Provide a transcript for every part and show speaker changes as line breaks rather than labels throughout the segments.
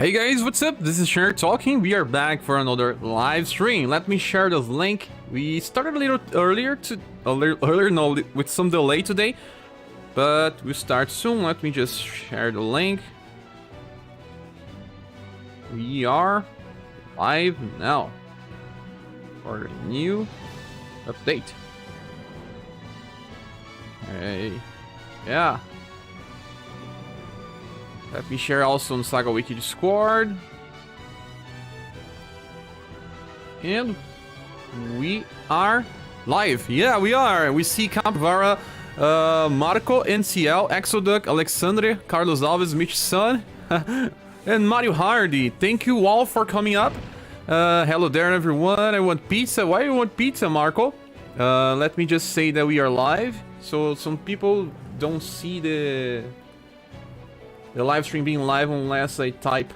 Hey guys, what's up? This is Scher talking. We are back for another live stream. Let me share the link. We started a little earlier with some delay today, but we start soon. Let me just share the link. We are live now for a new update. Hey, yeah. Let me share also on SaGa Wiki Discord. And we are live. Yeah, we are. We see Capivara, Marco, NCL, Exoduck, Alexandre, Carlos Alves, Mitch Sun, and Mario Hardy. Thank you all for coming up. Hello there, everyone. I want pizza. Why do you want pizza, Marco? Let me just say that we are live, so some people don't see the live stream being live unless I type.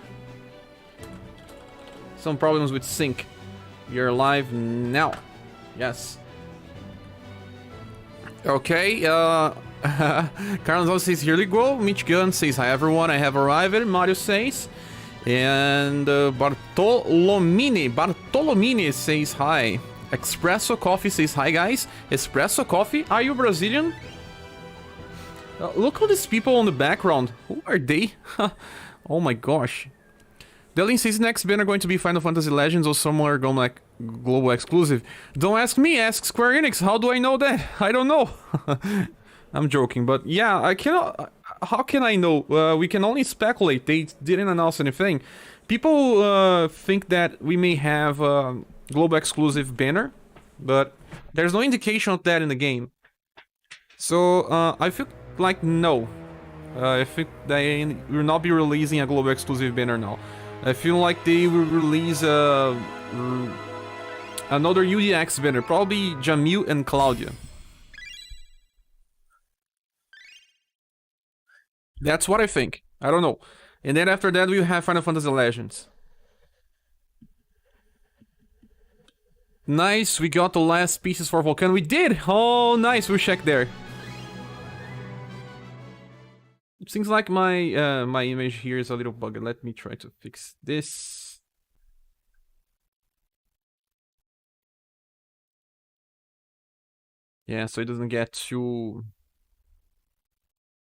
Some problems with sync. We are live now. Yes. Okay, Carlos also says, here we go. Mitch Gunn says, hi everyone, I have arrived. Mario says. And Bartolomini says, hi. Espresso Coffee says, hi guys. Espresso Coffee, are you Brazilian? Look at these people on the background. Who are they? Oh my gosh. Delin says next banner going to be Final Fantasy Legends or somewhere going like global exclusive. Don't ask me, ask Square Enix. How do I know that? I don't know. I'm joking, but yeah, I cannot. How can I know? We can only speculate. They didn't announce anything. People think that we may have a global exclusive banner, but there's no indication of that in the game. So I feel like no. I think they will not be releasing a global exclusive banner now. I feel like they will release another UDX banner, probably Jamil and Claudia. That's what I think. I don't know. And then after that we'll have Final Fantasy Legends. Nice, we got the last pieces for Volcano. We did! Oh, nice, we'll check there. It seems like my my image here is a little bugged. Let me try to fix this. Yeah, so it doesn't get too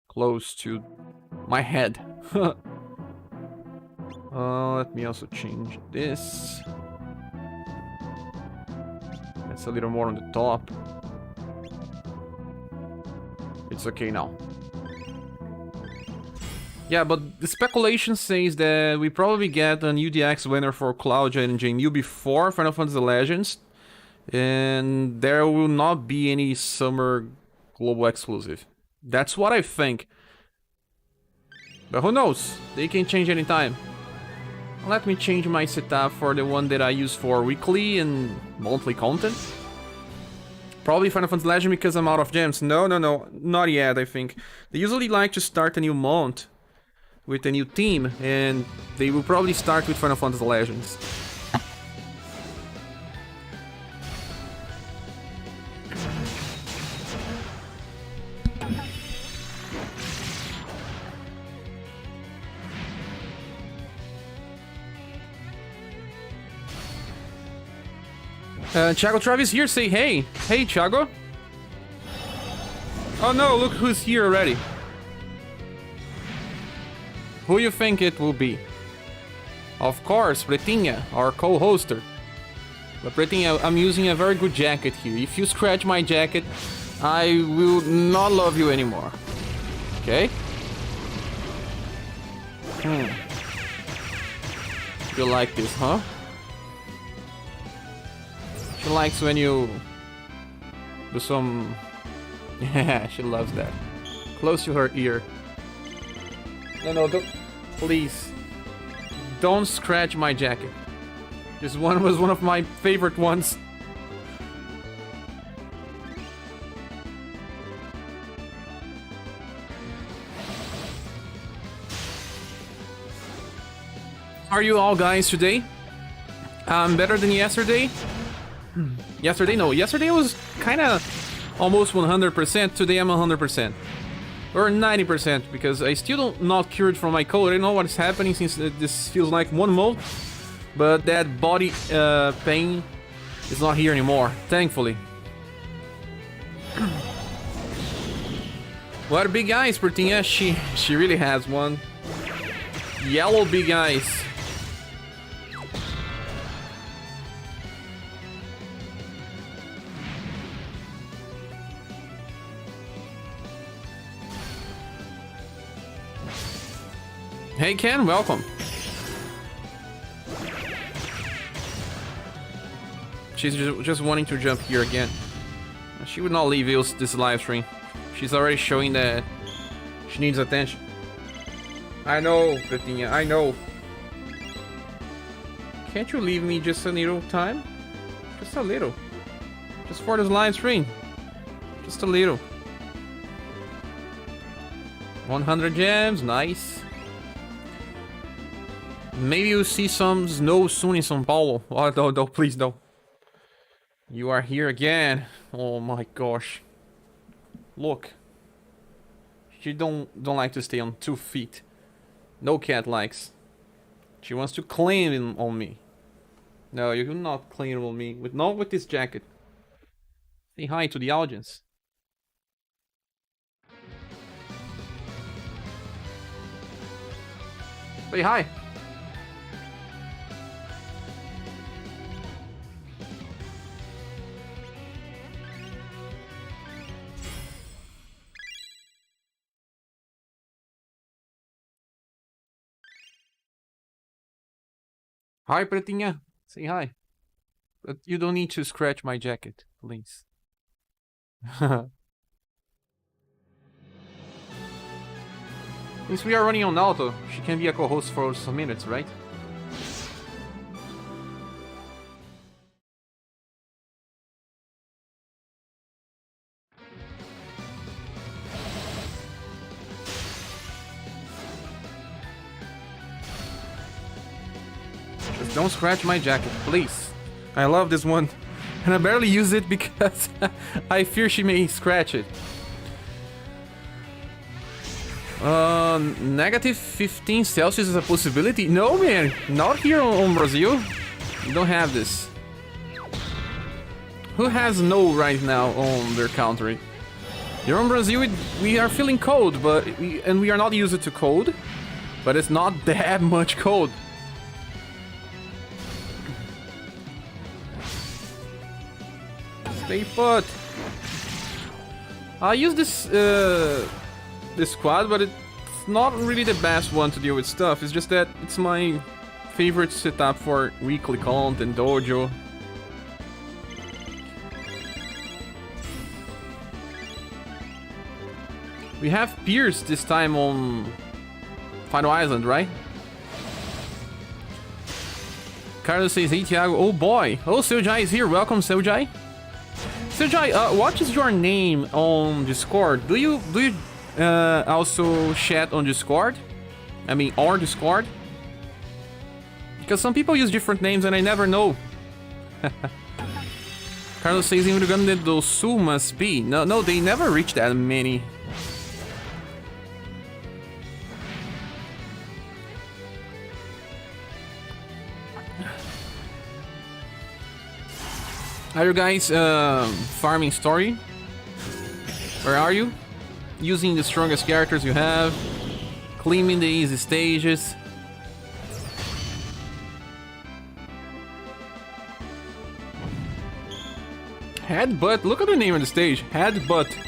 close to my head. Let me also change this. It's a little more on the top. It's okay now. Yeah, but the speculation says that we probably get an UDX winner for Claudia and Jamil before Final Fantasy Legends, and there will not be any summer global exclusive. That's what I think. But who knows? They can change anytime. Let me change my setup for the one that I use for weekly and monthly content. Probably Final Fantasy Legends because I'm out of gems. No, not yet, I think. They usually like to start a new month with a new team, and they will probably start with Final Fantasy Legends. Thiago Travis here, say hey. Hey, Thiago. Oh no, look who's here already. Who you think it will be? Of course, Pretinha, our co-hoster. But Pretinha, I'm using a very good jacket here. If you scratch my jacket, I will not love you anymore. Okay? You like this, huh? She likes when you do some... Yeah, she loves that. Close to her ear. No, don't... Please. Don't scratch my jacket. This one was one of my favorite ones. How are you all guys today? Better than yesterday? Yesterday was kinda almost 100%. Today I'm 100%. Or 90%, because I still don't not cured from my cold. I don't know what's happening since this feels like 1 month. But that body pain is not here anymore, thankfully. What big eyes, Pertinha? She really has one. Yellow big eyes. Hey Ken, welcome. She's just wanting to jump here again. She would not leave this live stream. She's already showing that she needs attention. I know, Petinha, I know. Can't you leave me just a little time? Just a little. Just for this live stream. Just a little. 100 gems, nice. Maybe you'll see some snow soon in São Paulo. Oh, no, please don't. You are here again. Oh my gosh. Look. She don't like to stay on 2 feet. No cat likes. She wants to climb on me. No, you cannot climb on me. Not with this jacket. Say hi to the audience. Say hi. Hi, Pretinha. Say hi. But you don't need to scratch my jacket, please. Since we are running on auto, she can be a co-host for some minutes, right? Just don't scratch my jacket, please. I love this one. And I barely use it because I fear she may scratch it. Negative 15 Celsius is a possibility? No, man, not here on Brazil. We don't have this. Who has no right now on their country? Here on Brazil, we are feeling cold, but we are not used to cold, but it's not that much cold. Stay put. I use this squad, but it's not really the best one to deal with stuff. It's just that it's my favorite setup for weekly content, dojo. We have Pierce this time on Final Island, right? Carlos says, hey Thiago, oh boy. Oh, SaGa is here, welcome SaGa. SaGa, what is your name on Discord? Do you also chat on Discord? I mean, or Discord? Because some people use different names and I never know. Carlos says, in Rio Grande do Sul must be. No, they never reach that many. Are you guys farming story? Where are you? Using the strongest characters you have, claiming the easy stages. Headbutt, look at the name of the stage, Headbutt.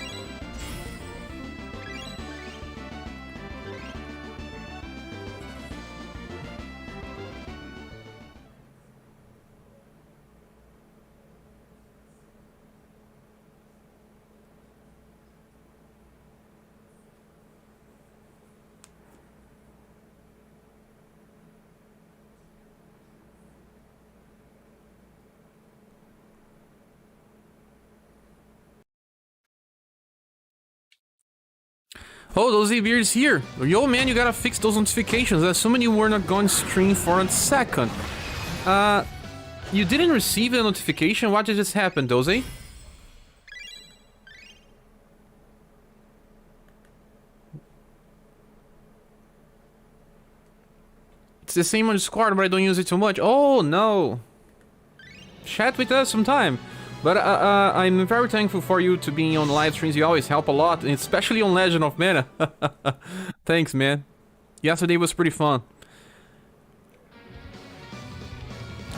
Oh, those E-Beards here. Yo, man, you gotta fix those notifications. Assuming you were not going to stream for a second. You didn't receive a notification? What just happened, Doze? It's the same on Discord, but I don't use it too much. Oh, no. Chat with us sometime. But I'm very thankful for you to be on live streams. You always help a lot, especially on Legend of Mana. Thanks, man. Yesterday was pretty fun.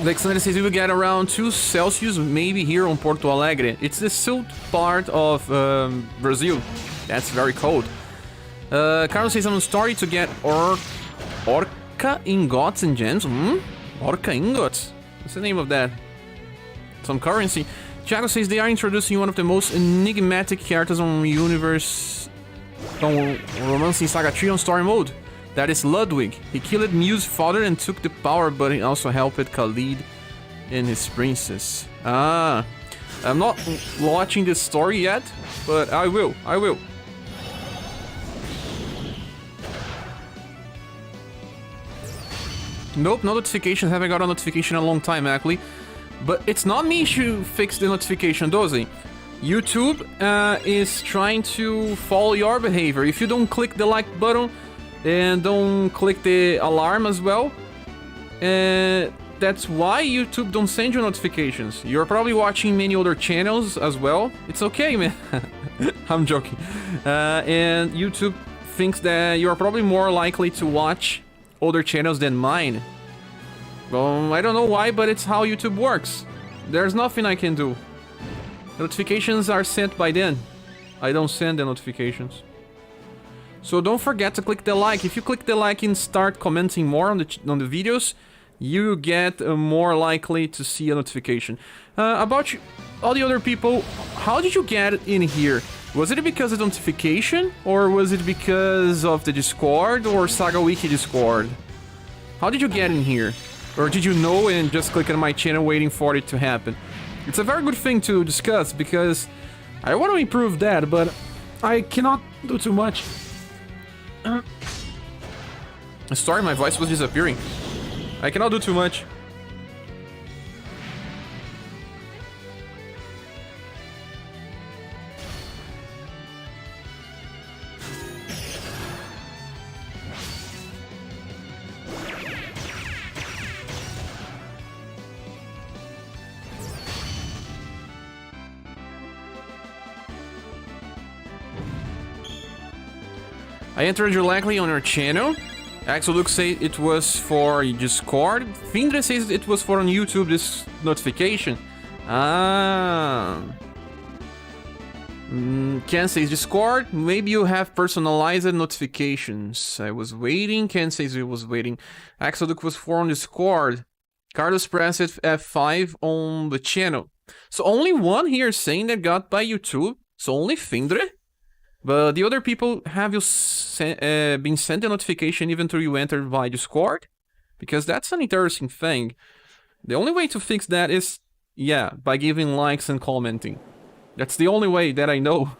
Alexander says we will get around 2 Celsius maybe here on Porto Alegre. It's the south part of Brazil. That's very cold. Carlos says I'm on story to get Orca ingots and gems. Orca ingots? What's the name of that? Some currency. Thiago says they are introducing one of the most enigmatic characters on UniverSe, on Romancing Saga 3 on story mode. That is Ludwig. He killed Mew's father and took the power, but he also helped Khalid and his princess. Ah, I'm not watching this story yet, but I will. Nope, no notifications. Haven't got a notification in a long time, actually. But it's not me who fixed the notification, does it? YouTube is trying to follow your behavior. If you don't click the like button and don't click the alarm as well, that's why YouTube don't send you notifications. You're probably watching many other channels as well. It's okay, man. I'm joking. And YouTube thinks that you're probably more likely to watch other channels than mine. Well, I don't know why, but it's how YouTube works. There's nothing I can do. Notifications are sent by them. I don't send the notifications. So don't forget to click the like. If you click the like and start commenting more on the videos, you get more likely to see a notification. About you, all the other people, how did you get in here? Was it because of the notification? Or was it because of the Discord or SaGa Wiki Discord? How did you get in here? Or did you know and just click on my channel waiting for it to happen? It's a very good thing to discuss because I want to improve that, but I cannot do too much. Sorry, my voice was disappearing. I cannot do too much. I entered directly on your channel. Axel says it was for Discord. Findre says it was for on YouTube, this notification. Ah. Ken says Discord. Maybe you have personalized notifications. I was waiting. Ken says he was waiting. Axel was for on Discord. Carlos pressed F5 on the channel. So only one here saying that got by YouTube. So only Findre. But the other people, have you been sent a notification even though you entered by Discord? Because that's an interesting thing. The only way to fix that is, yeah, by giving likes and commenting. That's the only way that I know.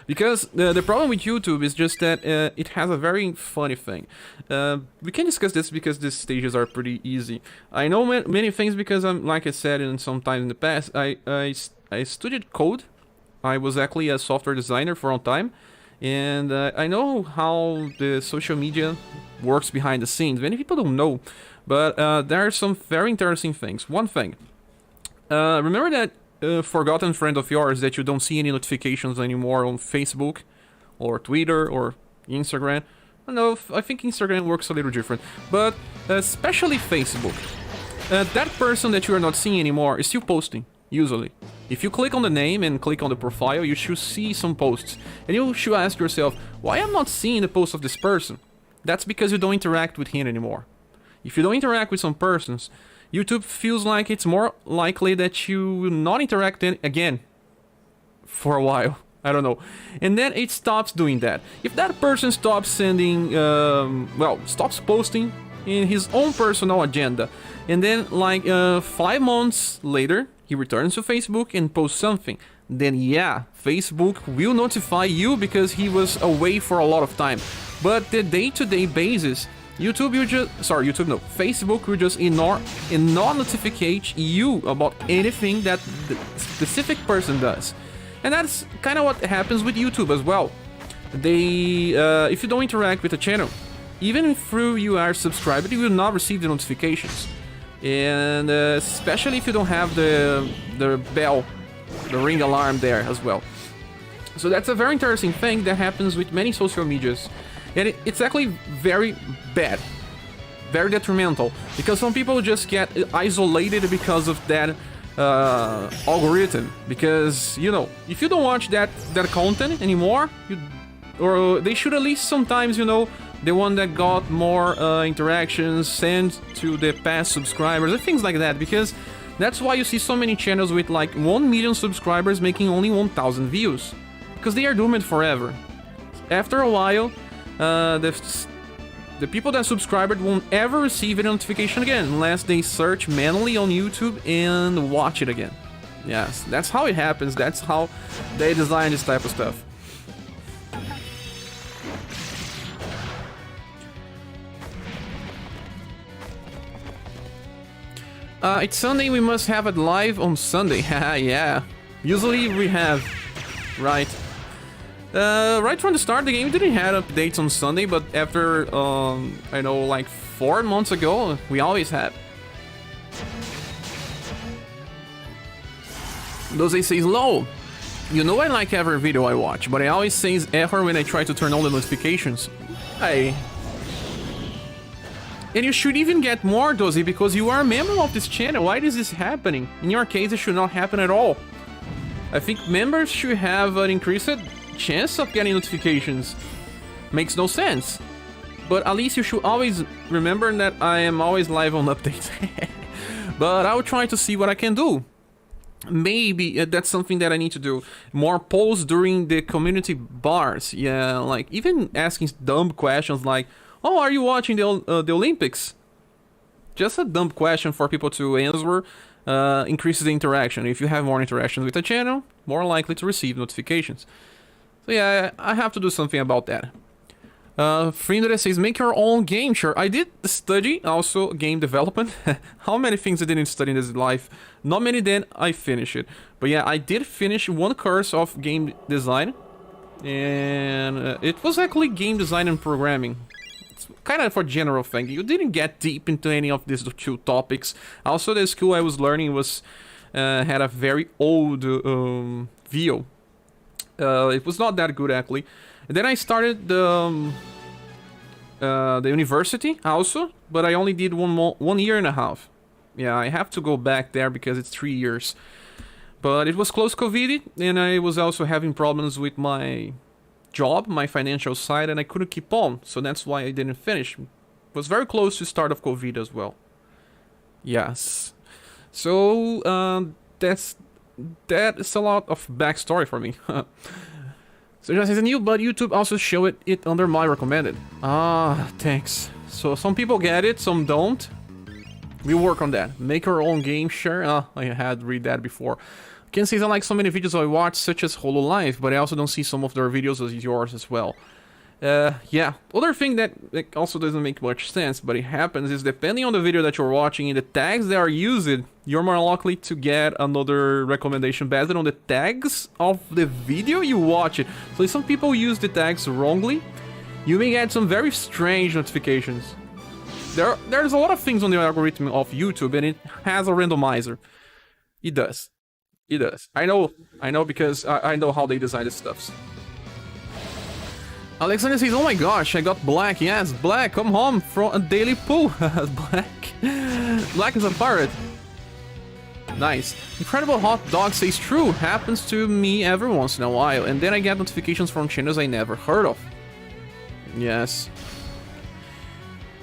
Because the problem with YouTube is just that it has a very funny thing. We can discuss this because these stages are pretty easy. I know many things because I'm, like I said in some time in the past, I studied code. I was actually a software designer for a long time, and I know how the social media works behind the scenes. Many people don't know, but there are some very interesting things. One thing, remember that forgotten friend of yours that you don't see any notifications anymore on Facebook, or Twitter, or Instagram? I don't know, I think Instagram works a little different, but especially Facebook. That person that you are not seeing anymore is still posting, usually. If you click on the name and click on the profile, you should see some posts. And you should ask yourself, why am I not seeing the post of this person? That's because you don't interact with him anymore. If you don't interact with some persons, YouTube feels like it's more likely that you will not interact again for a while. I don't know. And then it stops doing that. If that person stops sending, stops posting in his own personal agenda, and then like 5 months later, he returns to Facebook and posts something, then yeah, Facebook will notify you because he was away for a lot of time. But the day-to-day basis, Facebook will just ignore and not notificate you about anything that the specific person does. And that's kind of what happens with YouTube as well. They, if you don't interact with the channel, even if you are subscribed, you will not receive the notifications. And especially if you don't have the bell, the ring alarm there as well. So that's a very interesting thing that happens with many social medias. And it's actually very bad, very detrimental, because some people just get isolated because of that algorithm. Because, you know, if you don't watch that content anymore, or they should at least sometimes, you know, the one that got more interactions sent to the past subscribers and things like that, because that's why you see so many channels with like 1 million subscribers making only 1,000 views, because they are doomed forever. After a while, the people that subscribed won't ever receive a notification again unless they search manually on YouTube and watch it again. Yes, that's how it happens. That's how they design this type of stuff. It's Sunday, we must have it live on Sunday. Yeah, usually we have, right? Right from the start, the game didn't have updates on Sunday, but after, I know, like 4 months ago, we always had. Does says low. You know I like every video I watch, but I always says error when I try to turn on the notifications. And you should even get more, Dozy, because you are a member of this channel. Why is this happening? In your case, it should not happen at all. I think members should have an increased chance of getting notifications. Makes no sense. But at least you should always remember that I am always live on updates. But I will try to see what I can do. Maybe that's something that I need to do. More polls during the community bars. Yeah, like even asking dumb questions like, oh, are you watching the Olympics? Just a dumb question for people to answer. Increases the interaction. If you have more interactions with the channel, more likely to receive notifications. So yeah, I have to do something about that. Friendly says, make your own game. Sure, I did study also game development. How many things I didn't study in this life? Not many, then I finished it. But yeah, I did finish one course of game design. And it was actually game design and programming. It's kind of a general thing. You didn't get deep into any of these two topics. Also, the school I was learning was had a very old VO. It was not that good actually. And then I started the university also, but I only did 1 year and a half. Yeah, I have to go back there because it's 3 years. But it was close COVID, and I was also having problems with my job, my financial side, and I couldn't keep on. So that's why I didn't finish. It was very close to start of COVID as well. Yes. So that's a lot of backstory for me. So just as a new, but YouTube also showed it under my recommended. Ah, thanks. So some people get it, some don't. We work on that. Make our own game, sure. I had read that before. Ken says I like so many videos I watch, such as HoloLive, but I also don't see some of their videos as yours as well. Yeah. Other thing that also doesn't make much sense, but it happens, is depending on the video that you're watching and the tags that are used, you're more likely to get another recommendation based on the tags of the video you watch it. So if some people use the tags wrongly, you may get some very strange notifications. There's a lot of things on the algorithm of YouTube, and it has a randomizer. It does. It does. I know because I know how they design the stuffs. Alexander says, oh my gosh, I got Black. Yes, Black, come home from a daily pool. Black. Black is a pirate. Nice. Incredible Hot Dog says, true, happens to me every once in a while, and then I get notifications from channels I never heard of. Yes.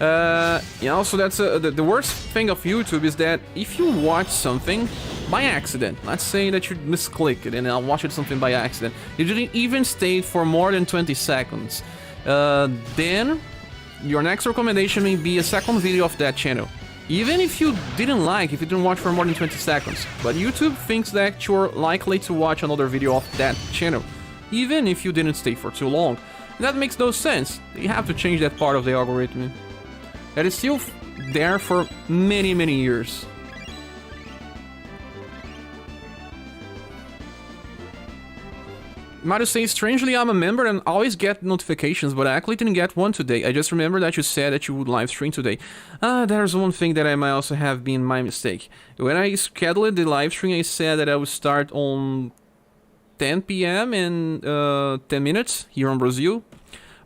Yeah, also that's the worst thing of YouTube is that if you watch something by accident, let's say that you misclick it and I'll watch something by accident, you didn't even stay for more than 20 seconds, then your next recommendation may be a second video of that channel. Even if you didn't like, if you didn't watch for more than 20 seconds. But YouTube thinks that you're likely to watch another video of that channel, even if you didn't stay for too long. And that makes no sense. You have to change that part of the algorithm. That is still there for many, many years. Mario says, strangely, I'm a member and always get notifications, but I actually didn't get one today. I just remember that you said that you would live stream today. There's one thing that I might also have been my mistake. When I scheduled the live stream, I said that I would start on 10 p.m. in 10 minutes here in Brazil.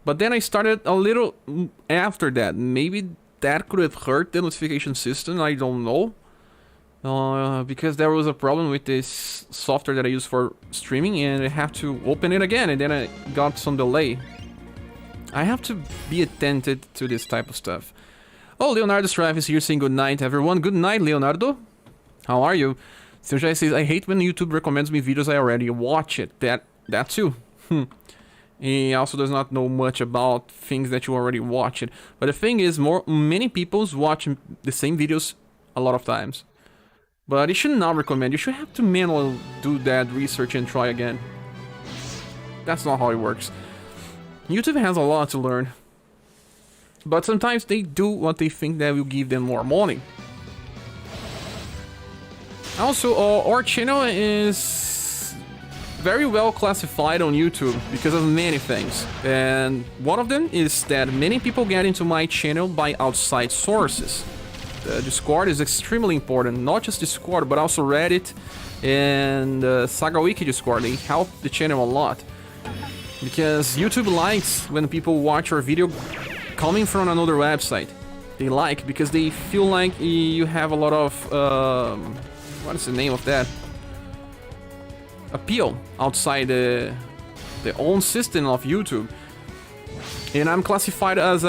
But then I started a little after that. Maybe that could have hurt the notification system, I don't know. Because there was a problem with this software that I use for streaming, and I have to open it again, and then I got some delay. I have to be attentive to this type of stuff. Oh, Leonardo Strife is here saying good night, everyone. Good night, Leonardo. How are you? Sunshine says, I hate when YouTube recommends me videos I already watch it. That too. He also does not know much about things that you already watch it. But the thing is, many people watch the same videos a lot of times. But it should not recommend. You should have to manually do that research and try again. That's not how it works. YouTube has a lot to learn. But sometimes they do what they think that will give them more money. Also, our channel is very well classified on YouTube because of many things. And one of them is that many people get into my channel by outside sources. Discord is extremely important, not just Discord, but also Reddit and SaGa Wiki Discord. They help the channel a lot. Because YouTube likes when people watch your video coming from another website. They like, because they feel like you have a lot of, what is the name of that? Appeal outside the own system of YouTube. And I'm classified as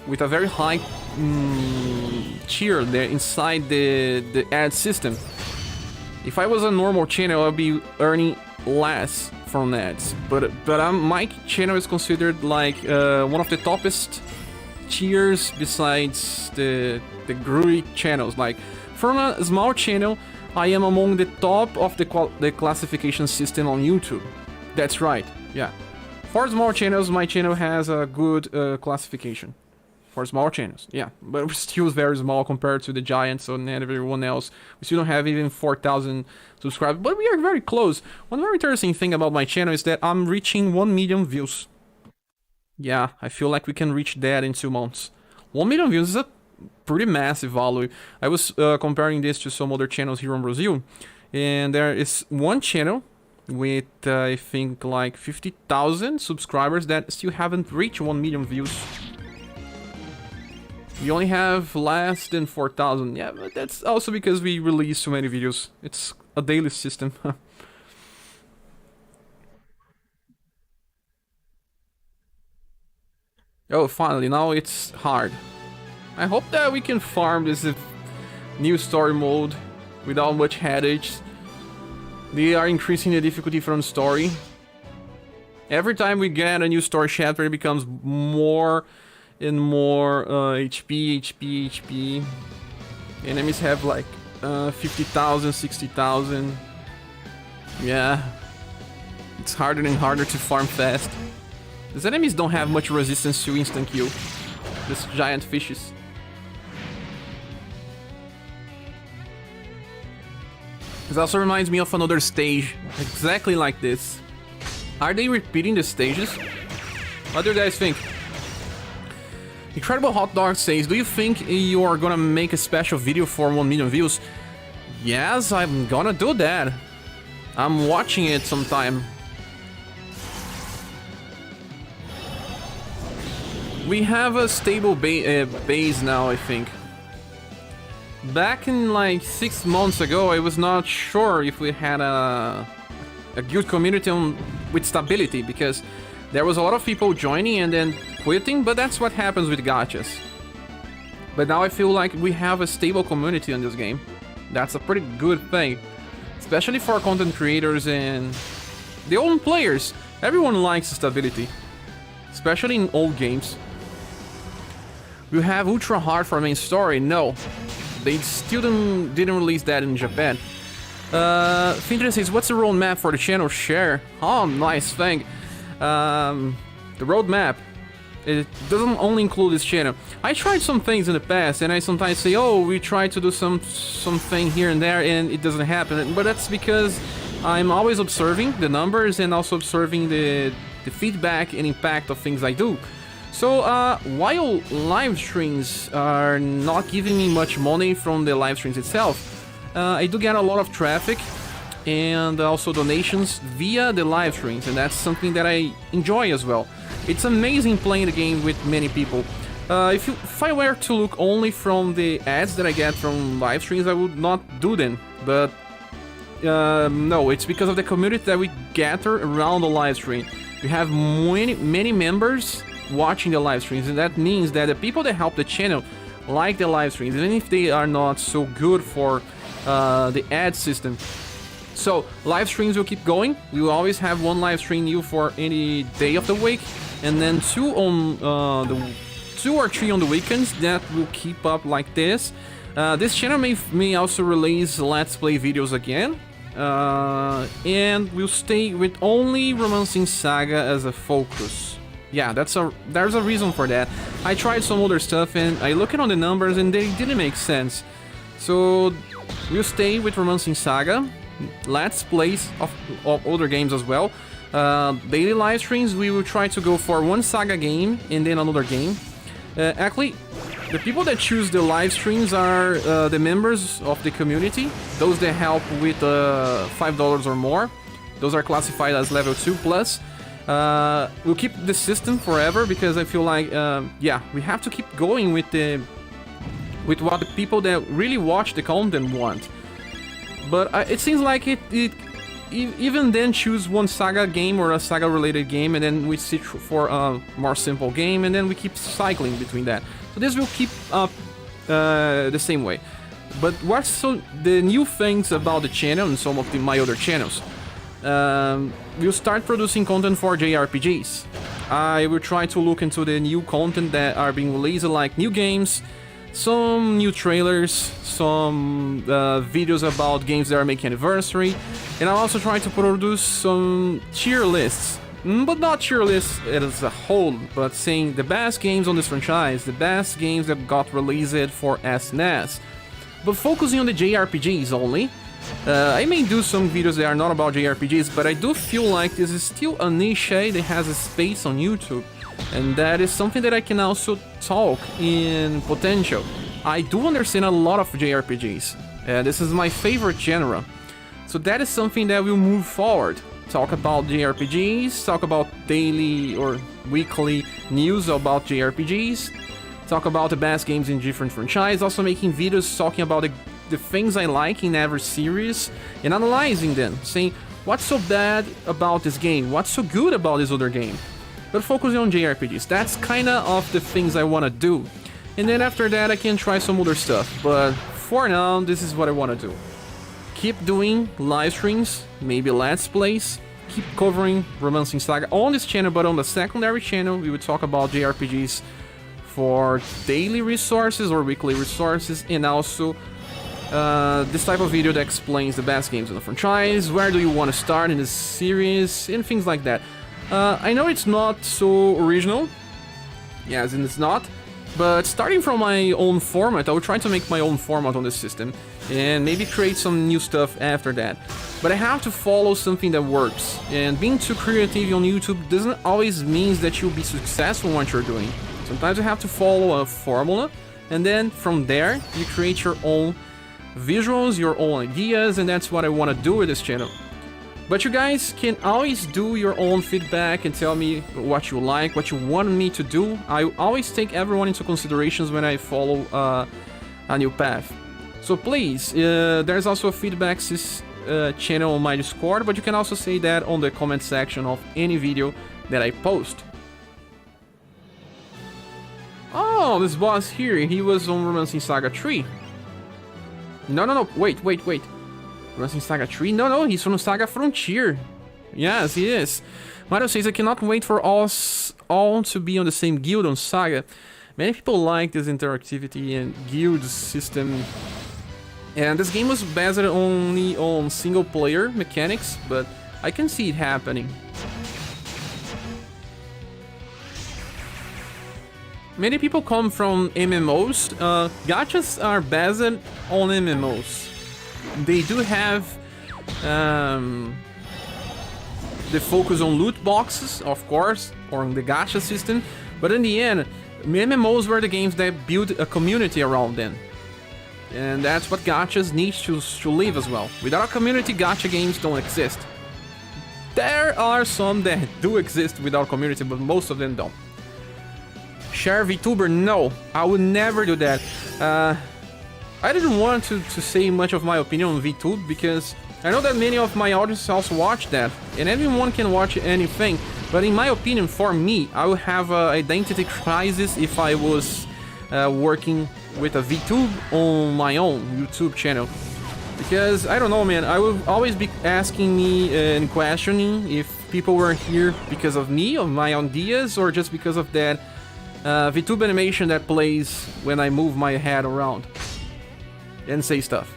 with a very high tier there inside the ad system. If I was a normal channel, I'd be earning less from ads. But my channel is considered like one of the toppest tiers besides the GRUI channels. Like from a small channel, I am among the top of the classification system on YouTube. That's right, yeah. For small channels, my channel has a good classification. For small channels, yeah, but we're still very small compared to the giants and everyone else. We still don't have even 4,000 subscribers, but we are very close. One very interesting thing about my channel is that I'm reaching 1 million views. Yeah, I feel like we can reach that in 2 months. 1 million views is a pretty massive value. I was comparing this to some other channels here in Brazil, and there is one channel with, I think, like 50,000 subscribers that still haven't reached 1 million views. We only have less than 4,000. Yeah, but that's also because we release so many videos. It's a daily system. Oh, finally, now it's hard. I hope that we can farm this new story mode without much headaches. They are increasing the difficulty from story. Every time we get a new story chapter, it becomes more and more HP. Enemies have like 50,000, 60,000. Yeah, it's harder and harder to farm fast. These enemies don't have much resistance to instant kill. These giant fishes. This also reminds me of another stage, exactly like this. Are they repeating the stages? What do you guys think? Incredible Hot Dog says, do you think you are gonna make a special video for 1 million views? Yes, I'm gonna do that. I'm watching it sometime. We have a stable base now, I think. Back in like 6 months ago, I was not sure if we had a good community with stability, because there was a lot of people joining and then quitting, but that's what happens with gachas. But now I feel like we have a stable community in this game. That's a pretty good thing, especially for content creators and the old players. Everyone likes stability, especially in old games. We have ultra hard for main story. No, they still didn't release that in Japan. Fincher says, what's the roadmap for the channel share? Oh, nice thing. The roadmap, it doesn't only include this channel. I tried some things in the past, and I sometimes say, oh, we tried to do something here and there, and it doesn't happen. But that's because I'm always observing the numbers and also observing the feedback and impact of things I do. So while live streams are not giving me much money from the live streams itself, I do get a lot of traffic and also donations via the live streams, and that's something that I enjoy as well. It's amazing playing the game with many people. If I were to look only from the ads that I get from live streams, I would not do them, but no, it's because of the community that we gather around the live stream. We have many members watching the live streams, and that means that the people that help the channel like the live streams, even if they are not so good for the ad system. So live streams will keep going. We will always have one live stream new for any day of the week, and then two or three on the weekends. That will keep up like this. This channel may also release Let's Play videos again, and we'll stay with only Romancing Saga as a focus. Yeah, there's a reason for that. I tried some other stuff and I looked on the numbers and they didn't make sense. So we'll stay with Romancing Saga, Let's Plays of other games as well. Daily live streams, we will try to go for one Saga game and then another game. Actually, the people that choose the live streams are the members of the community, those that help with $5 or more. Those are classified as level 2 plus. We'll keep the system forever because I feel like, yeah, we have to keep going with what the people that really watch the content want. But it seems like even then choose one Saga game or a Saga related game, and then we switch for a more simple game, and then we keep cycling between that. So this will keep up the same way. But what's the new things about the channel and some of my other channels? We'll start producing content for JRPGs. I will try to look into the new content that are being released, like new games, some new trailers, some videos about games that are making anniversary, and I'll also try to produce some tier lists, but not tier lists as a whole, but saying the best games on this franchise, the best games that got released for SNES, but focusing on the JRPGs only. I may do some videos that are not about JRPGs, but I do feel like this is still a niche that has a space on YouTube, and that is something that I can also talk in potential. I do understand a lot of JRPGs, this is my favorite genre, so that is something that will move forward. Talk about JRPGs, talk about daily or weekly news about JRPGs, talk about the best games in different franchises, also making videos talking about the things I like in every series and analyzing them, saying what's so bad about this game, what's so good about this other game, but focusing on JRPGs. That's kinda of the things I wanna do, and then after that I can try some other stuff, but for now this is what I wanna do. Keep doing live streams, maybe Let's Plays, keep covering Romancing Saga on this channel, but on the secondary channel we will talk about JRPGs for daily resources or weekly resources, and also this type of video that explains the best games in the franchise, where do you want to start in this series, and things like that. I know it's not so original, yes, and it's not, but starting from my own format, I will try to make my own format on this system, and maybe create some new stuff after that. But I have to follow something that works, and being too creative on YouTube doesn't always mean that you'll be successful in what you're doing. Sometimes you have to follow a formula, and then from there, you create your own visuals, your own ideas, and that's what I want to do with this channel. But you guys can always do your own feedback and tell me what you like, what you want me to do. I always take everyone into considerations when I follow a new path. So please, there's also a feedback channel on my Discord, but you can also say that on the comment section of any video that I post. Oh, this boss here, he was on Romancing Saga 3. No, wait. Romancing Saga 3? No, he's from Saga Frontier. Yes, he is. Mario says, I cannot wait for us all to be on the same guild on Saga. Many people like this interactivity and guild system. And this game was based only on single player mechanics, but I can see it happening. Many people come from MMOs. Gachas are based on MMOs. They do have The focus on loot boxes, of course, or on the gacha system, but in the end, MMOs were the games that built a community around them. And that's what gachas need to live as well. Without a community, gacha games don't exist. There are some that do exist without community, but most of them don't. Share VTuber? No, I would never do that. I didn't want to say much of my opinion on VTube because I know that many of my audience also watch that, and everyone can watch anything, but in my opinion, for me, I would have an identity crisis if I was working with a VTube on my own YouTube channel. Because, I don't know, man, I would always be asking me and questioning if people were here because of me, of my ideas, or just because of that VTube animation that plays when I move my head around and say stuff.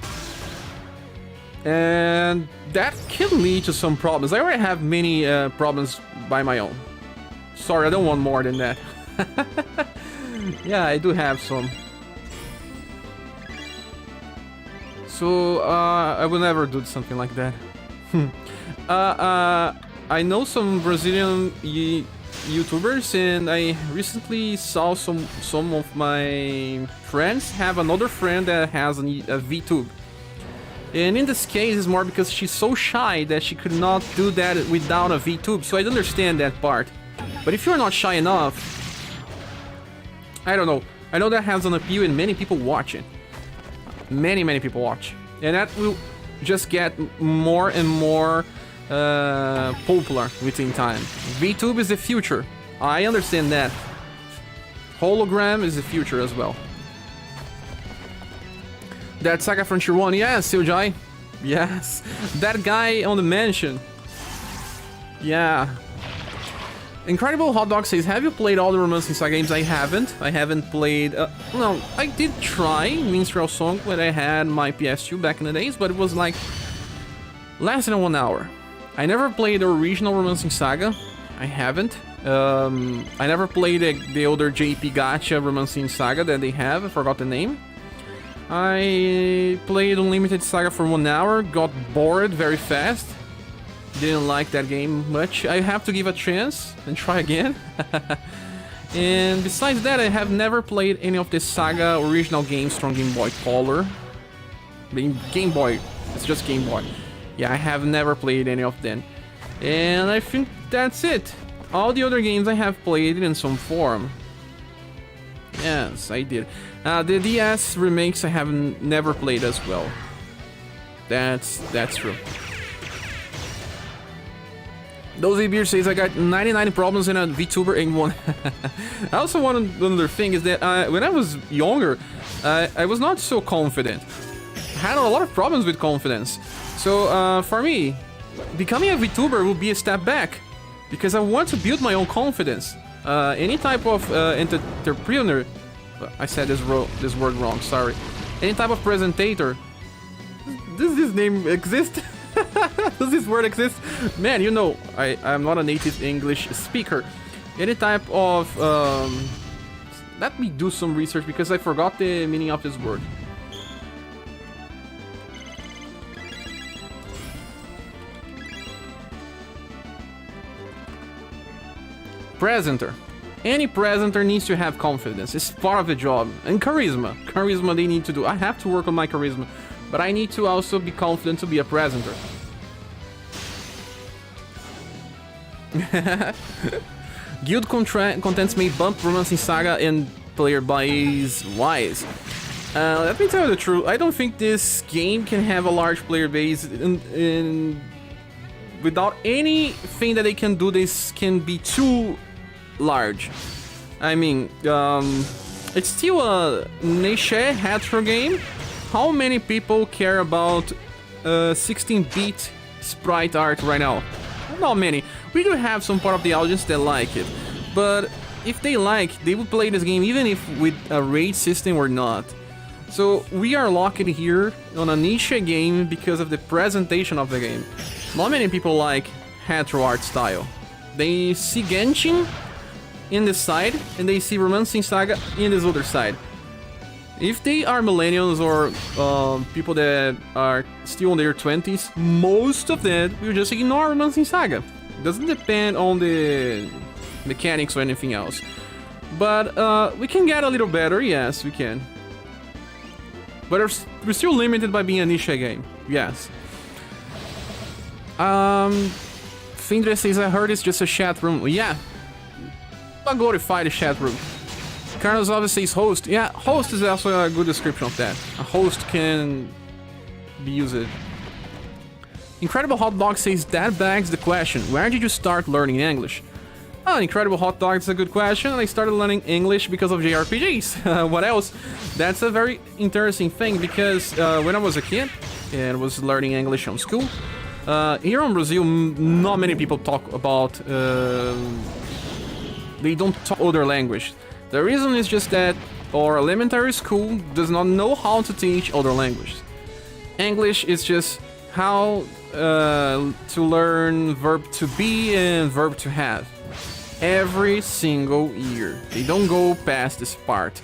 And that can lead to some problems. I already have many problems by my own. Sorry, I don't want more than that. Yeah, I do have some. So, I will never do something like that. I know some Brazilian YouTubers, and I recently saw some of my friends have another friend that has a VTube. And in this case, it's more because she's so shy that she could not do that without a VTube, so I understand that part. But if you're not shy enough, I don't know. I know that has an appeal and many people watch it. Many people watch. And that will just get more and more popular within time. VTube is the future. I understand that. Hologram is the future as well. That SaGa Frontier 1, yes, Siljai. Yes. That guy on the mansion. Yeah. Incredible Hot Dog says, have you played all the Romancing Saga games? I haven't. I haven't played... no, I did try Minstrel Song when I had my PS2 back in the days, but it was like less than 1 hour. I never played the original Romancing Saga. I haven't. I never played the older JP Gacha Romancing Saga that they have. I forgot the name. I played Unlimited Saga for 1 hour, got bored very fast. Didn't like that game much. I have to give a chance and try again. And besides that, I have never played any of the SaGa original games from Game Boy Color. Game Boy, it's just Game Boy. Yeah, I have never played any of them. And I think that's it. All the other games I have played in some form. Yes, I did. The DS remakes I have never played as well. That's true. Those Beer says I got 99 problems in a VTuber in one. I also want another thing is that when I was younger, I was not so confident. I had a lot of problems with confidence. So for me, becoming a VTuber will be a step back because I want to build my own confidence. Any type of entrepreneur, I said this word wrong. Sorry. Any type of presentator. Does this name exist? Does this word exist? Man, you know, I'm not a native English speaker. Any type of... let me do some research because I forgot the meaning of this word. Presenter. Any presenter needs to have confidence. It's part of the job. And charisma. Charisma they need to do. I have to work on my charisma. But I need to also be confident to be a presenter. Guild contents may bump Romancing Saga and player base wise. Let me tell you the truth. I don't think this game can have a large player base without anything that they can do. This can be too large. I mean, it's still a niche retro game. How many people care about 16-bit sprite art right now? Not many. We do have some part of the audience that like it. But if they like, they would play this game even if with a raid system or not. So we are locked here on a niche game because of the presentation of the game. Not many people like retro art style. They see Genshin in this side and they see Romancing Saga in this other side. If they are millennials or people that are still in their 20s, most of them will just ignore Romancing Saga. It doesn't depend on the mechanics or anything else. But we can get a little better, yes, we can. But we're still limited by being a niche game, yes. Findre says, I heard it's just a chat room. Yeah, I'll glorify the chat room. Carlos obviously says host. Yeah, host is also a good description of that. A host can be used. Incredible Hot Dog says, that begs the question, where did you start learning English? Oh, Incredible Hot Dog is a good question. I started learning English because of JRPGs. What else? That's a very interesting thing because when I was a kid and was learning English on school, here in Brazil, not many people talk about... they don't talk other language. The reason is just that our elementary school does not know how to teach other languages. English is just how to learn verb to be and verb to have. Every single year. They don't go past this part.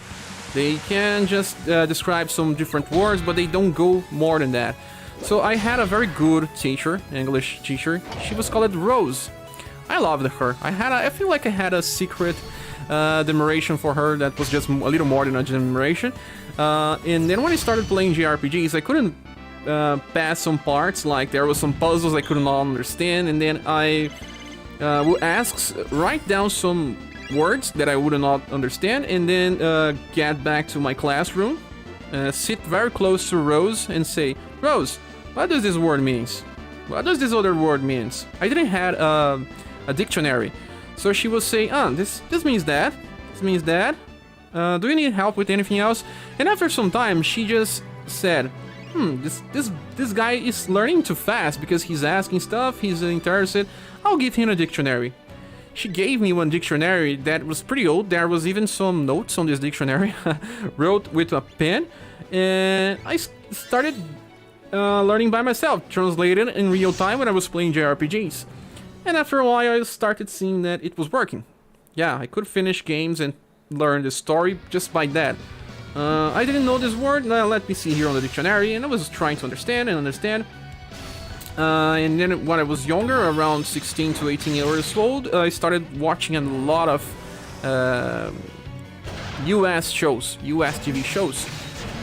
They can just describe some different words, but they don't go more than that. So I had a very good teacher, English teacher. She was called Rose. I loved her. I feel like I had a secret admiration for her that was just a little more than a admiration. And then when I started playing JRPGs, I couldn't pass some parts, like there was some puzzles I could not understand, and then I would write down some words that I would not understand, and then get back to my classroom, sit very close to Rose and say, Rose, what does this word means? What does this other word means? I didn't have a dictionary. So she would say, this means that, this means that, do you need help with anything else? And after some time, she just said, this guy is learning too fast because he's asking stuff, he's interested, I'll give him a dictionary. She gave me one dictionary that was pretty old, there was even some notes on this dictionary, wrote with a pen, and I started learning by myself, translated in real time when I was playing JRPGs. And after a while, I started seeing that it was working. Yeah, I could finish games and learn the story just by that. I didn't know this word, now let me see here on the dictionary, and I was trying to understand. And then when I was younger, around 16 to 18 years old, I started watching a lot of US shows, US TV shows.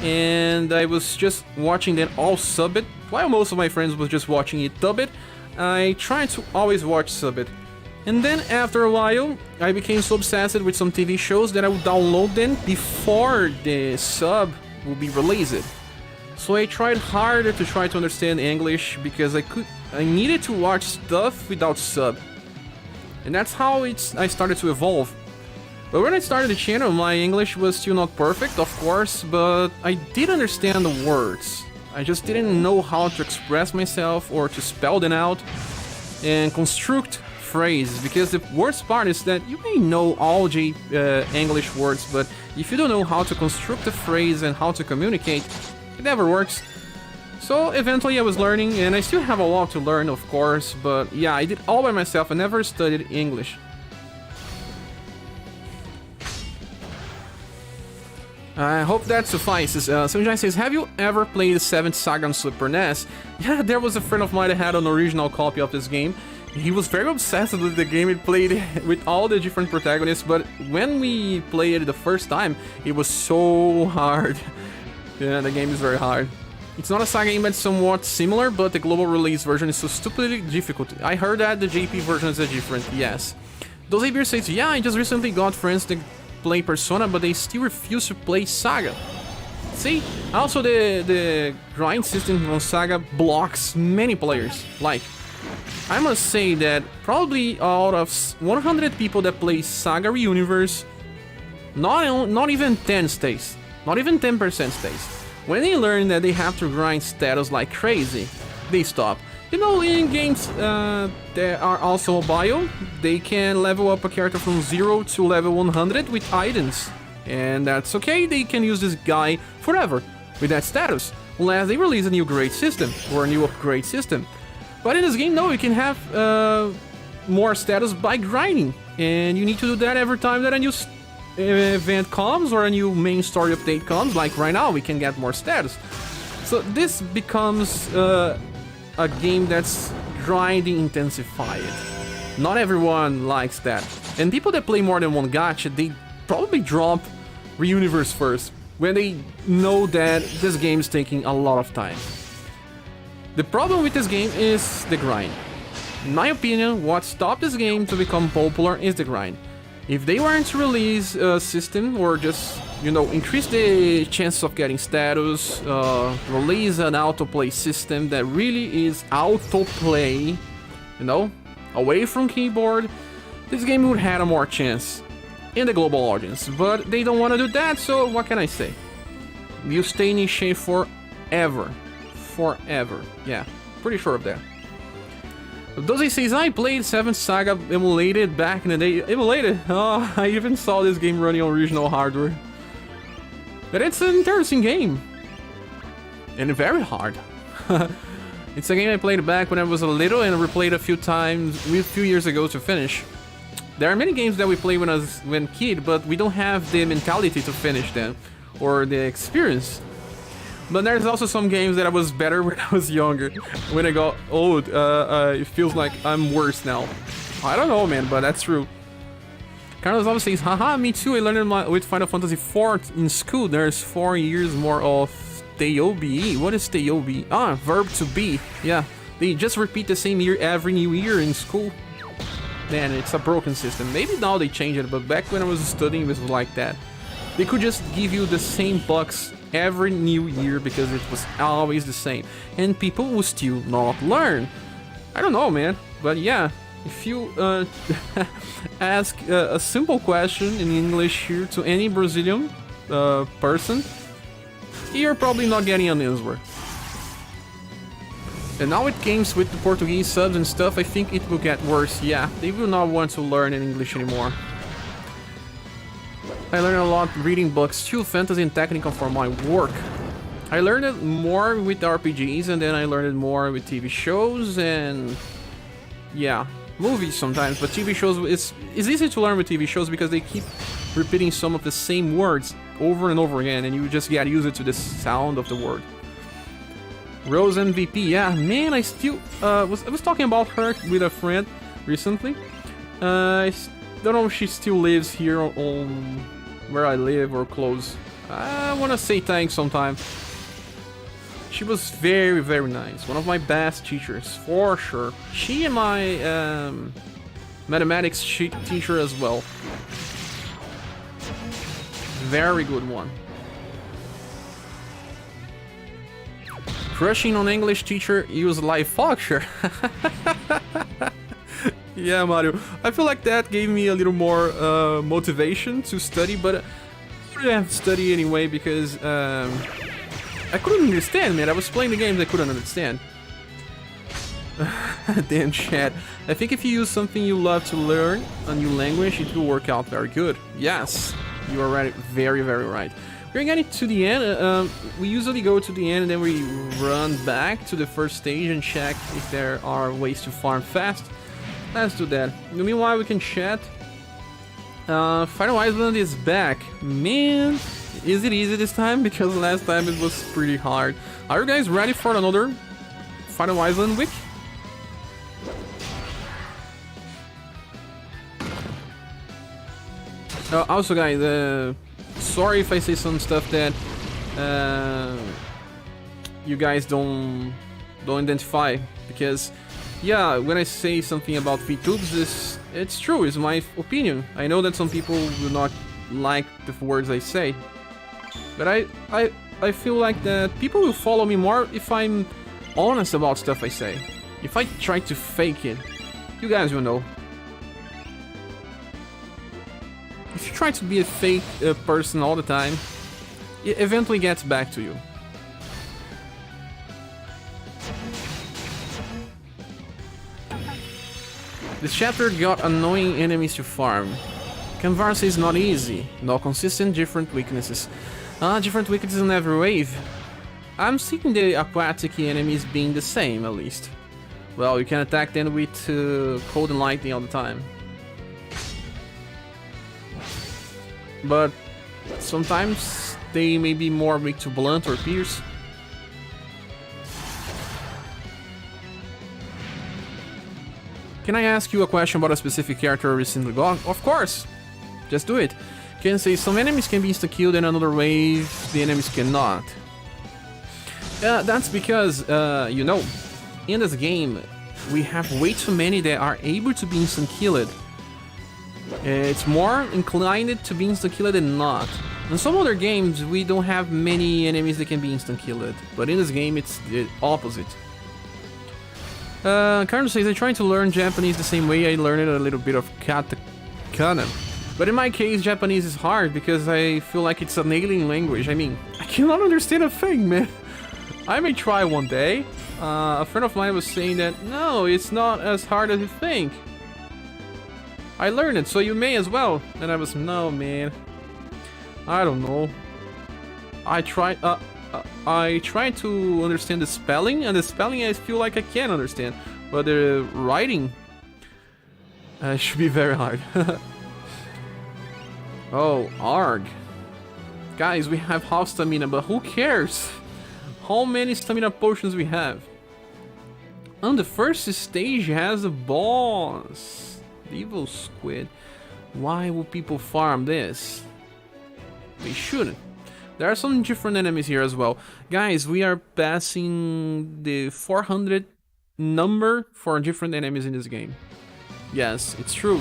And I was just watching them all subbed, while most of my friends was just watching it dubbed. I tried to always watch subbed. And then after a while, I became so obsessed with some TV shows that I would download them before the sub would be released. So I tried harder to try to understand English because I needed to watch stuff without sub. And that's how I started to evolve. But when I started the channel, my English was still not perfect, of course, but I did understand the words. I just didn't know how to express myself or to spell them out and construct phrases, because the worst part is that you may know all English words, but if you don't know how to construct a phrase and how to communicate, it never works. So eventually I was learning, and I still have a lot to learn, of course, but yeah, I did all by myself. I never studied English. I hope that suffices. Sunshine says, have you ever played the 7th Saga on Super NES? Yeah, there was a friend of mine that had an original copy of this game. He was very obsessed with the game. He played with all the different protagonists, but when we played it the first time, it was so hard. Yeah, the game is very hard. It's not a Saga game, but somewhat similar, but the global release version is so stupidly difficult. I heard that the JP version is different, yes. Dosebir says, yeah, I just recently got friends that play Persona, but they still refuse to play Saga. See, also the grind system on Saga blocks many players. Like, I must say that probably out of 100 people that play Saga UniverSe, not even 10 stays. Not even 10% stays. When they learn that they have to grind status like crazy, they stop. You know, in games that are also mobile, they can level up a character from 0 to level 100 with items. And that's okay, they can use this guy forever with that status, unless they release a new grade system or a new upgrade system. But in this game, no, you can have more status by grinding, and you need to do that every time that a new event comes or a new main story update comes, like right now, we can get more status. So this becomes a game that's grinding intensified. Not everyone likes that. And people that play more than one gacha, they probably drop UniverSe first, when they know that this game is taking a lot of time. The problem with this game is the grind. In my opinion, what stopped this game to become popular is the grind. If they weren't to release a system or just, you know, increase the chances of getting status, release an autoplay system that really is autoplay, you know, away from keyboard, this game would have a more chance in the global audience. But they don't want to do that, so what can I say? You stay niche forever. Forever. Yeah, pretty sure of that. Dozy says, I played 7th SaGa emulated back in the day. Emulated? Oh, I even saw this game running on original hardware. But it's an interesting game. And very hard. It's a game I played back when I was a little and replayed a few times, a few years ago to finish. There are many games that we play when kid, but we don't have the mentality to finish them, or the experience. But there's also some games that I was better when I was younger. When I got old, it feels like I'm worse now. I don't know, man, but that's true. Carlos always says, haha, me too, I learned with Final Fantasy IV in school. There's 4 years more of TOBE. What is TOBE? Ah, verb to be. Yeah, they just repeat the same year every new year in school. Man, it's a broken system. Maybe now they changed it, but back when I was studying, it was like that. They could just give you the same bucks every new year because it was always the same. And people will still not learn. I don't know, man. But yeah, if you ask a simple question in English here to any Brazilian person, you're probably not getting an answer. And now with games with the Portuguese subs and stuff, I think it will get worse. Yeah, they will not want to learn in English anymore. I learned a lot reading books too, fantasy and technical for my work. I learned it more with RPGs and then I learned it more with TV shows and... yeah, movies sometimes, but TV shows, it's easy to learn with TV shows because they keep repeating some of the same words over and over again and you just get used to the sound of the word. Rose MVP, yeah, man, I still I was talking about her with a friend recently. I don't know if she still lives here on where I live or close. I want to say thanks sometime. She was very, very nice. One of my best teachers, for sure. She and my mathematics teacher as well. Very good one. Crushing on English teacher, use live Foxer. Yeah, Mario. I feel like that gave me a little more motivation to study, but I didn't have to study anyway because I couldn't understand, man. I was playing the games I couldn't understand. Damn chat. I think if you use something you love to learn, a new language, it will work out very good. Yes, you are right. Very, very right. We're getting to the end. We usually go to the end and then we run back to the first stage and check if there are ways to farm fast. Let's do that. Meanwhile, we can chat. Final Island is back. Man, is it easy this time? Because last time it was pretty hard. Are you guys ready for another Final Island week? Also, guys, sorry if I say some stuff that you guys don't identify, because yeah, when I say something about VTubes, it's true, it's my opinion. I know that some people will not like the words I say, but I feel like that people will follow me more if I'm honest about stuff I say. If I try to fake it, you guys will know. If you try to be a fake person all the time, it eventually gets back to you. This chapter got annoying enemies to farm. Canvas is not easy, not consistent, different weaknesses. Different weaknesses in every wave. I'm seeing the aquatic enemies being the same, at least. Well, you can attack them with cold and lightning all the time. but sometimes they may be more weak to blunt or pierce. Can I ask you a question about a specific character recently got? Of course! Just do it. Can say some enemies can be insta-killed and another wave the enemies cannot. That's because, you know, in this game, we have way too many that are able to be instant-killed. It's more inclined to be instant-killed than not. In some other games, we don't have many enemies that can be instant-killed, but in this game, it's the opposite. Carlos says, I'm trying to learn Japanese the same way I learned a little bit of katakana. But in my case, Japanese is hard because I feel like it's an alien language. I mean, I cannot understand a thing, man. I may try one day. A friend of mine was saying that, no, it's not as hard as you think. I learned it, so you may as well. And I was, no, man. I don't know. I tried to understand the spelling, and the spelling I feel like I can understand. But the writing should be very hard. Oh, Arg. Guys, we have half stamina, but who cares? How many stamina potions we have? On the first stage has a boss. The evil squid. Why would people farm this? They shouldn't. There are some different enemies here as well. Guys, we are passing the 400 number for different enemies in this game. Yes, it's true.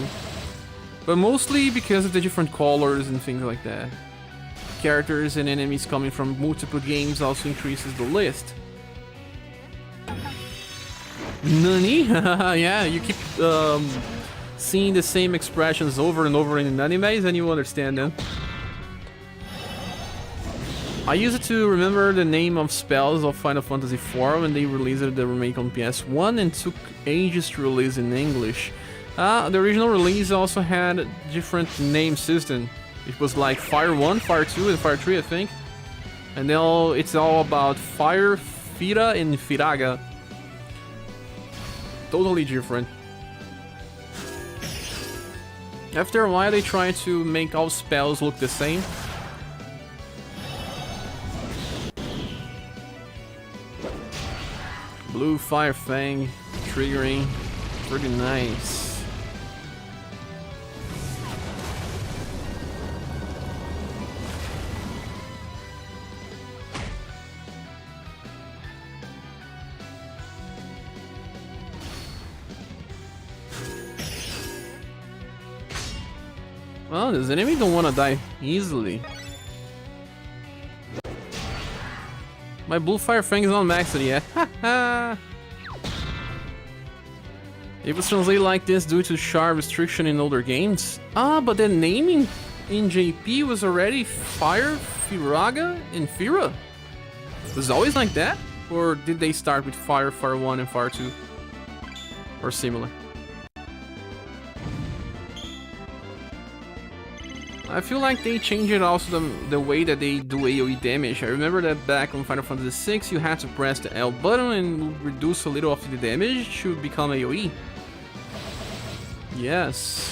But mostly because of the different colors and things like that. Characters and enemies coming from multiple games also increases the list. Nani? Yeah, you keep seeing the same expressions over and over in animes and you understand them. I used to remember the name of spells of Final Fantasy IV when they released the remake on PS1 and took ages to release in English. The original release also had a different name system. It was like Fire 1, Fire 2, and Fire 3, I think. And now it's all about Fire, Fira, and Firaga. Totally different. After a while, they tried to make all spells look the same. Blue Fire Fang, triggering, pretty nice. Well, this enemy don't want to die easily. My Blue Fire Fang is not maxed yet. Haha! It was translated like this due to sharp restriction in older games. Ah, but the naming in JP was already Fire, Firaga, and Fira. Was it always like that? Or did they start with Fire, Fire 1, and Fire 2? Or similar? I feel like they changed it also the way that they do AoE damage. I remember that back on Final Fantasy VI, you had to press the L button and reduce a little of the damage to become AoE. Yes.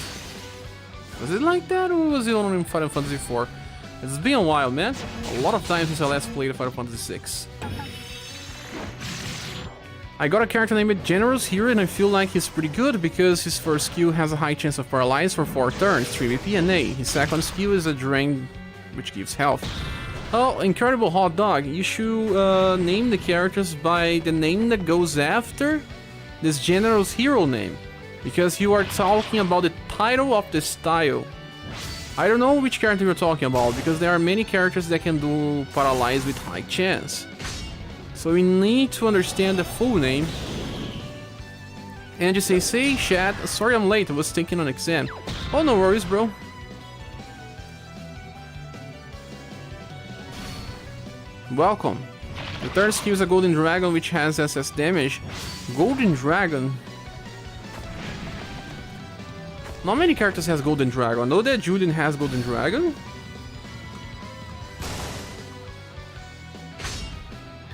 Was it like that, or was it only in Final Fantasy IV? It's been a while, man. A lot of time since I last played Final Fantasy VI. I got a character named Generous here, and I feel like he's pretty good because his first skill has a high chance of Paralyzed for 4 turns, 3 BP and A. His second skill is a Drain, which gives health. Oh, Incredible Hot Dog. You should name the characters by the name that goes after this Generous hero name, because you are talking about the title of the style. I don't know which character you're talking about, because there are many characters that can do Paralyzed with high chance. So we need to understand the full name. And just say, chat, sorry I'm late, I was taking an exam. Oh, no worries, bro. Welcome. The third skill is a Golden Dragon, which has SS damage. Golden Dragon? Not many characters has Golden Dragon. I know that Julian has Golden Dragon.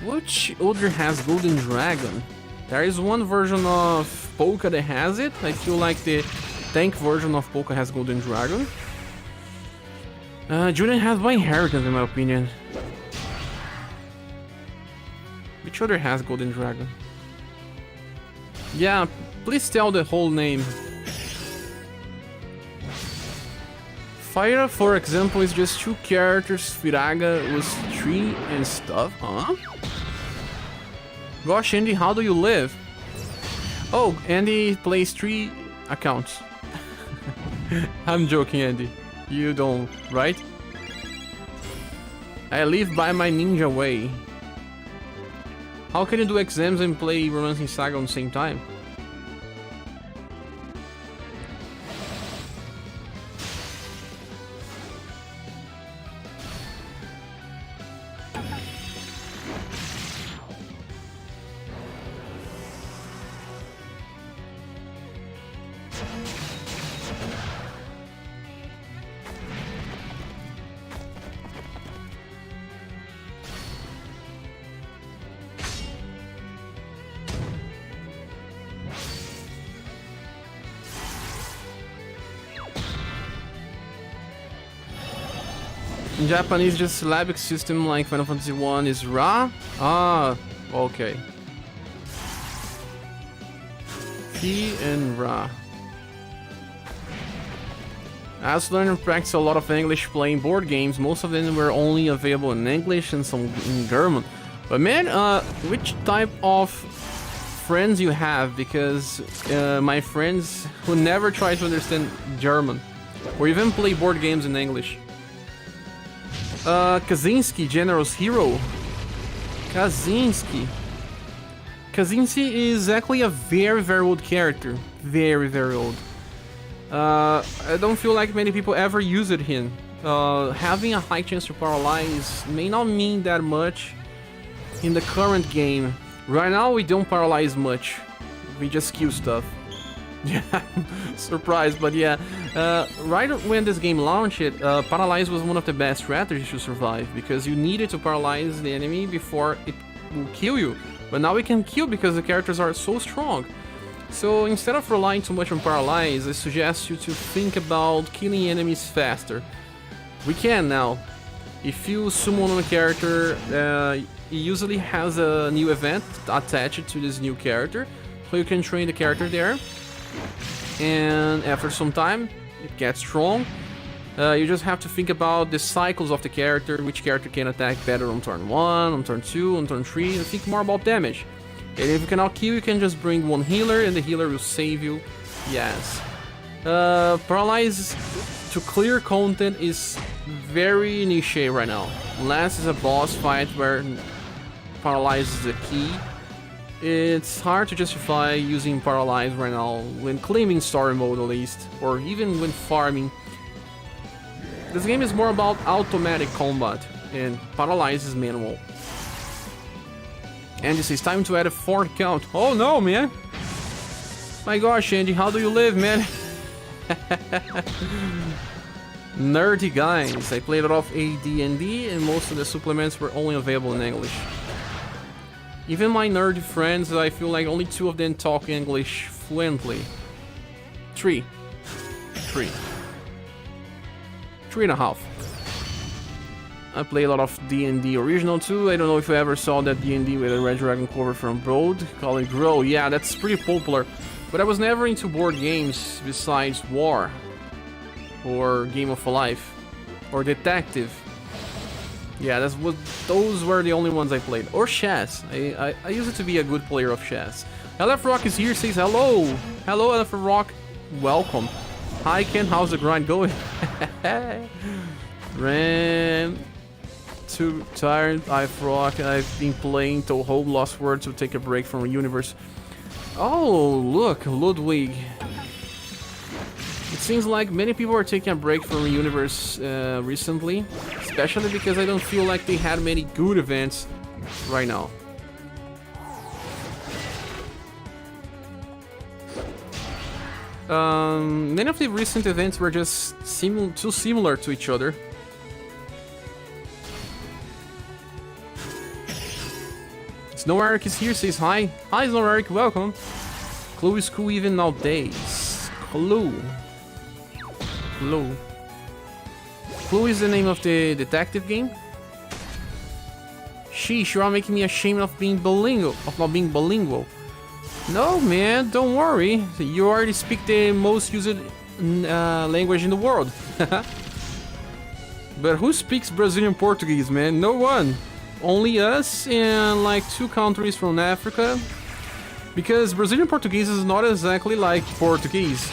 Which other has Golden Dragon? There is one version of Polka that has it. I feel like the tank version of Polka has Golden Dragon. Julian has by inheritance, in my opinion. Which other has Golden Dragon? Yeah, please tell the whole name. Fire, for example, is just 2 characters. Firaga was 3 and stuff. Huh? Gosh, Andy, how do you live? Oh, Andy plays 3 accounts. I'm joking, Andy. You don't, right? I live by my ninja way. How can you do exams and play Romancing Saga on the same time? In Japanese, just syllabic system like Final Fantasy 1 is Ra? Ah, okay. Fi and Ra. I also learned and practiced a lot of English playing board games. Most of them were only available in English and some in German. But man, which type of friends you have? Because my friends who never try to understand German or even play board games in English. Kaczynski, General's Hero. Kaczynski. Kaczynski is actually a very, very old character. Very, very old. I don't feel like many people ever used him. Having a high chance to paralyze may not mean that much in the current game. Right now we don't paralyze much. We just kill stuff. Yeah, surprised, but yeah. Right when this game launched, Paralyzed was one of the best strategies to survive, because you needed to paralyze the enemy before it will kill you. But now we can kill because the characters are so strong. So instead of relying too much on Paralyze, I suggest you to think about killing enemies faster. We can now. If you summon a character, it usually has a new event attached to this new character, so you can train the character there. And after some time, it gets strong. You just have to think about the cycles of the character, which character can attack better on turn 1, on turn 2, on turn 3, and think more about damage. And if you cannot kill, you can just bring one healer, and the healer will save you. Yes. Paralyze to clear content is very niche right now. Unless it's a boss fight where Paralyze is the key. It's hard to justify using Paralyze right now when claiming story mode at least, or even when farming. This game is more about automatic combat, and Paralyze is manual. Andy says, time to add a 4th count. Oh no, man! My gosh, Andy, how do you live, man? Nerdy guys. I played a lot of AD&D, and most of the supplements were only available in English. Even my nerdy friends, I feel like only 2 of them talk English fluently. 3. 3.5. I play a lot of D&D original too. I don't know if you ever saw that D&D with a Red Dragon cover from Broad, call it Grow. Yeah, that's pretty popular. But I was never into board games besides War, or Game of Life, or Detective. Yeah, those were the only ones I played. Or chess. I used to be a good player of chess. LF Rock is here, says hello. Hello, LF Rock. Welcome. Hi, Ken. How's the grind going? Ran too tired. I've been playing till Home Lost World to take a break from UniverSe. Oh, look, Ludwig. It seems like many people are taking a break from UniverSe recently, especially because I don't feel like they had many good events right now. Many of the recent events were just too similar to each other. Snow Eric is here, says hi. Hi, Snow Eric, welcome. Clue is cool even nowadays. Clue. Clue is the name of the detective game? Sheesh, you are making me ashamed of being bilingual, of not being bilingual. No, man, don't worry. You already speak the most used language in the world. But who speaks Brazilian Portuguese, man? No one. Only us and like 2 countries from Africa. Because Brazilian Portuguese is not exactly like Portuguese.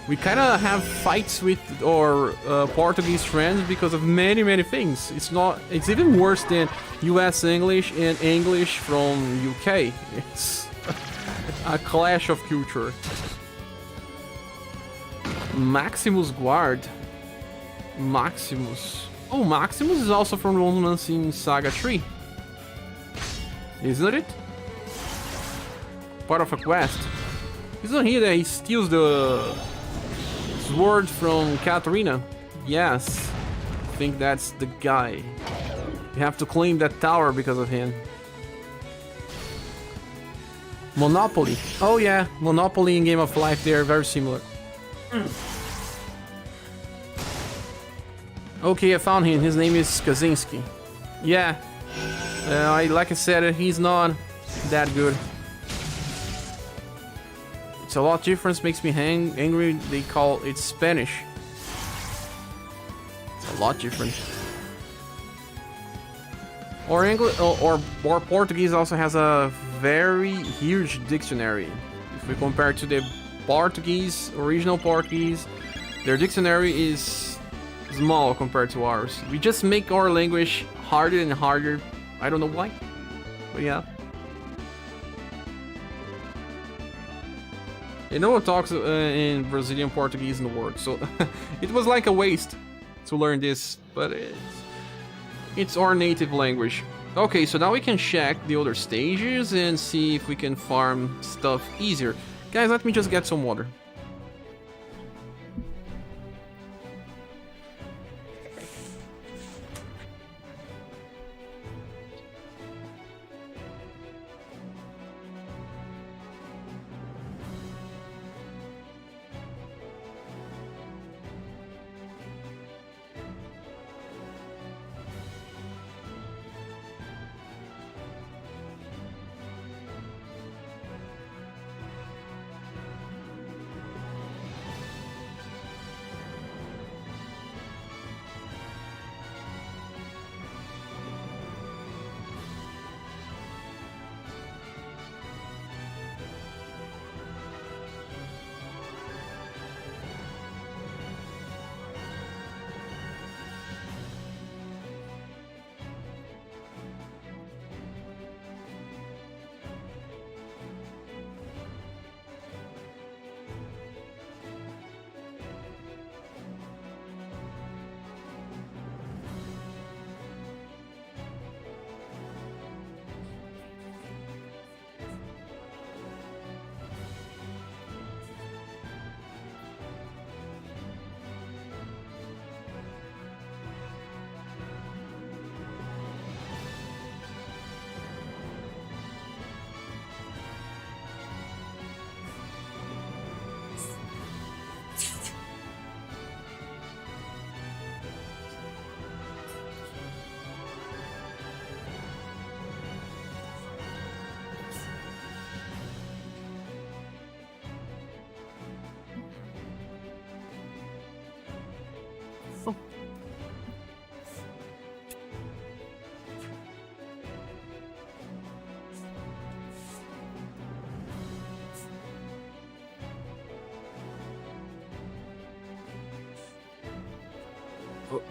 We kind of have fights with our Portuguese friends because of many things. It's even worse than US English and English from UK. It's a clash of culture. Maximus Guard. Maximus. Oh, Maximus is also from Romance in SaGa 3. Isn't it? Part of a quest. Isn't he that he steals the sword from Katarina? Yes. I think that's the guy. You have to claim that tower because of him. Monopoly. Oh yeah, Monopoly and Game of Life, they are very similar. Okay, I found him. His name is Kaczynski. Yeah. Like I said, he's not that good. It's a lot different, makes me angry. They call it Spanish. It's a lot different. Or English or Portuguese also has a very huge dictionary. If we compare to the Portuguese, original Portuguese, their dictionary is small compared to ours. We just make our language harder and harder. I don't know why, but yeah. No one talks in Brazilian Portuguese in the world, so it was like a waste to learn this, but it's our native language. Okay, so now we can check the other stages and see if we can farm stuff easier. Guys, let me just get some water.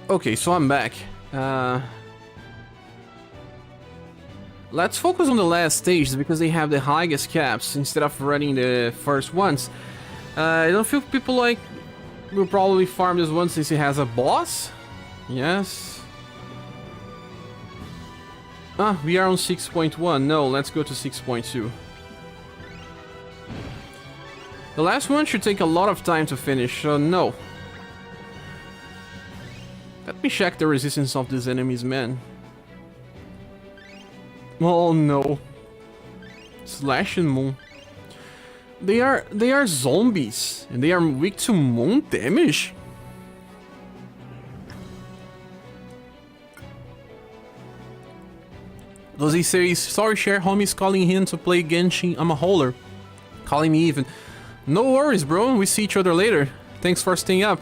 Okay, so I'm back. Let's focus on the last stages because they have the highest caps instead of running the first ones. I don't feel people like will probably farm this one since it has a boss. Yes. Ah, we are on 6.1. No, let's go to 6.2. The last one should take a lot of time to finish, so no. Let me check the resistance of these enemies, man. Oh no. Slash and Moon. They are zombies and they are weak to moon damage. Does he say, sorry, share homies calling him to play Genshin, I'm a holer. Calling me even. No worries, bro, we see each other later. Thanks for staying up.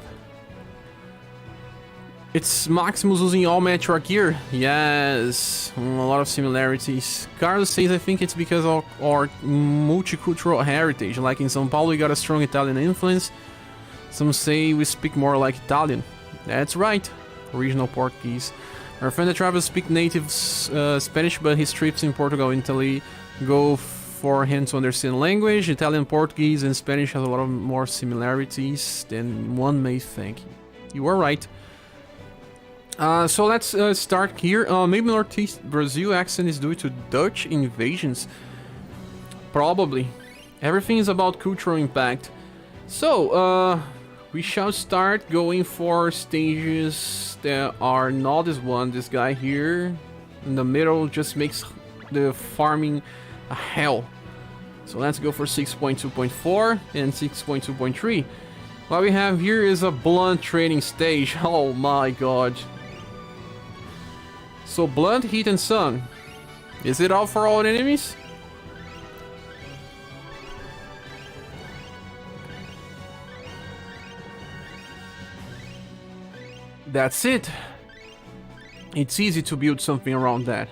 It's Maximus using all Metroid gear. Yes, a lot of similarities. Carlos says, I think it's because of our multicultural heritage. Like in São Paulo, we got a strong Italian influence. Some say we speak more like Italian. That's right, original Portuguese. Our friend that travels speaks native Spanish, but his trips in Portugal and Italy go for him to understand language. Italian, Portuguese, and Spanish has a lot of more similarities than one may think. You are right. So let's start here. Maybe Northeast Brazil accent is due to Dutch invasions. Probably. Everything is about cultural impact. So, we shall start going for stages that are not this one. This guy here in the middle just makes the farming a hell. So let's go for 6.2.4 and 6.2.3. What we have here is a blunt training stage. Oh my god. So blunt, heat, and sun. Is it all for all enemies? That's it. It's easy to build something around that.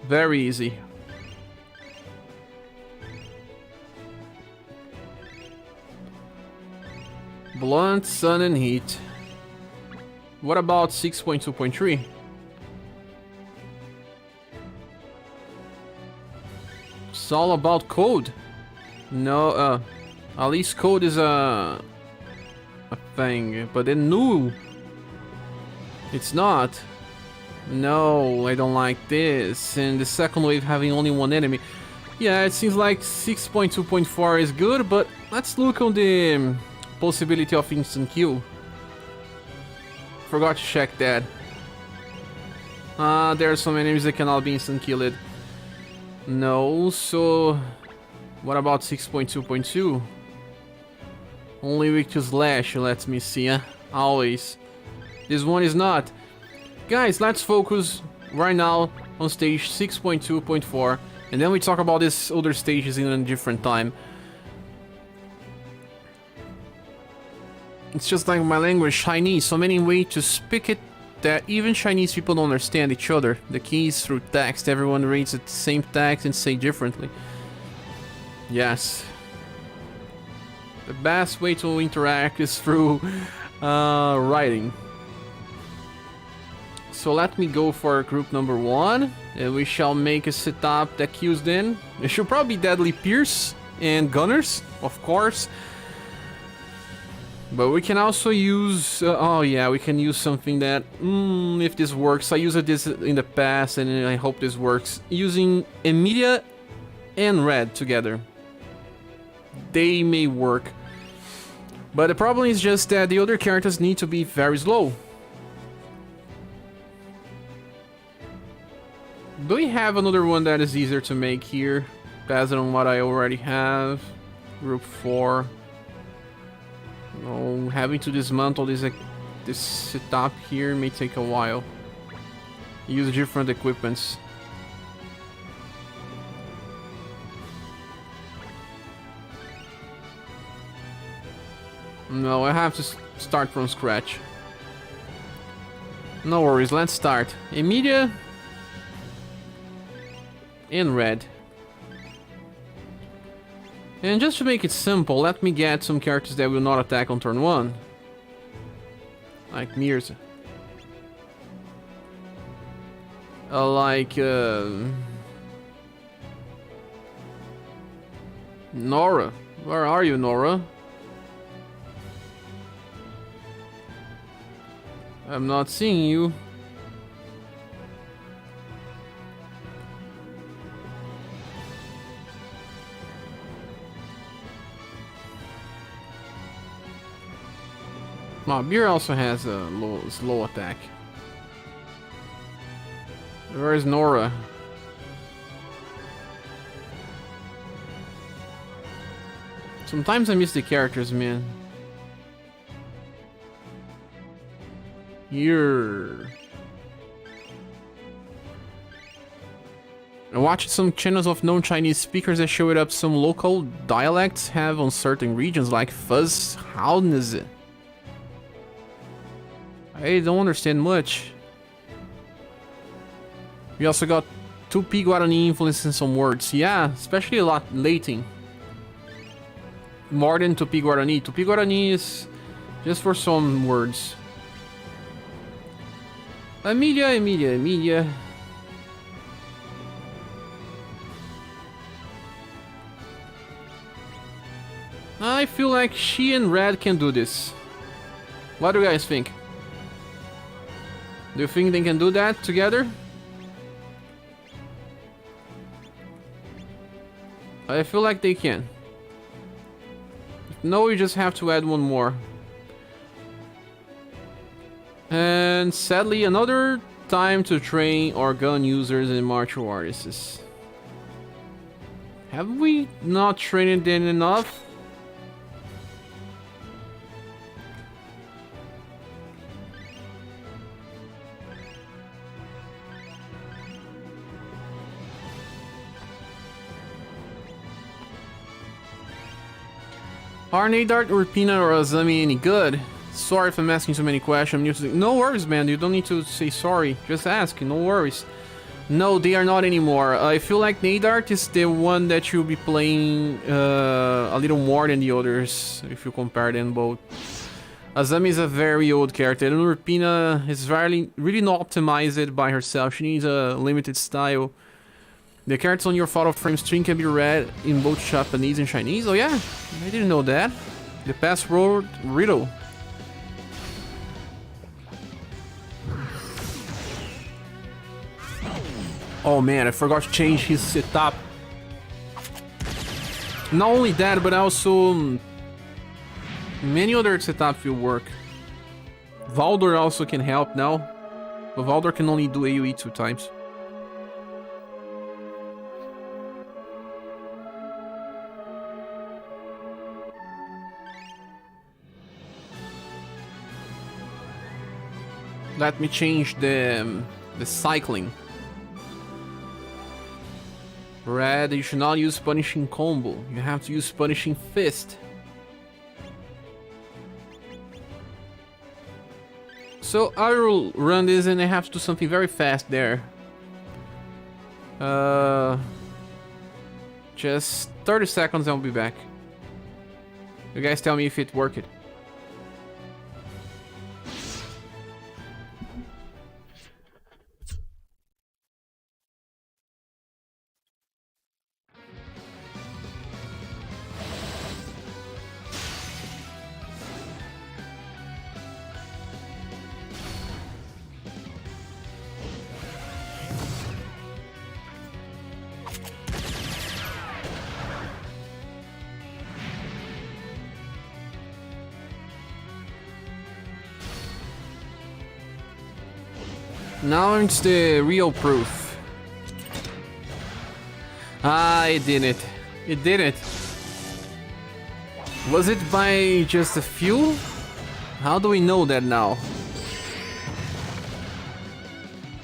Very easy. Blunt, sun, and heat. What about 6.2.3? It's all about code. No, at least code is a thing, but then new. It's not. No, I don't like this. And the second wave having only one enemy. Yeah, it seems like 6.2.4 is good, but let's look on the possibility of instant kill. Forgot to check that. There are some enemies that cannot be instant killed. No, so what about 6.2.2? Only weak to slash, let me see, always. This one is not. Guys, let's focus right now on stage 6.2.4, and then we talk about these other stages in a different time. It's just like my language, Chinese, so many ways to speak it that even Chinese people don't understand each other. The key is through text, everyone reads the same text and say differently. Yes. The best way to interact is through writing. So let me go for group number 1, and we shall make a setup that kills them. It should probably be Deadly Pierce and Gunners, of course. But we can also use, oh yeah, we can use something that, if this works, I used this in the past and I hope this works. Using Emilia and Red together. They may work. But the problem is just that the other characters need to be very slow. Do we have another one that is easier to make here? Based on what I already have. Group 4. No, having to dismantle this setup here may take a while. Use different equipments. No, I have to start from scratch. No worries, let's start. Emilia and Red. And just to make it simple, let me get some characters that will not attack on turn 1. Like Mirza. Nora. Where are you, Nora? I'm not seeing you. Oh, Beer also has a slow attack. Where is Nora? Sometimes I miss the characters, man. Here. I watched some channels of non-Chinese speakers that showed up some local dialects have on certain regions, like fuzz, houndness. I don't understand much. We also got Tupi Guarani influence in some words. Yeah, especially a lot Latin. More than Tupi Guarani. Tupi Guarani is just for some words. Media. I feel like she and Red can do this. What do you guys think? Do you think they can do that together? I feel like they can. If no, you just have to add one more. And sadly, another time to train our gun users and martial artists. Have we not trained them enough? Are Nadart, Urpina, or Azami any good? Sorry if I'm asking so many questions. I'm new to the... No worries, man. You don't need to say sorry. Just ask. No worries. No, they are not anymore. I feel like Nadart is the one that you'll be playing a little more than the others, if you compare them both. Azami is a very old character, and Urpina is really not optimized by herself. She needs a limited style. The characters on your photo frame string can be read in both Japanese and Chinese. Oh yeah, I didn't know that. The password riddle. Oh man, I forgot to change his setup. Not only that, but also many other setups will work. Valdor also can help now, but Valdor can only do AoE 2 times. Let me change the cycling. Red, you should not use punishing combo. You have to use punishing fist. So I will run this and I have to do something very fast there. Just 30 seconds, I'll be back. You guys tell me if it worked. Now it's the real proof. Ah, it did it. It did it. Was it by just a few? How do we know that now?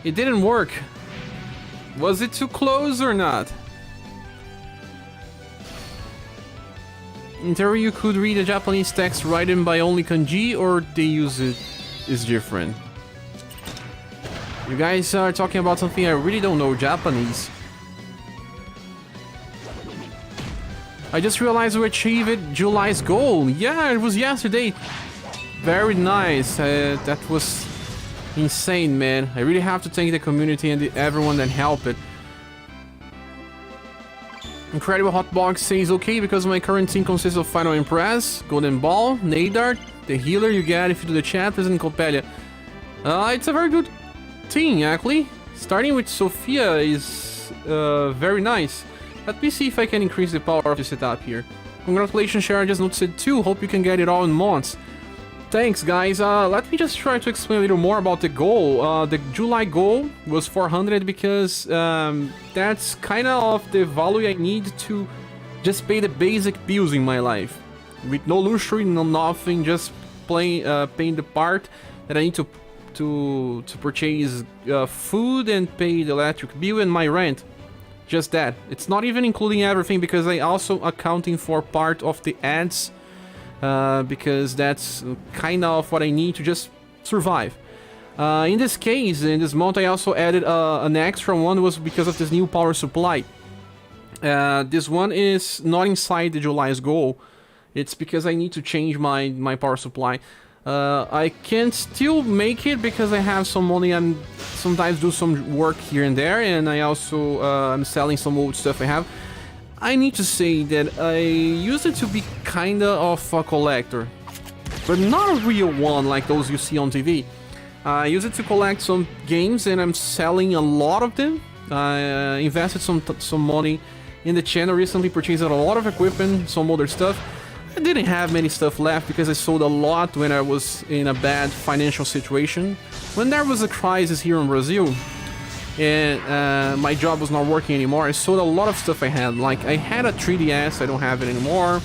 It didn't work. Was it too close or not? In theory, you could read a Japanese text written by only kanji, or they use it is different. You guys are talking about something I really don't know, Japanese. I just realized we achieved July's goal. Yeah, it was yesterday. Very nice. That was insane, man. I really have to thank the community and everyone that helped it. Incredible Hotbox says okay because my current team consists of Final Impress, Golden Ball, Nadart, the healer you get if you do the chapters, and Copelia. It's a very good team, actually. Starting with Sophia is very nice. Let me see if I can increase the power of the setup here. Congratulations, Sharon, just noticed it too. Hope you can get it all in months. Thanks, guys. Let me just try to explain a little more about the goal. The July goal was 400 because that's kind of the value I need to just pay the basic bills in my life. With no luxury, no nothing, just paying the part that I need to purchase food and pay the electric bill and my rent. Just that. It's not even including everything because I also accounting for part of the ads because that's kind of what I need to just survive. In this case, in this month, I also added an extra one was because of this new power supply. This one is not inside the July's goal. It's because I need to change my power supply. I can still make it because I have some money and sometimes do some work here and there, and I also I'm selling some old stuff I have. I need to say that I used it to be kinda of a collector, but not a real one like those you see on TV. I use it to collect some games and I'm selling a lot of them. I invested some money in the channel recently, purchased a lot of equipment, some other stuff. I didn't have many stuff left because I sold a lot when I was in a bad financial situation. When there was a crisis here in Brazil and my job was not working anymore, I sold a lot of stuff I had. Like I had a 3DS, I don't have it anymore.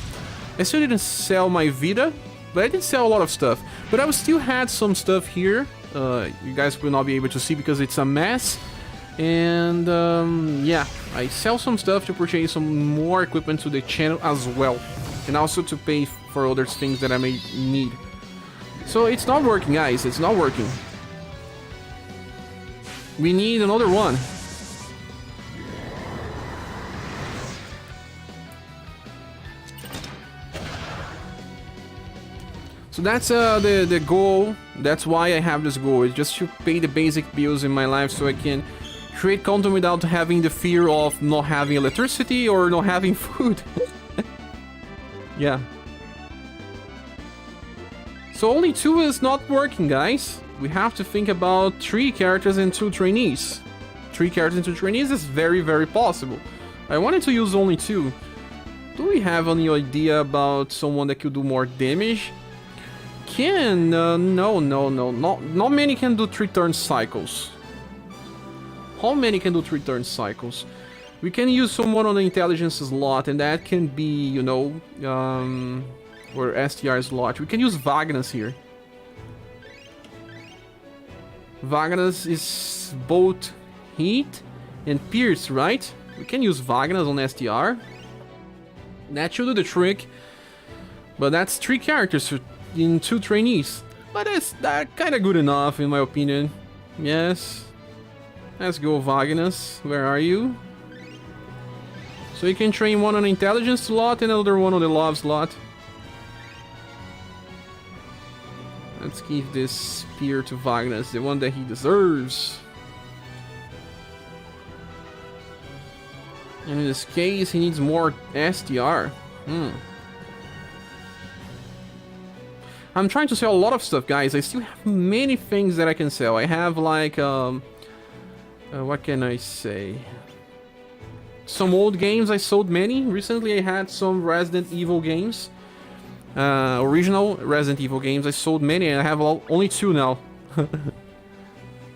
I still didn't sell my Vita, but I did sell a lot of stuff. But I still had some stuff here. You guys will not be able to see because it's a mess. And yeah, I sell some stuff to purchase some more equipment to the channel as well. And also to pay for other things that I may need. So it's not working, guys. It's not working. We need another one. So that's the goal. That's why I have this goal. It's just to pay the basic bills in my life so I can create content without having the fear of not having electricity or not having food. Yeah. So only 2 is not working, guys. We have to think about 3 characters and 2 trainees. 3 characters and 2 trainees is very, very possible. I wanted to use only 2. Do we have any idea about someone that could do more damage? No, not many can do 3 turn cycles. How many can do 3 turn cycles? We can use someone on the intelligence slot, and that can be, you know, or STR slot. We can use Vagnus here. Vagnus is both heat and pierce, right? We can use Vagnus on STR. That should do the trick. But that's 3 characters in 2 trainees. But that's kind of good enough, in my opinion. Yes. Let's go, Vagnus. Where are you? So you can train one on the intelligence slot and another one on the love slot. Let's give this spear to Vagnus, the one that he deserves. And in this case, he needs more STR. I'm trying to sell a lot of stuff, guys. I still have many things that I can sell. I have like, what can I say? Some old games, I sold many. Recently I had some Resident Evil games. Original Resident Evil games. I sold many and I have only 2 now.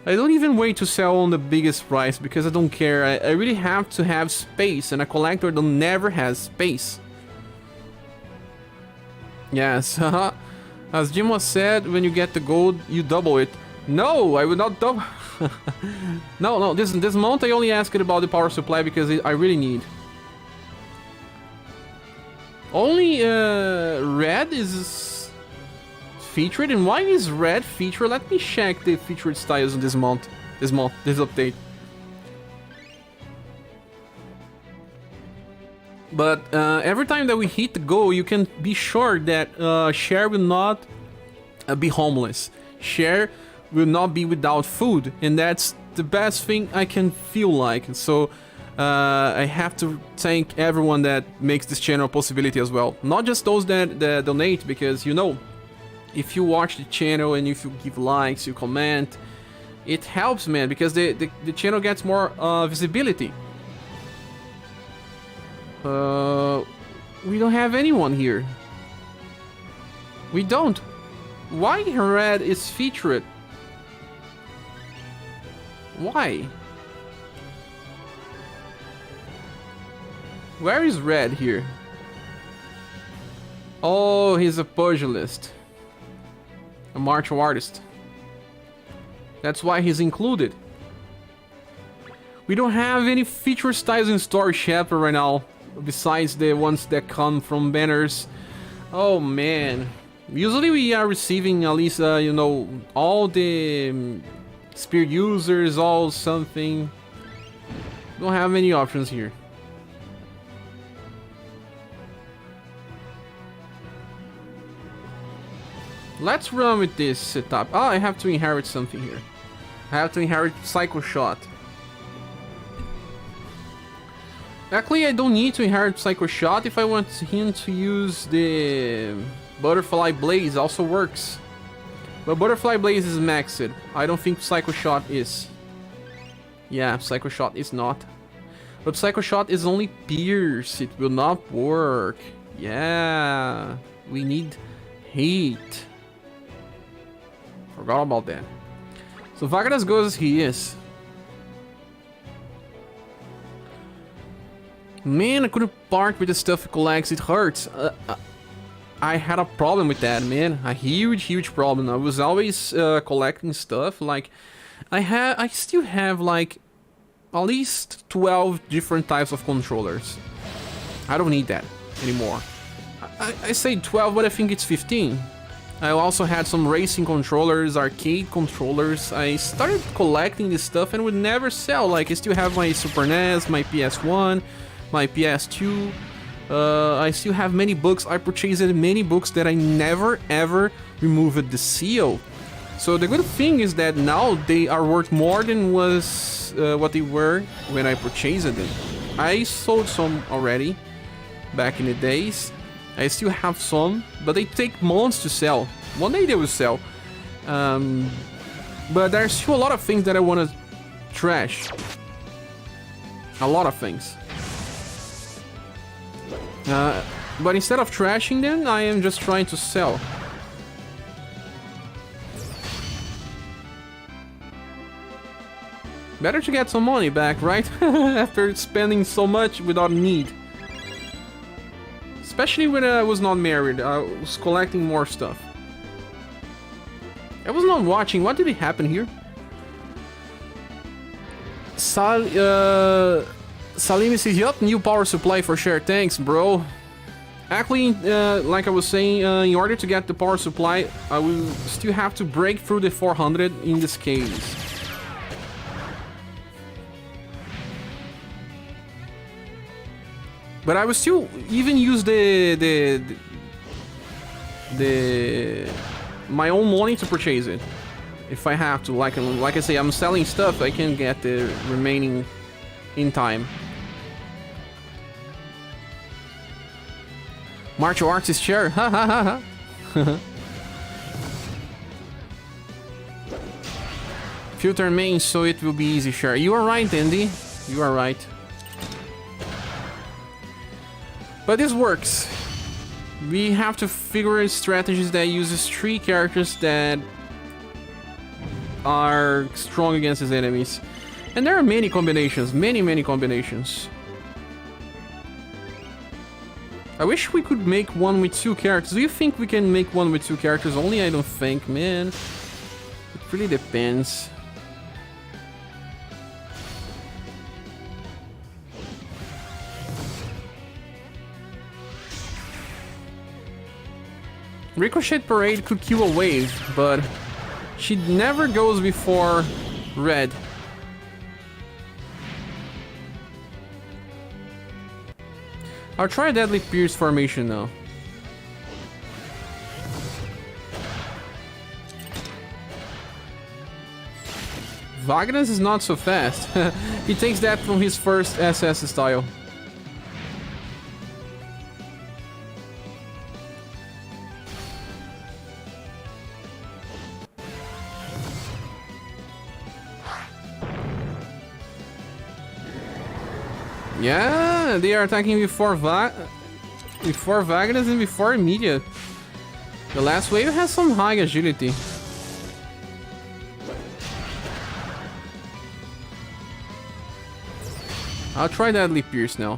I don't even wait to sell on the biggest price because I don't care. I really have to have space, and a collector that never has space. Yes, as Jim was said, when you get the gold, you double it. No, I would not double. No, this month I only asked about the power supply because I really need. Only red is featured, and why is red featured? Let me check the featured styles in this update. But every time that we hit the goal, you can be sure that Cher will not be homeless. Cher will not be without food, and that's the best thing I can feel like. So I have to thank everyone that makes this channel a possibility as well. Not just those that donate, because you know, if you watch the channel and if you give likes, you comment, it helps, man, because the channel gets more visibility. We don't have anyone here. We don't. Why red is featured? Why? Where is red here? Oh, he's a pugilist. A martial artist. That's why he's included. We don't have any feature styles in Story Chapter right now, besides the ones that come from banners. Oh man. Usually we are receiving at least, you know, all the spear users, all something. Don't have many options here. Let's run with this setup. Oh, I have to inherit something here. I have to inherit Psycho Shot. Actually, I don't need to inherit Psycho Shot. If I want him to use the Butterfly Blaze, also works. But Butterfly Blaze is maxed. I don't think Psycho Shot is. Yeah, Psycho Shot is not. But Psycho Shot is only Pierce. It will not work. Yeah, we need Hate. Forgot about that. So Wagner's goes as he is. Man, I couldn't part with the stuff he collects. It hurts. I had a problem with that, man. A huge problem. I was always collecting stuff. Like, I still have like at least 12 different types of controllers. I don't need that anymore. I say 12, but I think it's 15. I also had some racing controllers, arcade controllers. I started collecting this stuff and would never sell. Like, I still have my Super NES, my PS1, my PS2. I still have many books. I purchased many books that I never ever removed the seal. So the good thing is that now they are worth more than was what they were when I purchased them. I sold some already back in the days. I still have some, but they take months to sell. One day they will sell. But there's still a lot of things that I want to trash. A lot of things. But instead of trashing them, I am just trying to sell. Better to get some money back, right? After spending so much without need. Especially when I was not married, I was collecting more stuff. I was not watching. What did happen here? Salim says, yup, new power supply for sure. Thanks, bro. Actually, like I was saying, in order to get the power supply, I will still have to break through the 400 in this case. But I will still even use my own money to purchase it, if I have to. Like I say, I'm selling stuff. I can get the remaining in time. Martial arts is chair. Ha ha ha ha. Filter main, so it will be easy. Share. You are right, Andy. You are right. But this works. We have to figure out strategies that uses 3 characters that are strong against his enemies. And there are many combinations, many combinations. I wish we could make one with 2 characters. Do you think we can make one with 2 characters only? I don't think, man. It really depends. Ricochet Parade could kill a wave, but she never goes before red. I'll try Deadly Pierce formation now. Wagner's is not so fast. He takes that from his first SS style. Yeah, they are attacking before Wagner's and before immediate. The last wave has some high agility. I'll try Deadly Pierce now.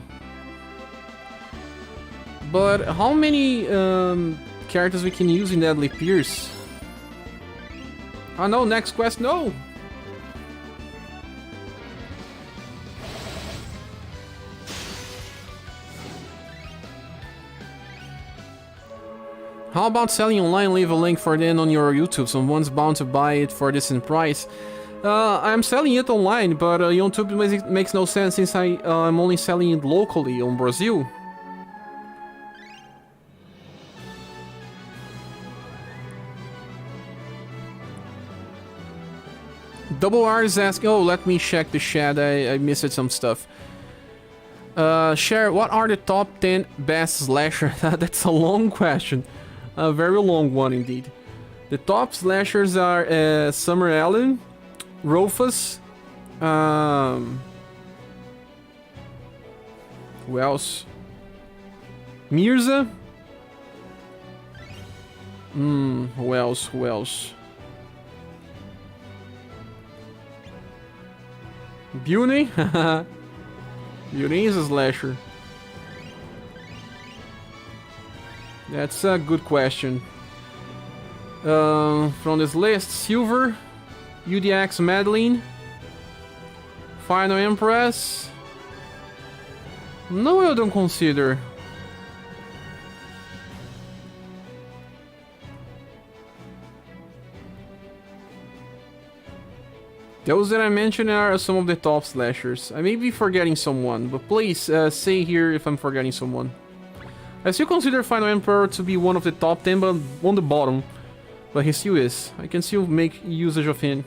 But how many characters we can use in Deadly Pierce? Oh no, next quest, no! How about selling online? Leave a link for it on your YouTube. Someone's bound to buy it for a decent price. I'm selling it online, but YouTube makes no sense since I'm only selling it locally on Brazil. Double R is asking, oh, let me check the chat, I missed some stuff. Cher, what are the top 10 best slasher? That's a long question. A very long one indeed. The top slashers are Summer Allen, Rufus, who else? Mirza. Who else? Beauty? Beauty is a slasher. That's a good question. From this list, Silver, UDX Madeline, Final Empress. No, I don't consider. Those that I mentioned are some of the top slashers. I may be forgetting someone, but please say here if I'm forgetting someone. I still consider Final Emperor to be one of the top 10, but on the bottom. But he still is. I can still make usage of him.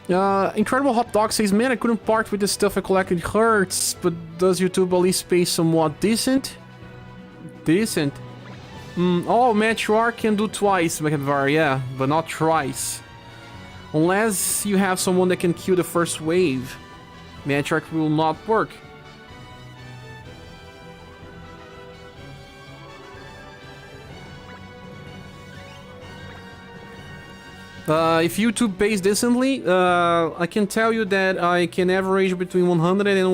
Incredible Hot Dog says, man, I couldn't part with the stuff I collected. It hurts, but does YouTube at least pay somewhat decent? Decent? Oh, Matriarch can do twice, McAdvar, yeah, but not thrice. Unless you have someone that can kill the first wave, Matriarch will not work. If YouTube pays decently, I can tell you that I can average between $100 and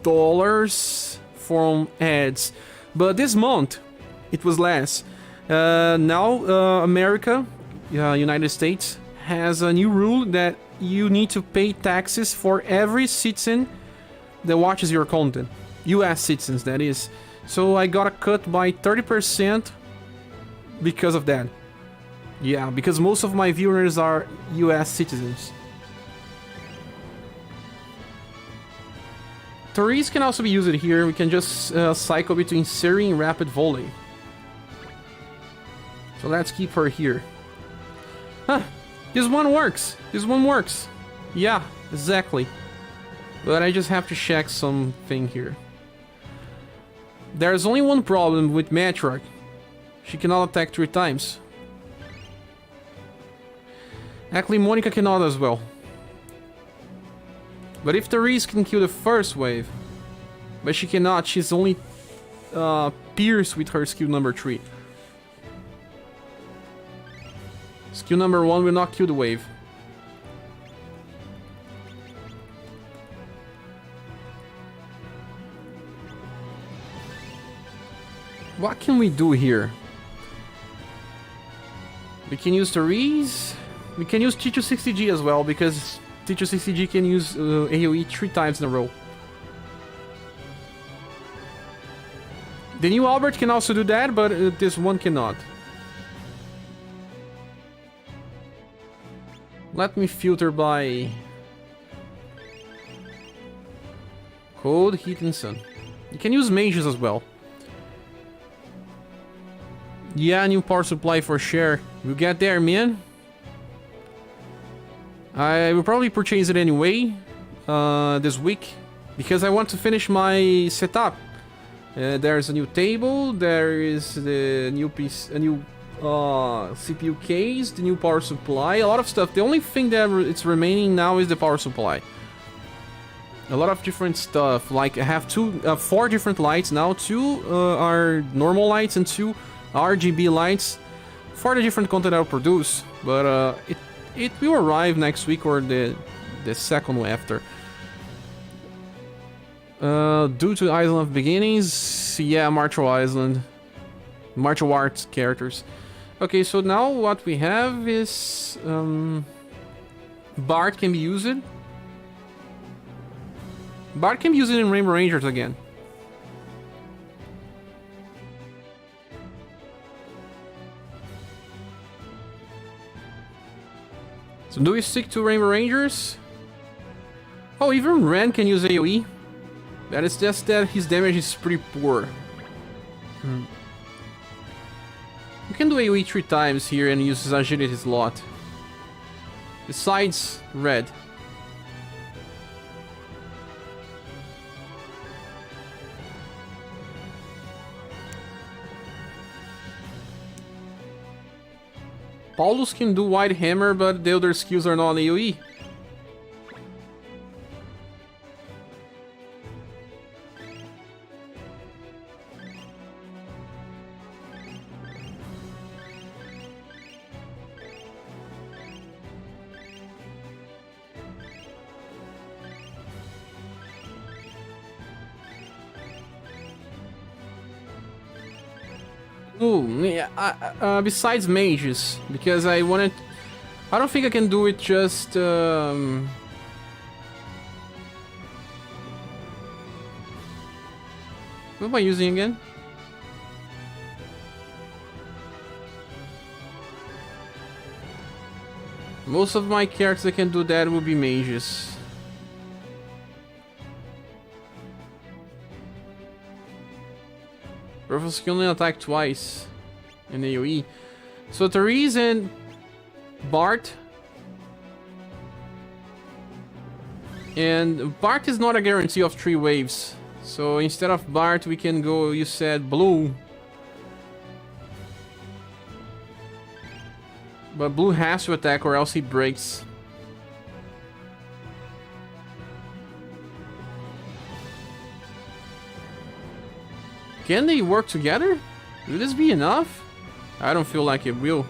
$150 from ads. But this month, it was less. Now, America, United States, has a new rule that you need to pay taxes for every citizen that watches your content. US citizens, that is. So I got a cut by 30% because of that. Yeah, because most of my viewers are US citizens. Therese can also be used here. We can just cycle between Siri and Rapid Volley. So let's keep her here. Huh, this one works. This one works. Yeah, exactly. But I just have to check something here. There's only one problem with Matriarch. She cannot attack 3 times. Actually, Monica cannot as well. But if Therese can kill the first wave, but she cannot, she's only pierced with her skill number 3. Skill number 1 will not kill the wave. What can we do here? We can use Therese. We can use T260G as well, because T260G can use AoE 3 times in a row. The new Albert can also do that, but this one cannot. Let me filter by Cold, Heat, and Sun. You can use mages as well. Yeah, new power supply for share. We'll get there, man. I will probably purchase it anyway this week because I want to finish my setup. There's a new table, there is the new piece, a new CPU case, the new power supply, a lot of stuff. The only thing that it's remaining now is the power supply. A lot of different stuff, like I have 4 different lights now. 2 are normal lights and 2 RGB lights for the different content I'll produce, but it will arrive next week or the second after. Due to Island of Beginnings, yeah, Martial Island, martial arts characters. Okay, so now what we have is Bard can be used. Bard can be used in Rainbow Rangers again. So do we stick to Rainbow Rangers? Oh, even Ren can use AoE. That is just that his damage is pretty poor. You can do AoE 3 times here and use his agility a lot. Besides Red. Paulus can do Wide Hammer, but the other skills are not AoE. Oh, yeah, besides mages, because I wanted... I don't think I can do it just... What am I using again? Most of my characters that can do that will be mages. Rufus can only attack twice in AoE. So the reason Bart and Bart is not a guarantee of 3 waves. So instead of Bart we can go, you said Blue. But Blue has to attack or else he breaks. Can they work together? Will this be enough? I don't feel like it will.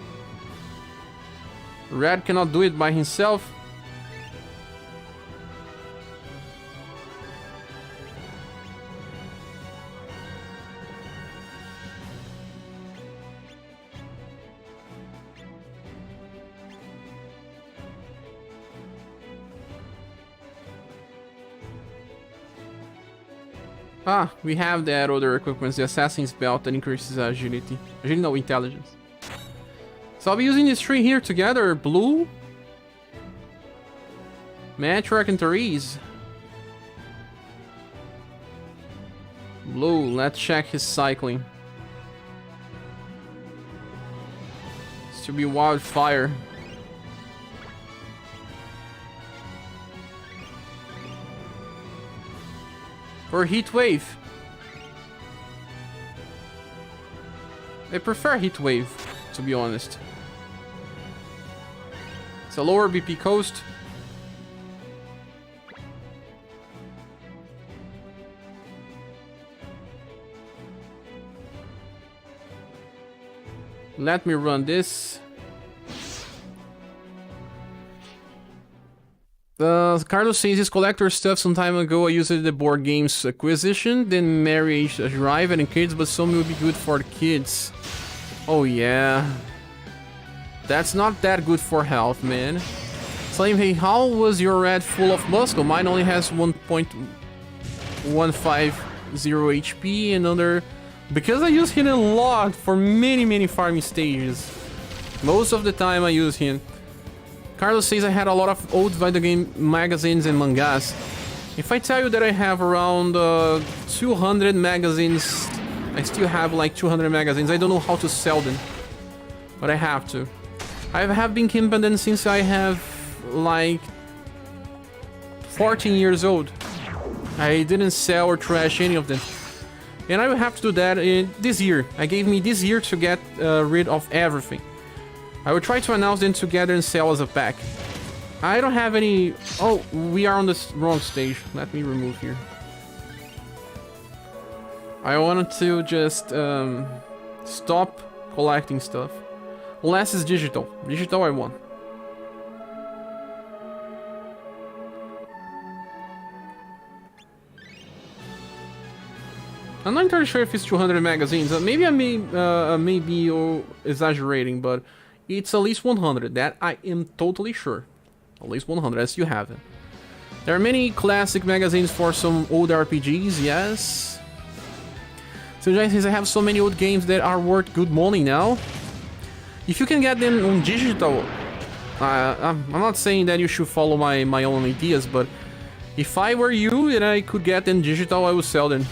Red cannot do it by himself. Ah, we have that other equipment, the Assassin's Belt that increases agility. Agility, no, intelligence. So I'll be using these 3 here together. Blue, Matriarch, and Therese. Blue, let's check his cycling. This should be Wildfire. Or Heat Wave. I prefer Heat Wave, to be honest. It's a lower BP cost. Let me run this. Carlos says his collector stuff some time ago. I used the board games acquisition, then marriage arrive and kids, but some will be good for the kids. Oh yeah. That's not that good for health, man. Slim, hey, how was your red full of muscle? Mine only has 1.150 HP and other... Because I use him a lot for many farming stages. Most of the time I use him. Carlos says I had a lot of old video game magazines and mangas. If I tell you that I have around 200 magazines, I still have like 200 magazines. I don't know how to sell them, but I have to. I have been Kimpenden since I have like 14 years old. I didn't sell or trash any of them. And I will have to do that this year. I gave me this year to get rid of everything. I will try to announce them together and sell as a pack. I don't have any... Oh, we are on the wrong stage. Let me remove here. I wanted to just stop collecting stuff. Unless it's digital. Digital I want. I'm not entirely sure if it's 200 magazines. Maybe I may be exaggerating, but it's at least 100. That I am totally sure. At least 100, as you have it. There are many classic magazines for some old RPGs, yes. So since I have so many old games that are worth good money now, if you can get them on digital, I'm not saying that you should follow my own ideas, but if I were you and I could get them digital, I would sell them.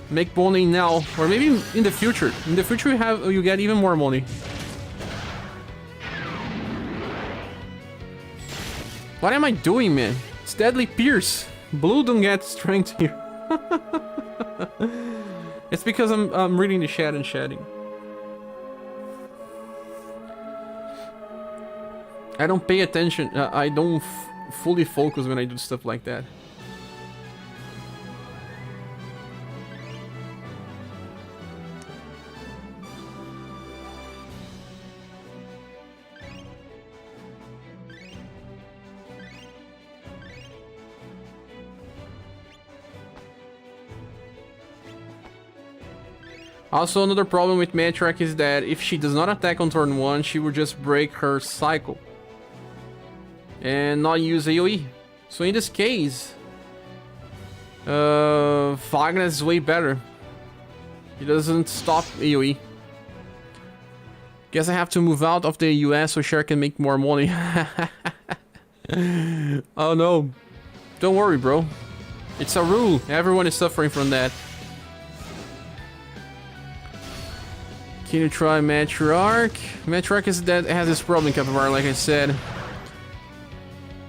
Make money now, or maybe in the future. In the future, you get even more money. What am I doing, man? It's Deadly Pierce. Blue don't get strength here. It's because I'm reading the chat and chatting. I don't pay attention. I don't fully focus when I do stuff like that. Also, another problem with Matriarch is that if she does not attack on turn 1, she will just break her cycle and not use AoE. So in this case, Wagner is way better. He doesn't stop AoE. Guess I have to move out of the US so Cher can make more money. Oh no. Don't worry, bro. It's a rule. Everyone is suffering from that. Can you try Matriarch? Matriarch is that has this problem, Capybara, like I said.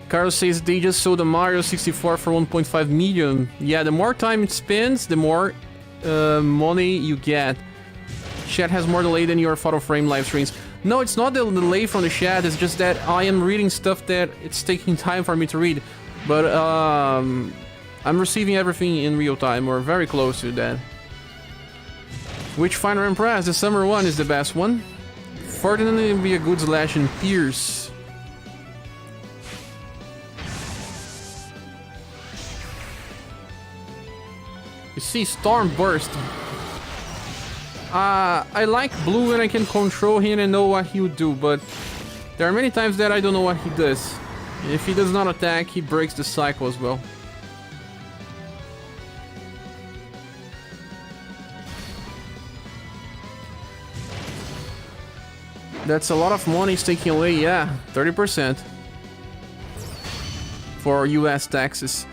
Carlos says they just sold a Mario 64 for 1.5 million. Yeah, the more time it spends, the more money you get. Chat has more delay than your photo frame live streams. No, it's not the delay from the chat, it's just that I am reading stuff that it's taking time for me to read. But I'm receiving everything in real time, or very close to that. Which Final Empress? The summer one is the best one. Fortunately, it'll be a good slash and pierce. You see, Storm Burst. I like Blue when I can control him and know what he would do, but there are many times that I don't know what he does. If he does not attack, he breaks the cycle as well. That's a lot of money it's taking away, yeah, 30% for US taxes.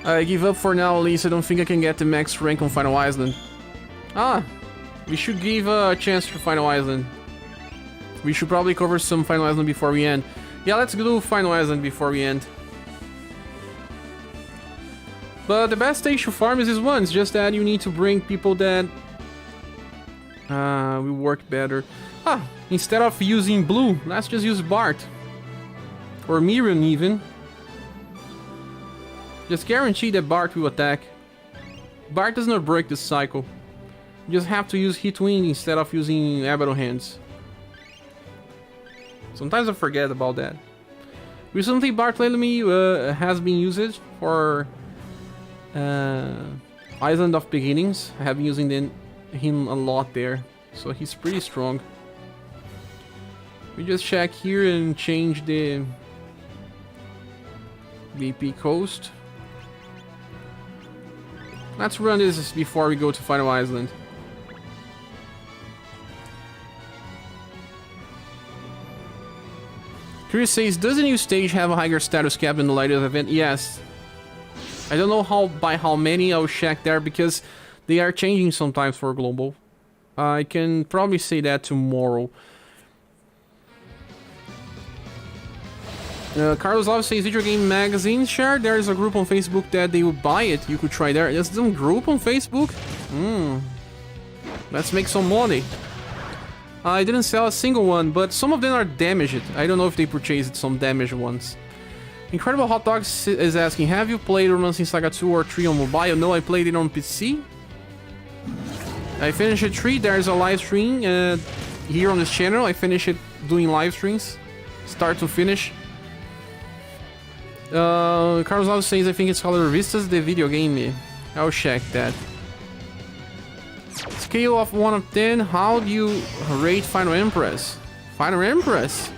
I give up for now, at least. I don't think I can get the max rank on Final Island. Ah, we should give a chance to Final Island. We should probably cover some Final Island before we end. Yeah, let's do Final Island before we end. But the best stage to farm is this one. It's just that you need to bring people that will work better. Ah, instead of using Blue, let's just use Bart. Or Miriam even. Just guarantee that Bart will attack. Bart does not break the cycle. You just have to use Hit Wind instead of using Abaddon Hands. Sometimes I forget about that. Recently, Bart lately has been used for Island of Beginnings. I have been using him a lot there, so he's pretty strong. We just check here and change the VP Coast. Let's run this before we go to Final Island. Chris says, does the new stage have a higher status cap than the latest event? Yes. I don't know by how many. I'll check there because they are changing sometimes for global. I can probably say that tomorrow. Carlos Love says, Video Game Magazine share. There is a group on Facebook that they will buy it. You could try there. There's some group on Facebook? Let's make some money. I didn't sell a single one, but some of them are damaged. I don't know if they purchased some damaged ones. Incredible Hot Dogs is asking, have you played Romancing Saga 2 or 3 on mobile? No, I played it on PC. I finished 3. There's a live stream here on this channel. I finished it doing live streams, start to finish. Carlos Alves says, I think it's called Revistas de Video Game. I'll check that. Scale of 1 of 10, how do you rate Final Empress? Final Empress?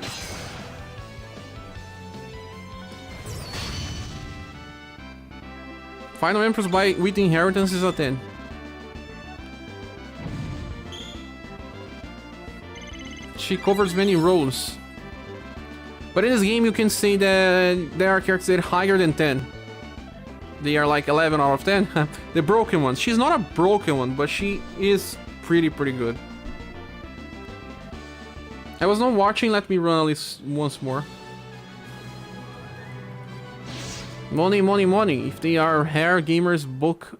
Final Empress with Inheritance is a 10. she covers many roles. But in this game, you can say that there are characters that are higher than 10. They are like 11 out of 10. The broken ones. She's not a broken one, but she is pretty good. I was not watching. Let me run at least once more. Money, money, money. If they are hair gamers, book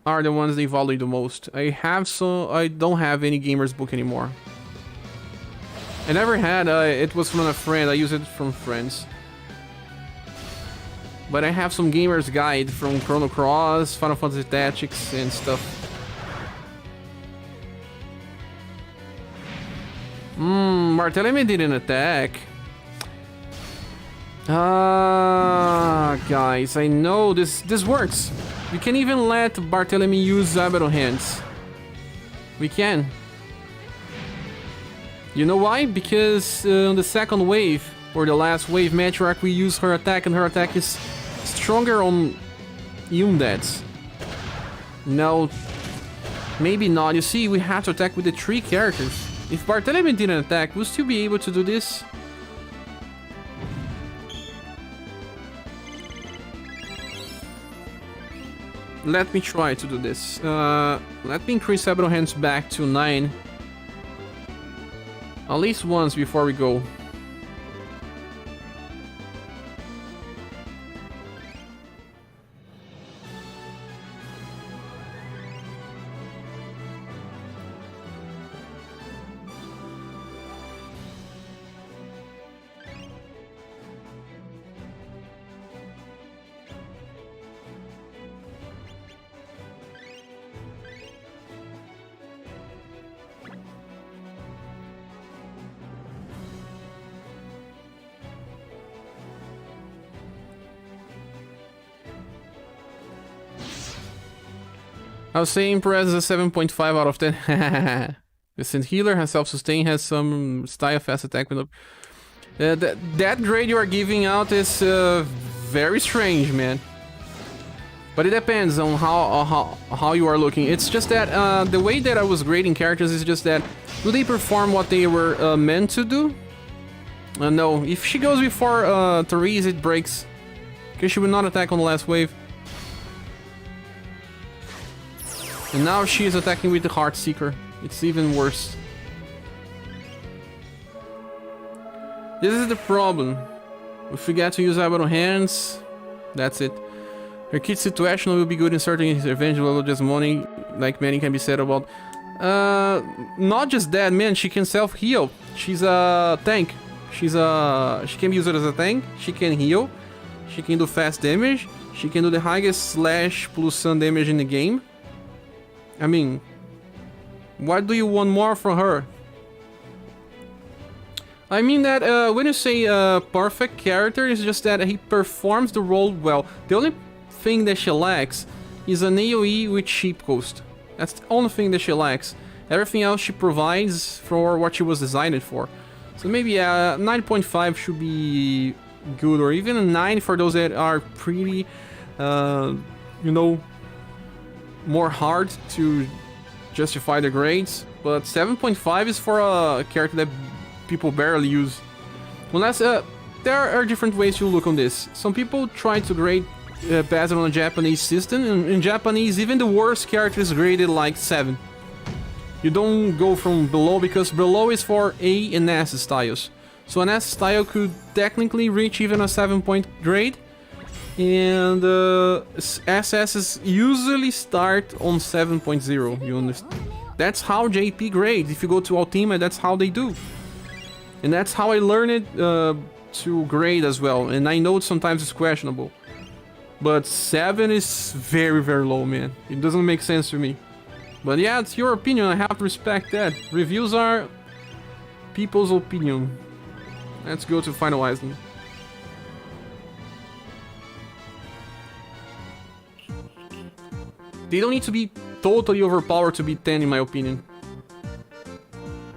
are the ones they value the most. I don't have any gamers book anymore. I never had. It was from a friend. I use it from friends. But I have some gamers guide from Chrono Cross, Final Fantasy Tactics, and stuff. Barthélemy didn't attack. Guys, I know this works. We can even let Barthélemy use Zabero hands. We can. You know why? Because on the second wave, or the last wave, Matriarch, we use her attack, and her attack is stronger on Undeads. No, maybe not. You see, we have to attack with the 3 characters. If Barthélemy didn't attack, we'll still be able to do this. Let me try to do this. Let me increase Zabero hands back to 9. At least once before we go. I was saying Perez is a 7.5 out of 10. Distant healer has self-sustain, has some style fast attack with that grade you are giving out is very strange, man. But it depends on how you are looking. It's just that the way that I was grading characters is just that, do they perform what they were meant to do? No, if she goes before Therese, it breaks. Because she would not attack on the last wave. And now she is attacking with the Heartseeker. It's even worse. This is the problem. If we get to use Zabero hands, that's it. Her kit situation will be good in certain revenge level, just money, like many can be said about. Not just that, man, she can self-heal. She's a tank. She can be used as a tank, she can heal, she can do fast damage, she can do the highest slash plus sun damage in the game. I mean, what do you want more from her? I mean that when you say perfect character, it's just that he performs the role well. The only thing that she lacks is an AoE with cheap cost. That's the only thing that she lacks. Everything else she provides for what she was designed for. So maybe 9.5 should be good, or even a 9 for those that are pretty, you know, more hard to justify the grades. But 7.5 is for a character that people barely use. Unless there are different ways to look on this. Some people try to grade based on a Japanese system, and in Japanese even the worst character is graded like 7. You don't go from below, because below is for A and S styles. So an S style could technically reach even a 7-point grade, and SS's usually start on 7.0. You understand? That's how JP grades. If you go to Ultima, that's how they do. And that's how I learned it to grade as well. And I know sometimes it's questionable. But 7 is very, very low, man. It doesn't make sense to me. But yeah, it's your opinion. I have to respect that. Reviews are people's opinion. Let's go to finalize them. They don't need to be totally overpowered to be 10, in my opinion.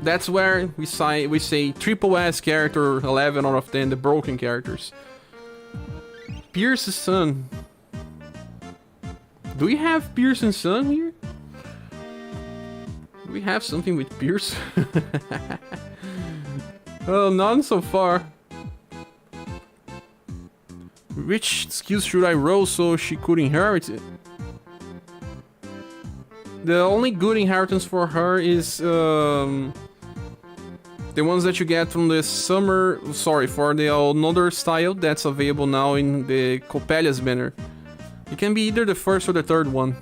That's where we say triple S character 11 out of 10, the broken characters. Pierce's son. Do we have Pierce's son here? We have something with Pierce. Oh, none so far. Which skills should I roll so she could inherit it? The only good inheritance for her is the ones that you get from the summer. Sorry, for the another style that's available now in the Coppelia's banner. It can be either the first or the third one.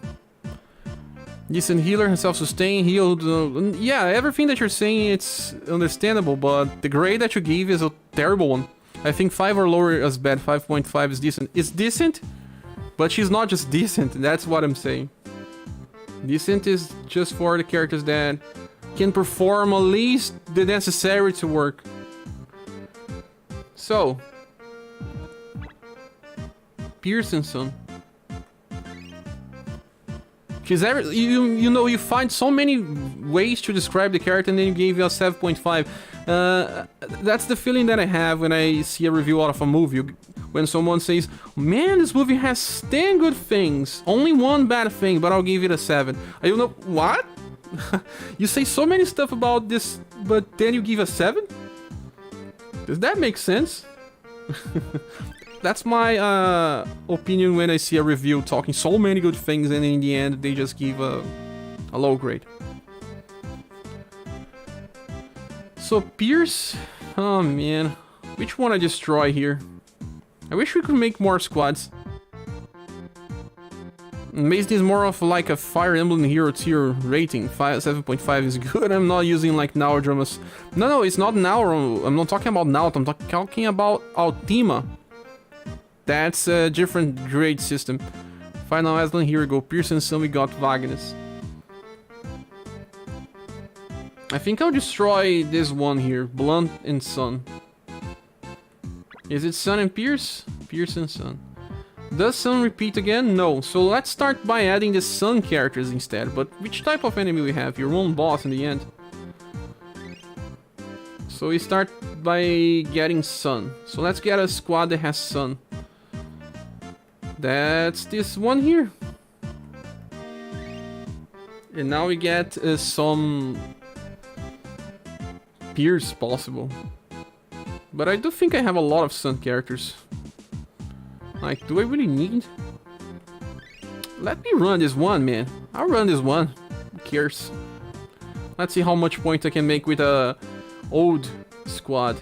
Decent healer, self-sustain, healed. Yeah, everything that you're saying, it's understandable, but the grade that you give is a terrible one. I think 5 or lower is bad, 5.5 is decent. It's decent, but she's not just decent, that's what I'm saying. Decent is just for the characters that can perform at least the necessary to work. So, Pearsonson. She's you know, you find so many ways to describe the character and then you gave you a 7.5. That's the feeling that I have when I see a review out of a movie. When someone says, man, this movie has 10 good things, only one bad thing, but I'll give it a 7. You know, what? You say so many stuff about this, but then you give a 7? Does that make sense? That's my opinion when I see a review talking so many good things and in the end they just give a low grade. So Pierce, oh man, which one I destroy here? I wish we could make more squads. Amazed is more of like a Fire Emblem Hero tier rating. 7.5 is good. I'm not using like Naodramas. No, it's not Nauro. I'm not talking about Naut. I'm talking about Ultima. That's a different grade system. Final Aslan, here we go. Pearson, Sun, we got Vagnus. I think I'll destroy this one here. Blunt and Sun. Is it Sun and Pierce? Pierce and Sun. Does Sun repeat again? No. So let's start by adding the Sun characters instead. But which type of enemy we have? Your own boss in the end. So we start by getting Sun. So let's get a squad that has Sun. That's this one here. And now we get some Pierce possible. But I do think I have a lot of Sun characters. Like, do I really need? Let me run this one, man. I'll run this one. Who cares? Let's see how much point I can make with a old squad.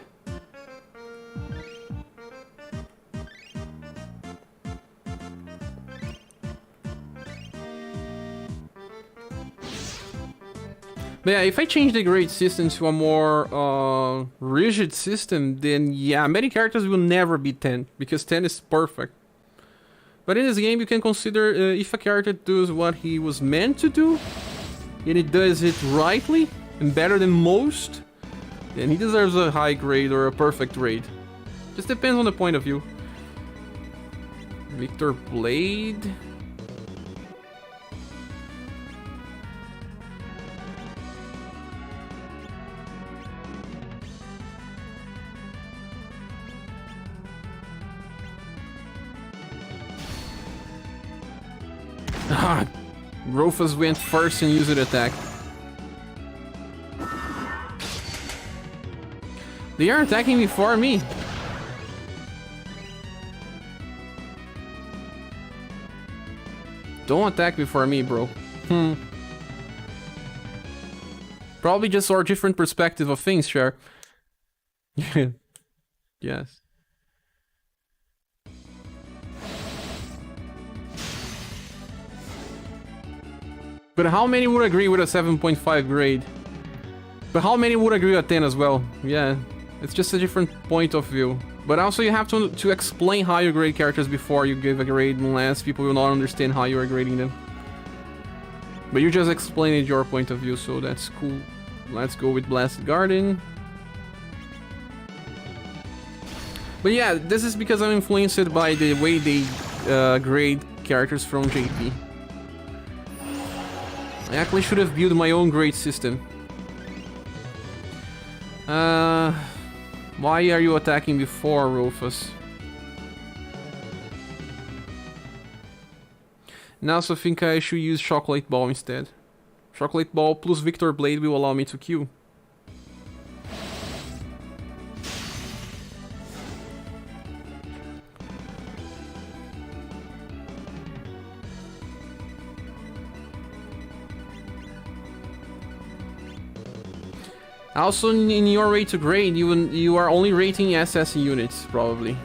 But yeah, if I change the grade system to a more rigid system, then yeah, many characters will never be 10, because 10 is perfect. But in this game, you can consider if a character does what he was meant to do, and it does it rightly, and better than most, then he deserves a high grade or a perfect grade. Just depends on the point of view. Victor Blade... Rufus went first and used an attack. They are attacking before me. Don't attack before me, bro. Probably just our different perspective of things, Cher. Yes. But how many would agree with a 7.5 grade? But how many would agree with a 10 as well? Yeah, it's just a different point of view. But also you have to explain how you grade characters before you give a grade, unless people will not understand how you are grading them. But you just explained your point of view, so that's cool. Let's go with Blessed Garden. But yeah, this is because I'm influenced by the way they grade characters from JP. I actually should have built my own grade system. Why are you attacking before, Rufus? And I also think I should use Chocolate Ball instead. Chocolate Ball plus Victor Blade will allow me to kill. Also, in your rate to grade, you are only rating SS units, probably.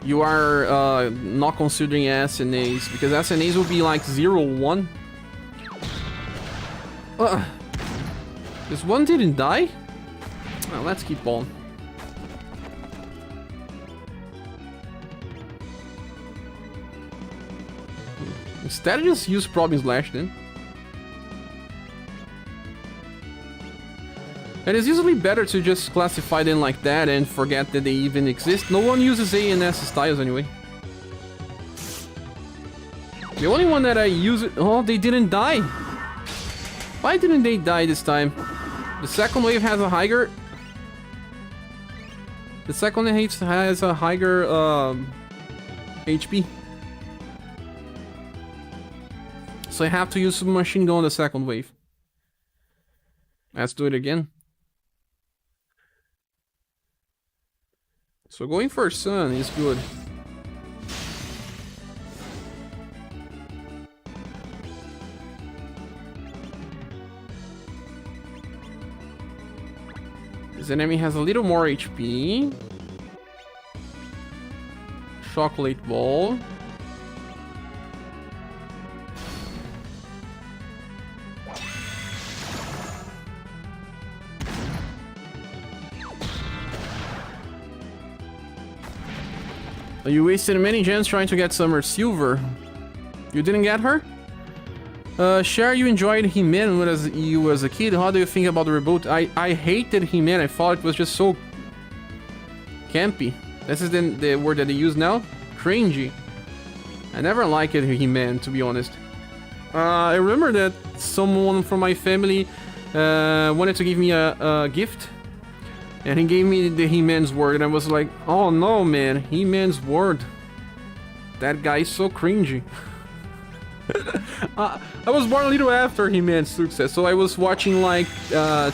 You are not considering SNAs, because SNAs will be like 0, 1. This one didn't die? Well, let's keep on. Instead, just use Problem Slash then. And it's usually better to just classify them like that and forget that they even exist. No one uses A and S styles anyway. The only one that I use it... Oh, they didn't die. Why didn't they die this time? The second wave has a higher... The second wave has a higher HP. So I have to use submachine gun on the second wave. Let's do it again. So going for Sun is good. This enemy has a little more HP. Chocolate Ball. You wasted many gems trying to get Summer Silver. You didn't get her? Cher, you enjoyed He-Man when you was a kid. How do you think about the reboot? I hated He-Man. I thought it was just so campy. This is the word that they use now. Cringy. I never liked He-Man, to be honest. I remember that someone from my family wanted to give me a gift. And he gave me the He-Man's word, and I was like, oh no, man, He-Man's word. That guy is so cringy. I was born a little after He-Man's success, so I was watching like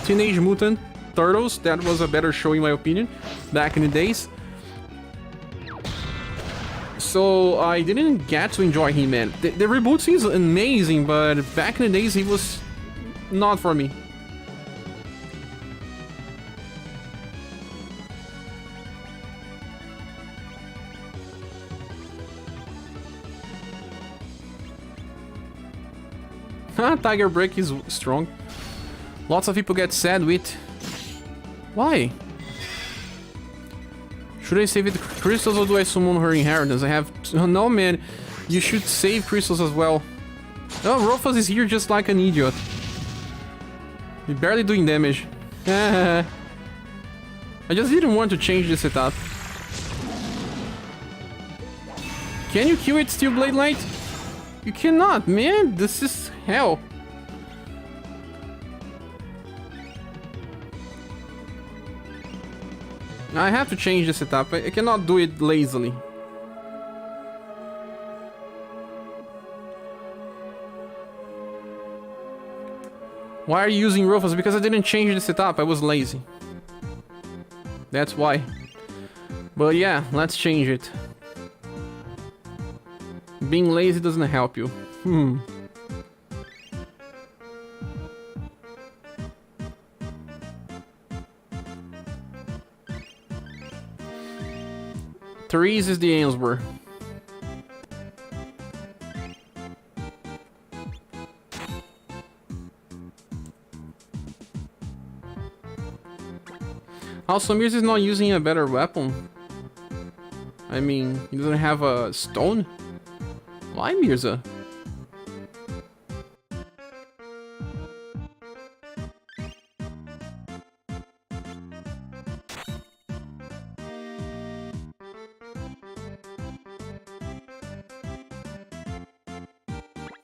Teenage Mutant Turtles. That was a better show in my opinion, back in the days. So I didn't get to enjoy He-Man. The reboot seems amazing, but back in the days he was not for me. Tiger Break is strong. Lots of people get sad with. Why? Should I save it crystals or do I summon her inheritance? I have... No, man. You should save crystals as well. Oh, Rufus is here just like an idiot. He's barely doing damage. I just didn't want to change the setup. Can you kill it, Steel Blade Light? You cannot, man. This is hell. I have to change the setup. I cannot do it lazily. Why are you using Rufus? Because I didn't change the setup. I was lazy. That's why. But yeah, let's change it. Being lazy doesn't help you. Therese is the Ainsworth. Also, Mirza is not using a better weapon. I mean, he doesn't have a stone? Why, Mirza?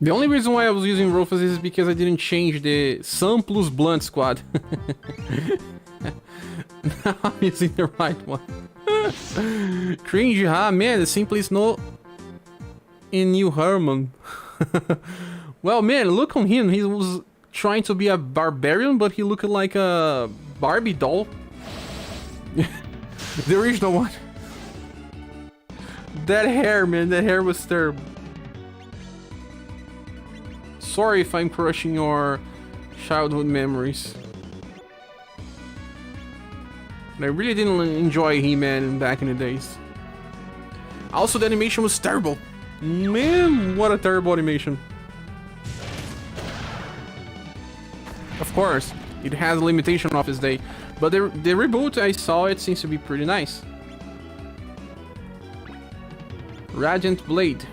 The only reason why I was using Rufus is because I didn't change the Sun plus Blunt squad. Now I'm using the right one. Cringe, huh? Man, the simplest no in New Herman. Well, man, look on him. He was trying to be a barbarian, but he looked like a Barbie doll. The original one. That hair, man, that hair was terrible. Sorry if I'm crushing your childhood memories. But I really didn't enjoy He-Man back in the days. Also, the animation was terrible. Man, what a terrible animation. Of course, it has a limitation of its day, but the reboot I saw, it seems to be pretty nice. Radiant Blade.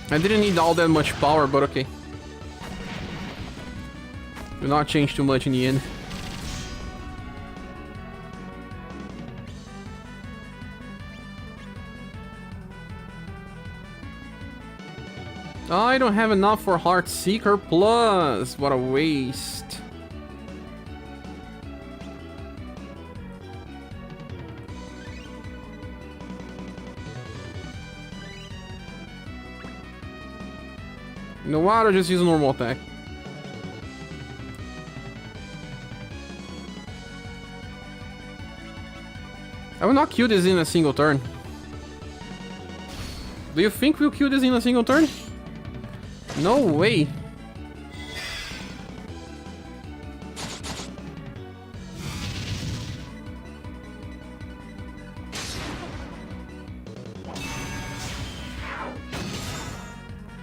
I didn't need all that much power, but okay. Will not change too much in the end. I don't have enough for Heartseeker Plus. What a waste. You know what? I'll just use a normal attack. I will not kill this in a single turn. Do you think we'll kill this in a single turn? No way.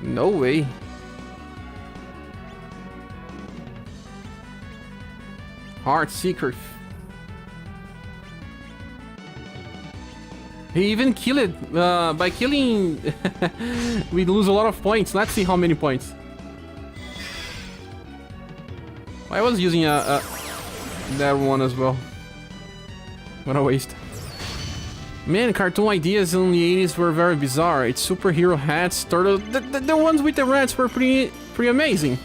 No way. Heartseeker. He even killed it. By killing, we lose a lot of points. Let's see how many points. I was using that one as well. What a waste. Man, cartoon ideas in the 80s were very bizarre. It's superhero hats, turtles. The ones with the rats were pretty amazing.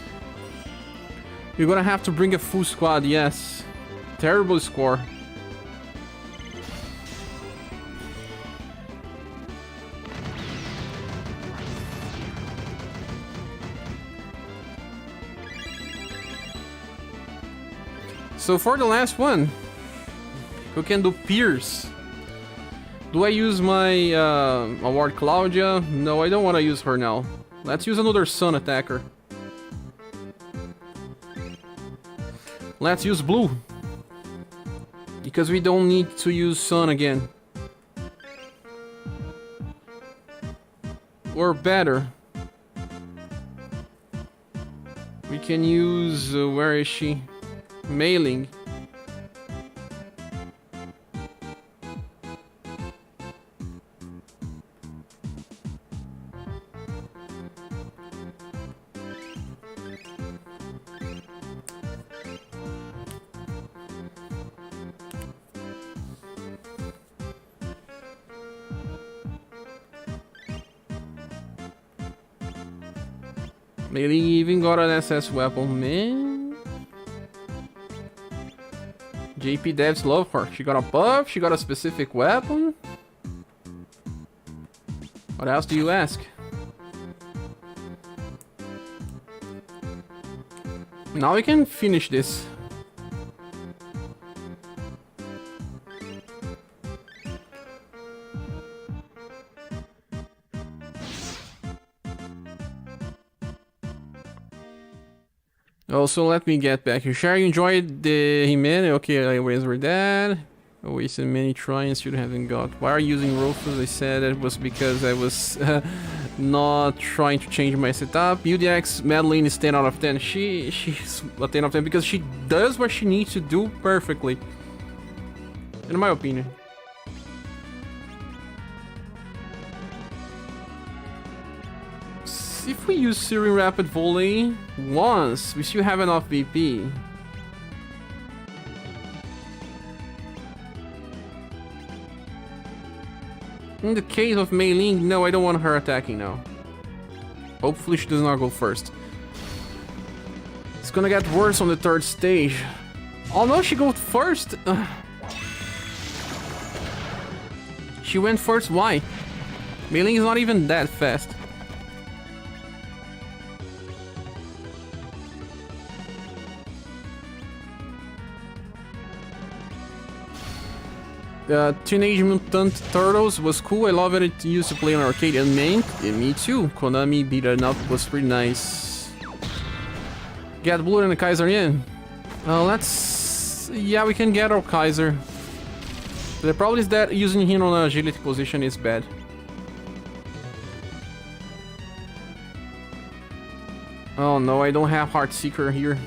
You're gonna have to bring a full squad, yes. Terrible score. So for the last one, who can do Pierce? Do I use my award Claudia? No, I don't want to use her now. Let's use another Sun attacker. Let's use Blue. Because we don't need to use Sun again. Or better, we can use, where is she? Mailing. Mailing even got an SS weapon, man. JP devs love her. She got a buff, she got a specific weapon. What else do you ask? Now we can finish this. Also, let me get back here. Sure, you enjoyed the He-Man? Okay, I always read that. I wasted many tries, should haven't got. Why are you using Rufus? I said it was because I was not trying to change my setup. UDX Madeline is 10 out of 10. She's a 10 out of 10 because she does what she needs to do perfectly. In my opinion. If we use Searing Rapid Volley once, we still have enough VP. In the case of Mei Ling, no, I don't want her attacking now. Hopefully she does not go first. gonna get worse on the third stage. Oh no, she goes first! She went first, why? Mei Ling is not even that fast. Teenage Mutant Turtles was cool. I love it used to play on arcade and me too. Konami beat it up, was pretty nice. Get Blue and the Kaiser in. Let's... Yeah, we can get our Kaiser. The problem is that using him on an agility position is bad. Oh no, I don't have Heart Seeker here.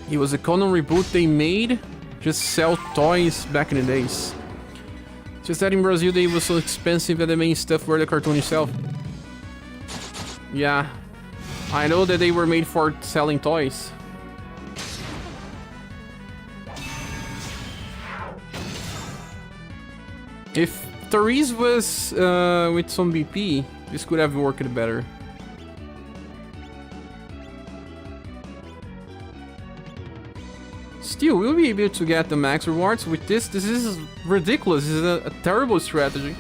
It was a Conan reboot they made, just sell toys back in the days. Just that in Brazil they were so expensive that the main stuff were the cartoon itself. Yeah, I know that they were made for selling toys. If Therese was with some BP, this could have worked better. Still, we'll be able to get the max rewards with this. This is ridiculous. This is a terrible strategy.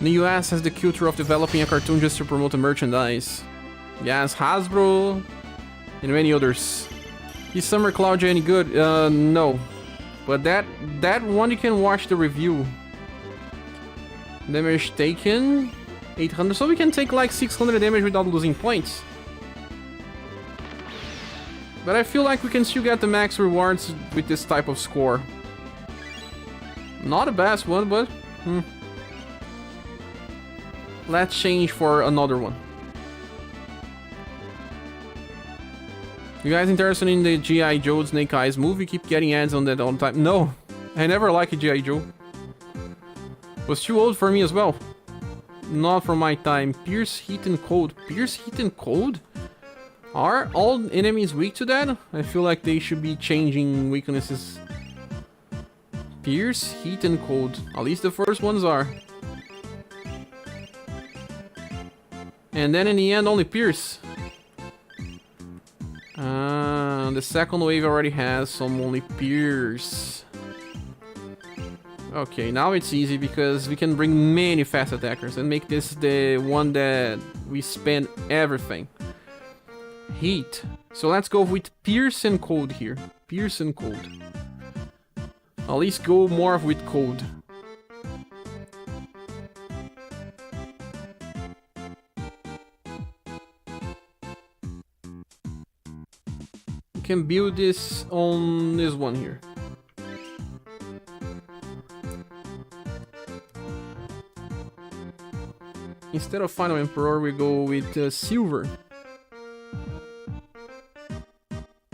The US has the culture of developing a cartoon just to promote the merchandise. Yes, Hasbro and many others. Is Summer Cloud any good? No. But that one you can watch the review. Damage taken 800, so we can take like 600 damage without losing points. But I feel like we can still get the max rewards with this type of score. Not the best one, but... Let's change for another one. You guys interested in the G.I. Joe Snake Eyes movie? Keep getting ads on that all the time. No, I never liked G.I. Joe. Was too old for me as well. Not from my time. Pierce, Heat and Cold. Pierce, Heat and Cold? Are all enemies weak to that? I feel like they should be changing weaknesses. Pierce, Heat and Cold. At least the first ones are. And then in the end only Pierce. The second wave already has some only Pierce. Okay, now it's easy because we can bring many fast attackers and make this the one that we spend everything. Heat. So let's go with Pierce and Cold here. Pierce and Cold. At least go more with Cold. We can build this on this one here. Instead of Final Emperor, we go with Silver.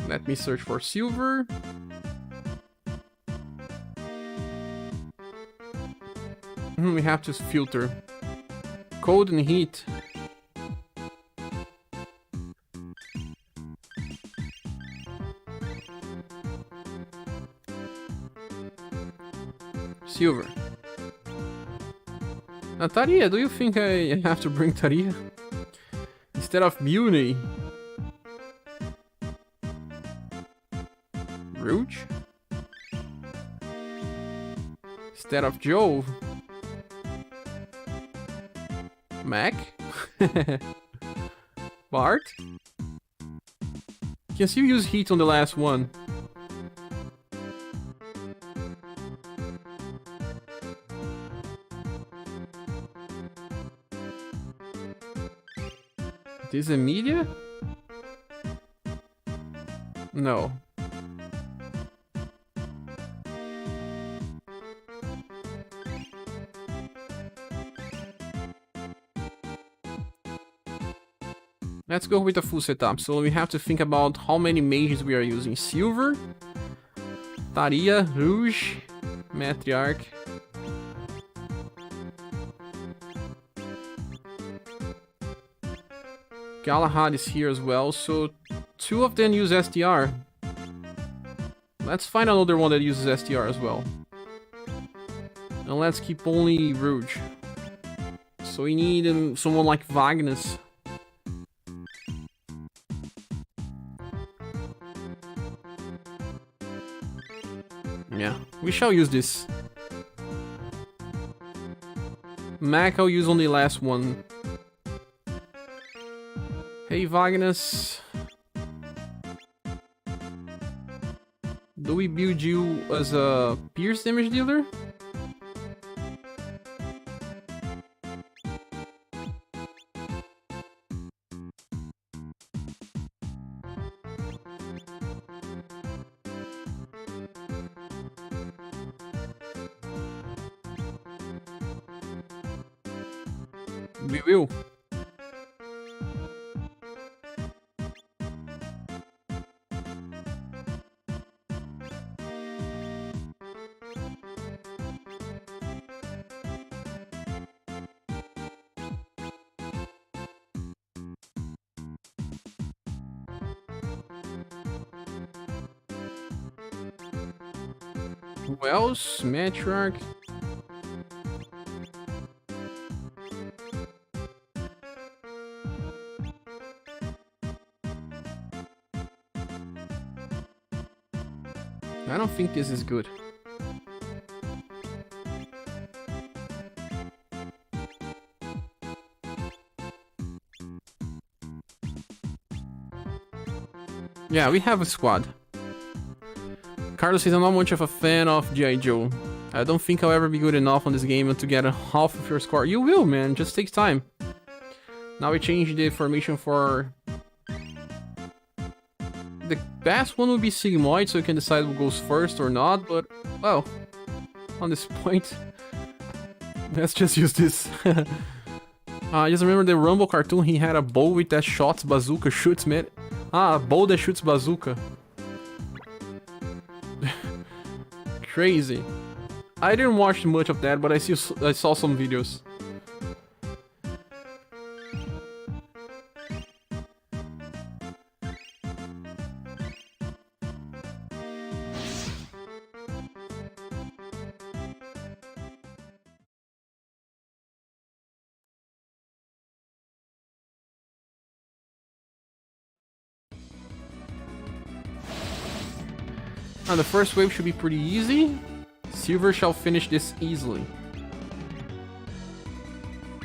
Let me search for Silver. We have to filter. Cold and Heat. Silver. Now, Taria, do you think I have to bring Taria? Instead of Beauty? Rouge? Instead of Jove? Mac? Bart? You can still use Heat on the last one. This is media? No. Let's go with the full setup. So we have to think about how many mages we are using. Silver, Taria, Rouge, Matriarch. Galahad is here as well, so 2 of them use STR. Let's find another one that uses STR as well. And let's keep only Rouge. So we need someone like Vagnus. Yeah, we shall use this. Mac, I'll use on the last one. Hey, Vagnus. Do we build you as a pierce damage dealer? We will. Well, Matriarch. I don't think this is good. Yeah, we have a squad. Carlos says, I'm not much of a fan of G.I. Joe. I don't think I'll ever be good enough on this game to get a half of your score. You will, man. Just takes time. Now we change the formation for... The best one would be Sigmoid, so you can decide who goes first or not, but, well, on this point, let's just use this. Just remember the Rumble cartoon, he had a bow with that shoots bazooka, shoots, man. Ah, a bow that shoots bazooka. Crazy. I didn't watch much of that, but I saw some videos. Now the first wave should be pretty easy. Silver shall finish this easily.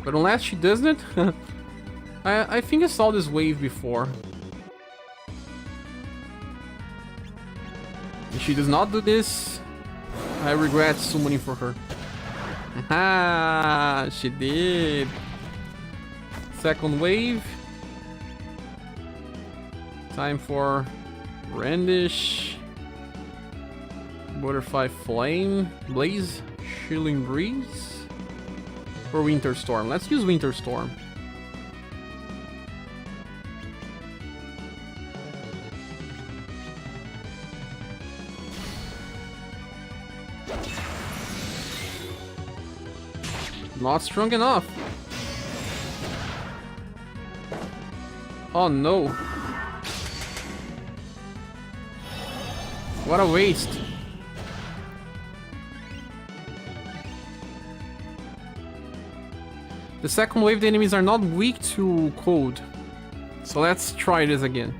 But unless she doesn't, I think I saw this wave before. If she does not do this, I regret summoning for her. Ah, she did. Second wave. Time for Brandish. Butterfly Flame, Blaze, Chilling Breeze, or Winter Storm. Let's use Winter Storm. Not strong enough. Oh no. What a waste. The second wave, the enemies are not weak to cold. So let's try this again.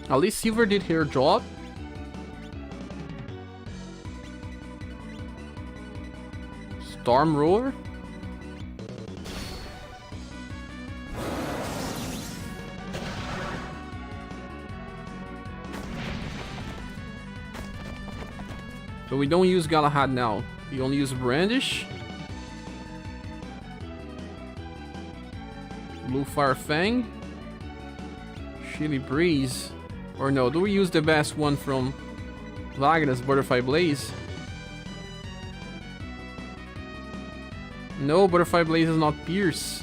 At least Silver did her job. Storm Roller. So we don't use Galahad now. We only use Brandish. Blue Fire Fang. Chilly Breeze. Or no, do we use the best one from Wagner's Butterfly Blaze? No, Butterfly Blaze is not Pierce.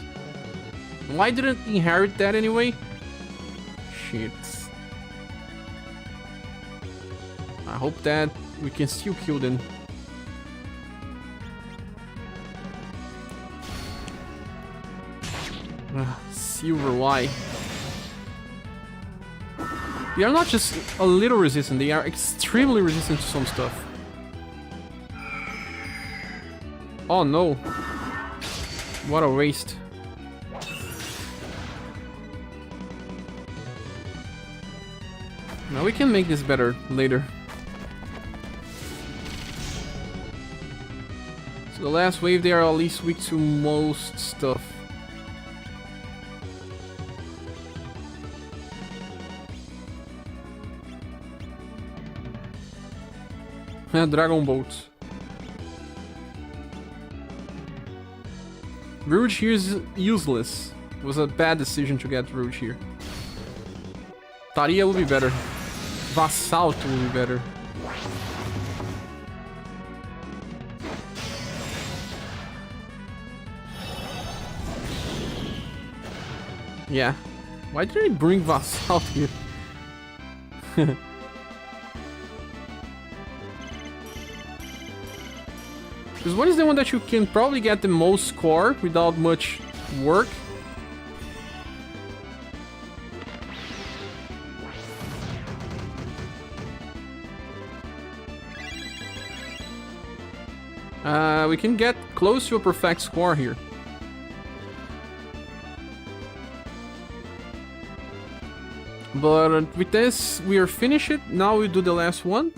Why didn't he inherit that anyway? shit. I hope that we can still kill them. Silver, why? They are not just a little resistant, they are extremely resistant to some stuff. Oh no. What a waste. Now we can make this better later. So the last wave, they are at least weak to most stuff. Dragon Bolt. Rouge here is useless. It was a bad decision to get Rouge here. Taria will be better. Vassalt will be better. Yeah. Why did I bring Vassalt here? Because one is the one that you can probably get the most score without much work. We can get close to a perfect score here. But with this, we are finished. Now we do the last one.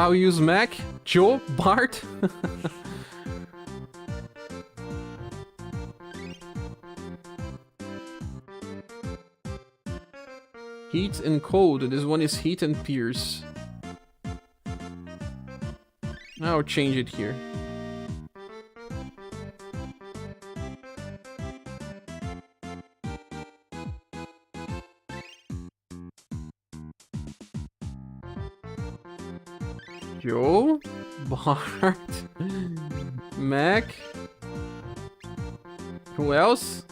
We use Mac, Joe, Bart. Heat and cold. This one is heat and pierce. I'll change it here. Joe, Bart, Mac. Who else?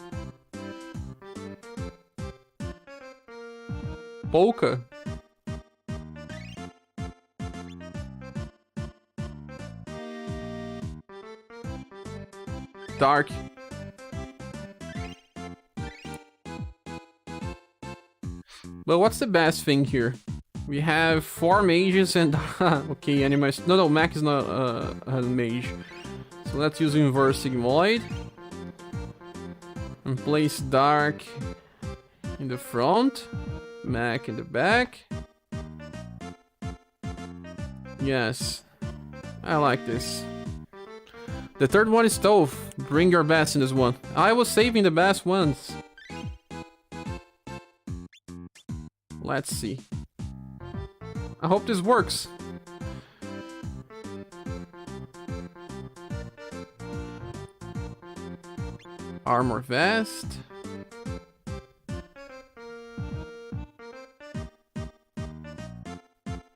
Polka. Dark. But what's the best thing here? We have 4 mages and okay, animals. No, Mac is not a mage. So let's use Inverse Sigmoid and place Dark in the front, Mac in the back. Yes, I like this. The third one is tough. Bring your best in this one. I was saving the best ones. Let's see. I hope this works. Armor vest.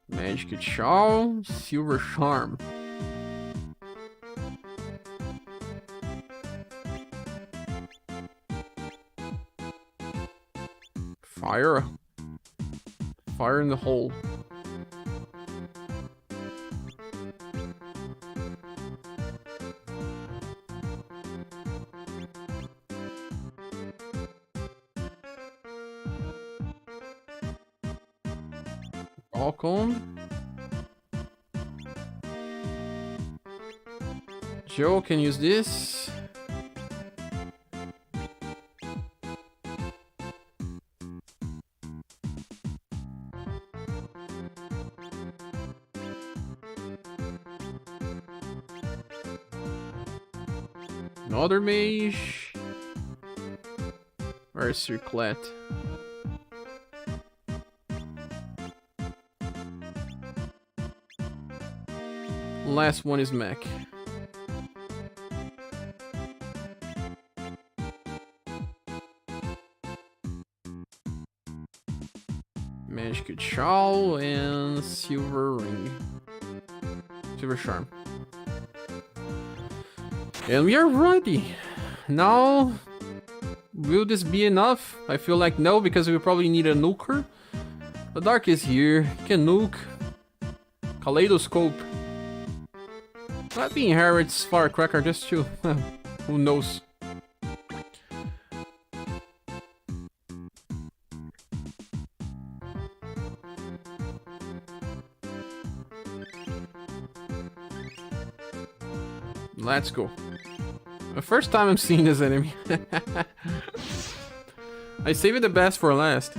Magic shawl. Silver charm. Fire. Fire in the hole. Falcon. Joe can use this. Another mage. Where's Circlet? Last one is Mac. Magic shawl and silver ring. Silver charm. And we are ready. Now will this be enough? I feel like no, because we probably need a nuker. The Dark is here. He can nuke. Kaleidoscope. Maybe inherits Firecracker just to... who knows? Let's go. The first time I'm seeing this enemy. I saved the best for last.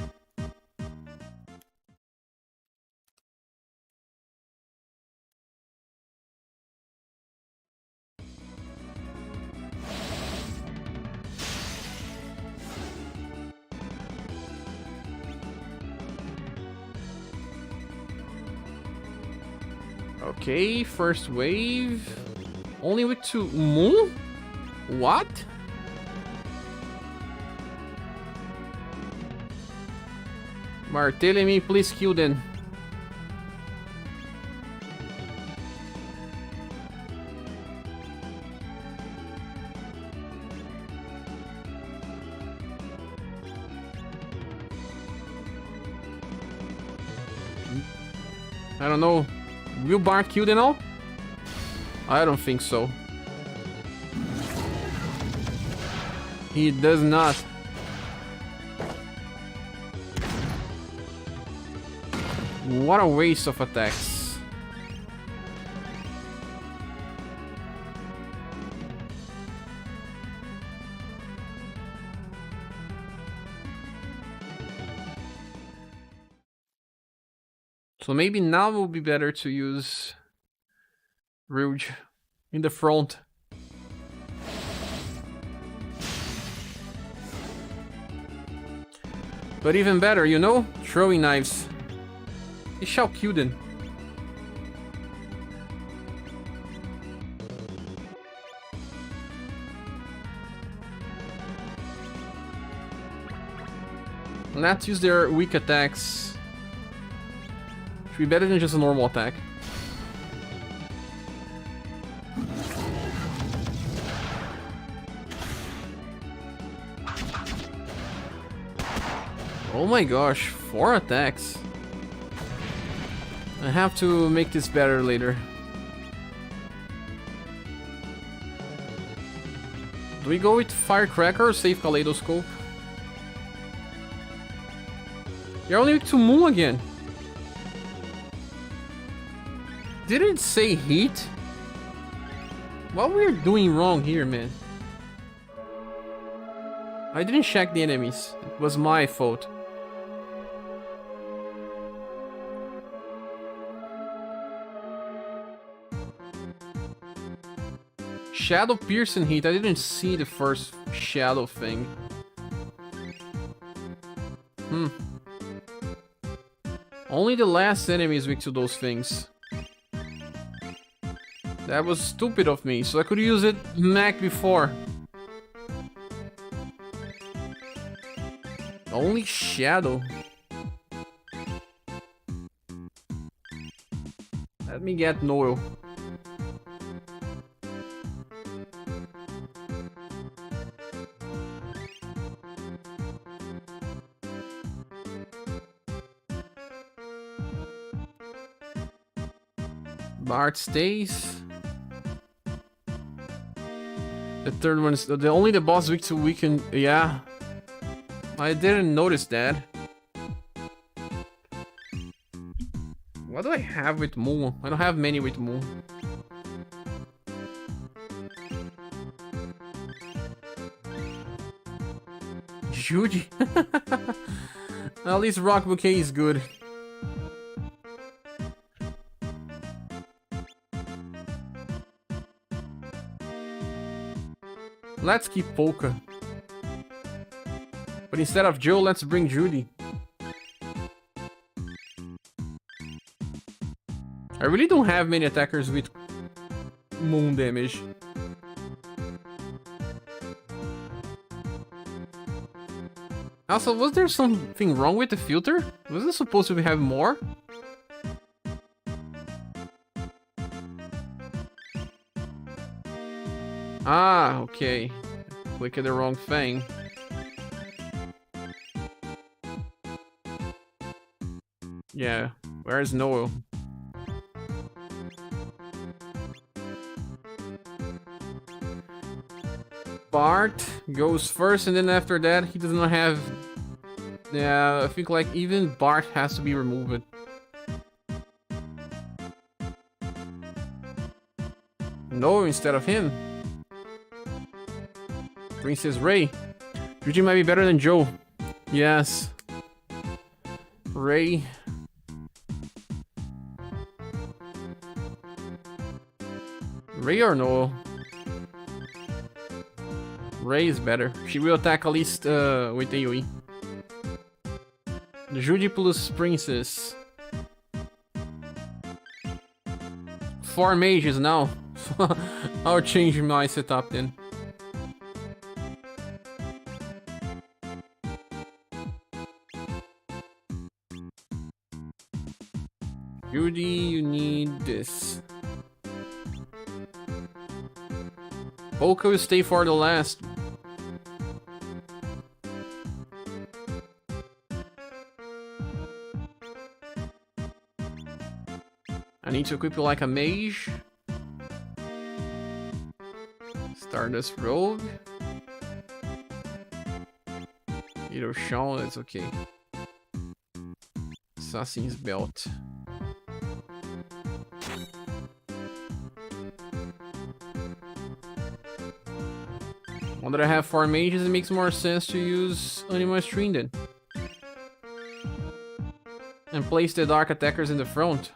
Okay, first wave. Only weak to Moon? What? Barthélemy, please kill them. I don't know. Will Bart kill them all? I don't think so. He does not. What a waste of attacks. So maybe now it will be better to use Rouge in the front. But even better, you know? Throwing knives. He shall kill them. Let's use their weak attacks. Should be better than just a normal attack. Oh my gosh, 4 attacks. I have to make this better later. Do we go with Firecracker or save Kaleidoscope? You're only weak to Moon again. Didn't it say heat? What we're doing wrong here, man? I didn't check the enemies. It was my fault. Shadow Piercing Heat. I didn't see the first shadow thing. Only the last enemy is weak to those things. That was stupid of me, so I could use it Mac before. Only shadow. Let me get Noel. Bart stays. The third one is the only the boss weak to weaken. Yeah, I didn't notice that. What do I have with Moon? I don't have many with Moon. Judy. At least Rock Bouquet is good. Let's keep Polka. But instead of Joe, let's bring Judy. I really don't have many attackers with Moon damage. Also, was there something wrong with the filter? Was it supposed to have more? Ah, okay. Clicked the wrong thing. Yeah, where's Noel? Bart goes first, and then after that, he does not have... Yeah, I think like even Bart has to be removed. No, instead of him. Princess Ray. Yuji might be better than Joe. Yes. Ray. Ray or no? Ray is better. She will attack at least with AoE. Judy plus Princess. 4 mages now. I'll change my setup then. Judy, you need this. Polka will stay for the last. I need to equip you like a mage. Stardust Rogue. Little Shaw, that's okay. Assassin's Belt. Now that I have 4 mages, it makes more sense to use Animal Stream then. And place the Dark Attackers in the front.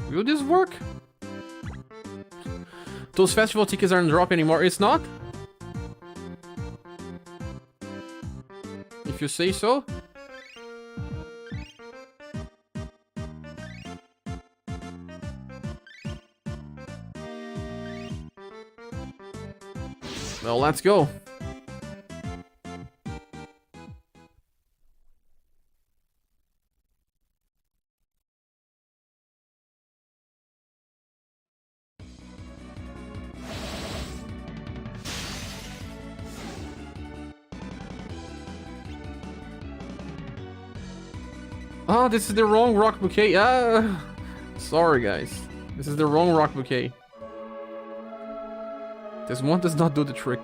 Will this work? Those festival tickets aren't dropping anymore. It's not? If you say so. Well, let's go. Oh, this is the wrong rock bouquet. Sorry, guys. This is the wrong rock bouquet. This one does not do the trick.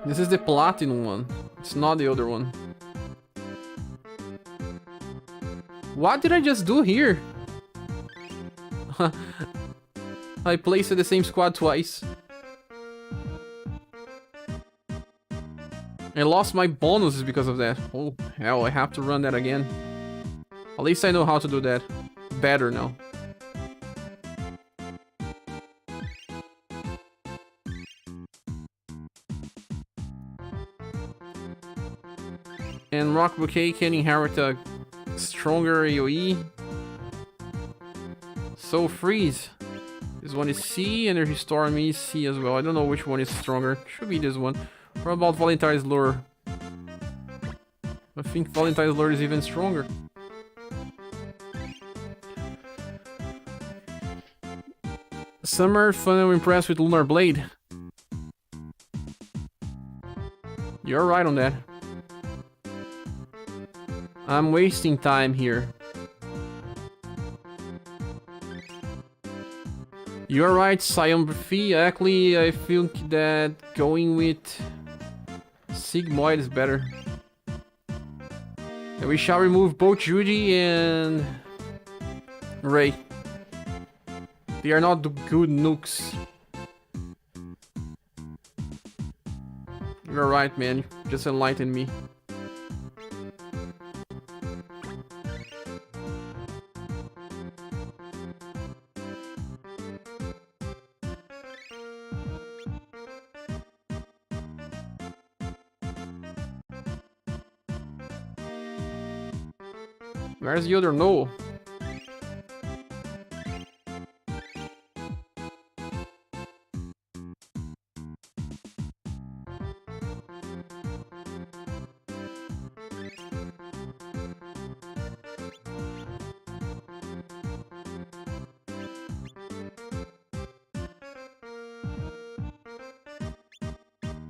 This is the platinum one. It's not the other one. What did I just do here? I placed the same squad twice. I lost my bonuses because of that. Oh, hell, I have to run that again. At least I know how to do that. Better now. And Rock Bouquet can inherit a stronger AoE. So Freeze. This one is C, and Energy Storm is C as well. I don't know which one is stronger. Should be this one. What about Valentine's Lure? I think Valentine's Lure is even stronger. Summer, fun and impressed with Lunar Blade. You're right on that. I'm wasting time here. You're right, Sciombraphy. Actually, I think that going with Sigmoid is better. And we shall remove both Judy and Ray. They are not the good nukes. You're right, man. Just enlighten me. Where's the other no?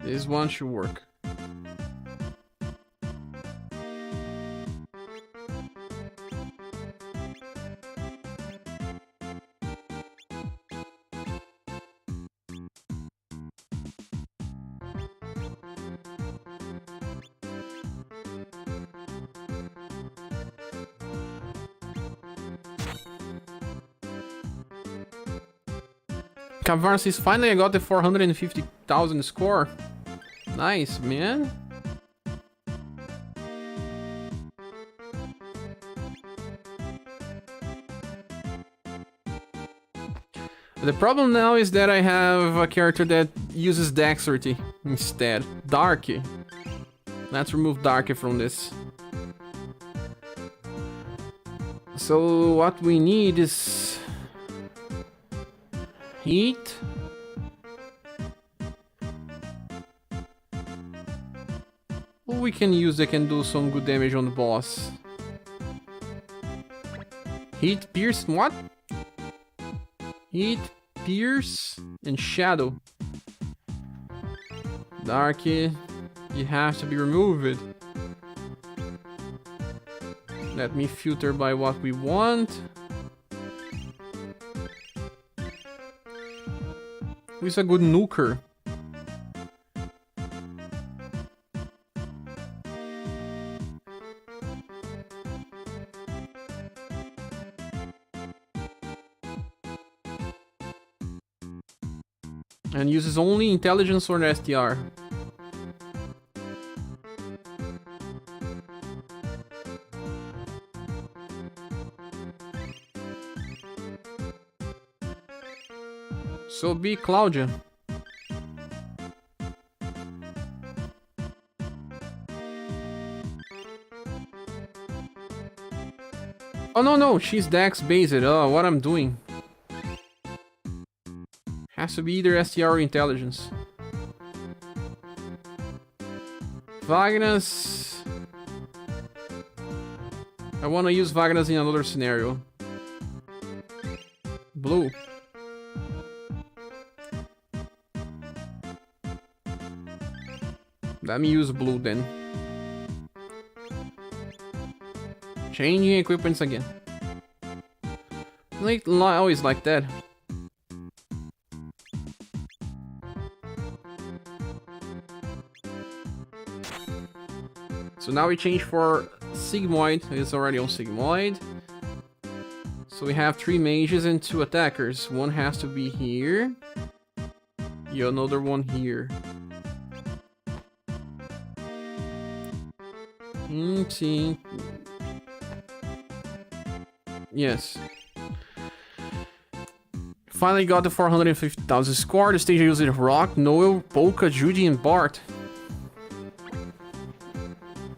This one should work. Cavarn says, finally I got the 450,000 score. Nice, man. The problem now is that I have a character that uses dexterity instead. Darky. Let's remove Darky from this. So what we need is heat. What we can use that can do some good damage on the boss. Heat, pierce, what? Heat, pierce, and shadow. Darky, you have to be removed. Let me filter by what we want. Who's a good nuker? And uses only intelligence or STR. So be Claudia. Oh no, she's Dex based. Oh, what I'm doing. Has to be either STR or intelligence. Vagnas. I want to use Vagnas in another scenario. Blue. Let me use blue then. Changing equipments again. Like always like that. So now we change for Sigmoid. It's already on Sigmoid. So we have 3 mages and 2 attackers. One has to be here. Yeah, another one here. See. Yes. Finally got the 450,000 score. The stage using Rock, Noel, Polka, Judy, and Bart.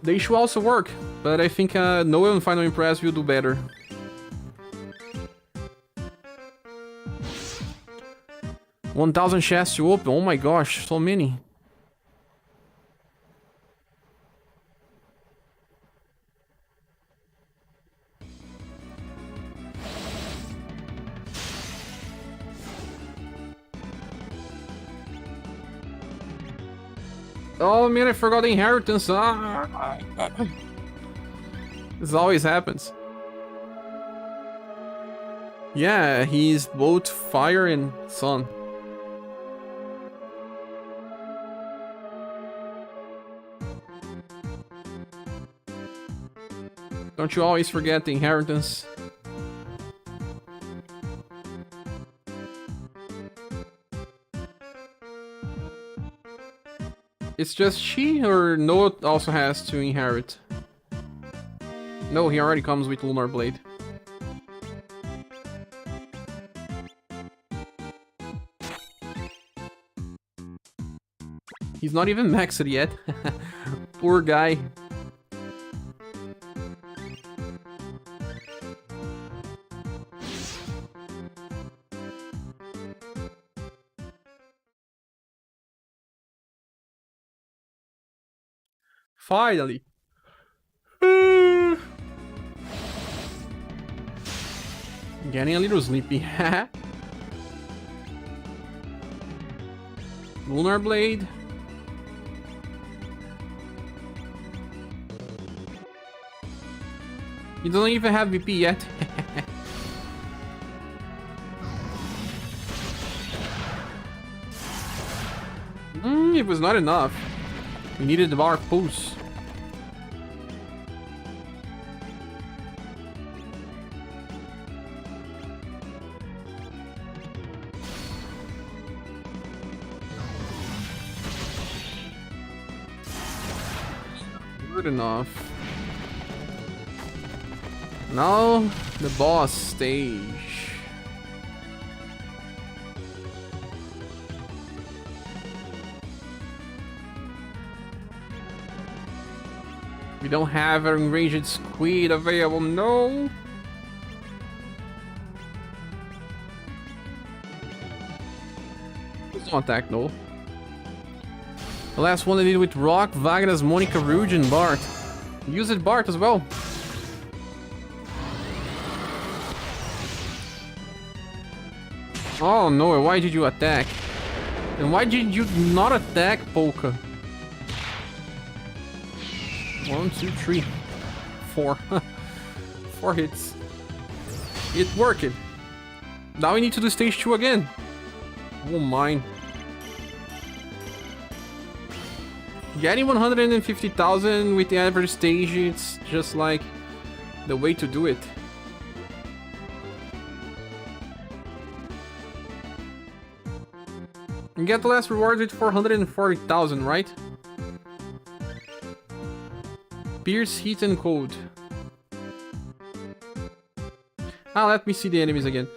They should also work, but I think Noel and Final Impress will do better. $1,000 chests to open. Oh my gosh, so many. Oh man, I forgot the inheritance. This always happens. Yeah, he's both fire and sun. Don't you always forget the inheritance? It's just she, or Noah also has to inherit? No, he already comes with Lunar Blade. He's not even maxed yet. Poor guy. Finally. Getting a little sleepy. Lunar Blade. He doesn't even have VP yet. It was not enough. We needed the bar pulse. Good enough. Now the boss stage. We don't have an enraged squid available, no. It's not attack, no. The last one I did with Rock, Wagner's, Monica, Rouge, and Bart. Use it Bart as well. Oh no, why did you attack? And why did you not attack Polka? 1, 2, 3, 4. 4 hits. It worked. Now we need to do stage 2 again. Oh mine. Getting 150,000 with the average stage, it's just like the way to do it. And get the last reward with 440,000, right? Pierce, heat, and cold. Ah, let me see the enemies again.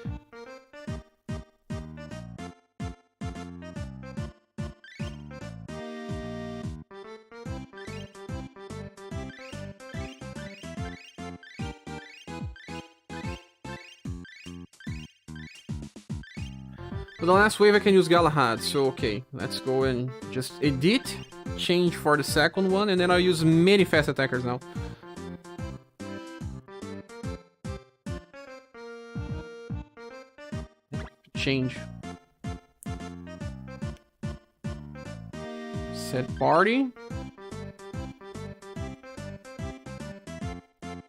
For the last wave I can use Galahad, so okay, let's go and just edit, change for the second one, and then I'll use many fast attackers now. Change. Set party.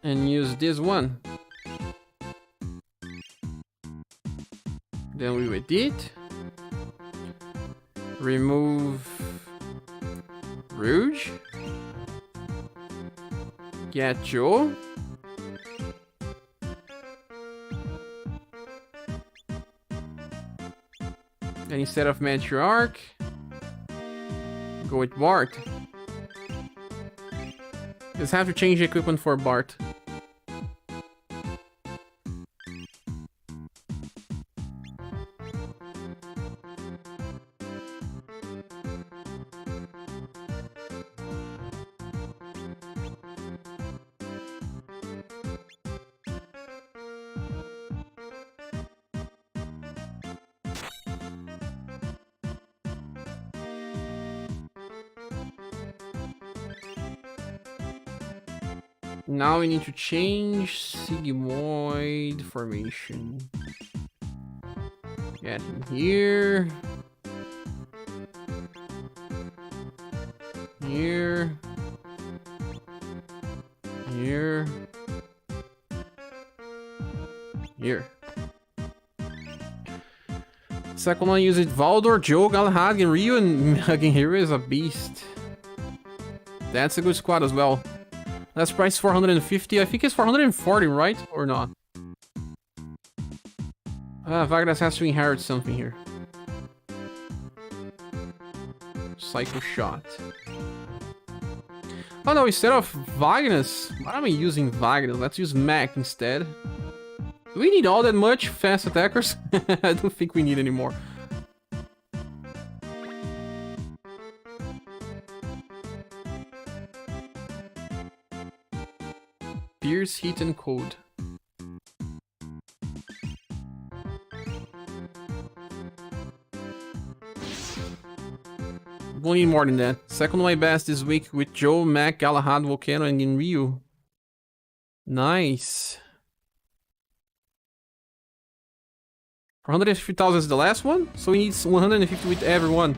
And use this one. Then we edit. Remove Rouge. Get Joe. And instead of Matriarch, go with Bart. Just have to change the equipment for Bart. Now we need to change Sigmoid formation. Get him here. Here. Here. Here. Second one, use it Valdor, Joe, Galahad, and Ryu, and Megan Hero is a beast. That's a good squad as well. Last price 450. I think it's 440, right? Or not? Wagner has to inherit something here. Psycho Shot. Oh no, instead of Wagner's, why am I using Wagner? Let's use Mac instead. Do we need all that much fast attackers? I don't think we need any more. Pierce, heat, and cold. We'll need more than that. Second my best this week with Joe, Mac, Galahad, Volcano, and in Ryu. Nice. 450,000 is the last one, so we need 150 with everyone.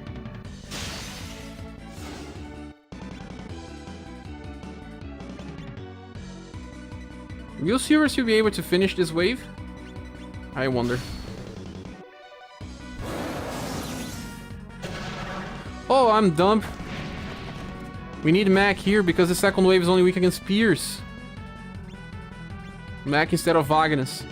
Will UniverSe be able to finish this wave? I wonder. Oh, I'm dumb. We need Mac here because the second wave is only weak against Pierce. Mac instead of Vagnus.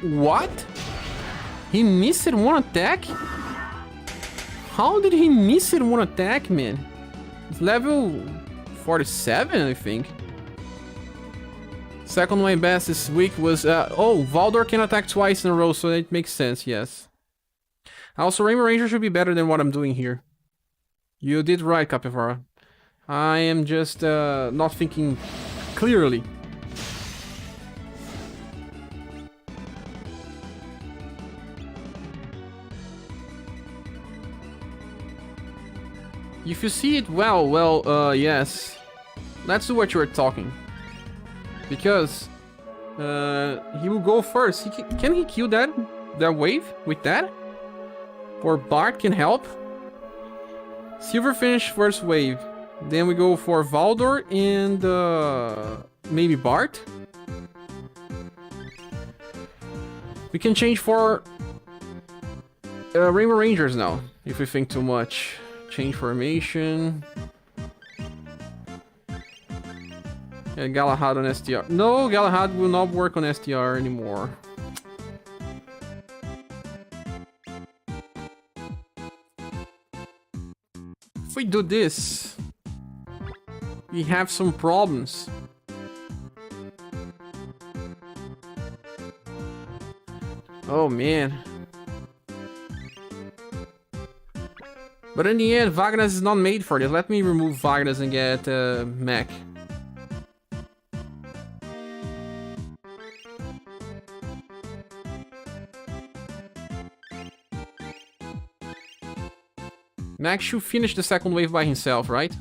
What? He missed one attack? How did he miss one attack, man? It's level 47, I think. Second my best this week was... oh, Valdor can attack twice in a row, so it makes sense, yes. Also, Rainbow Ranger should be better than what I'm doing here. You did right, Capivara. I am just not thinking clearly. If you see it well, yes. Let's do what you were talking. Because he will go first. Can he kill that wave with that? Or Bart can help? Silver finish first wave. Then we go for Valdor and maybe Bart. We can change for Rainbow Rangers now, if we think too much. Change formation. And Galahad on STR. No, Galahad will not work on STR anymore. If we do this, we have some problems. Oh man. But in the end, Vagnus is not made for this. Let me remove Vagnus and get Mech. Mech should finish the second wave by himself, right?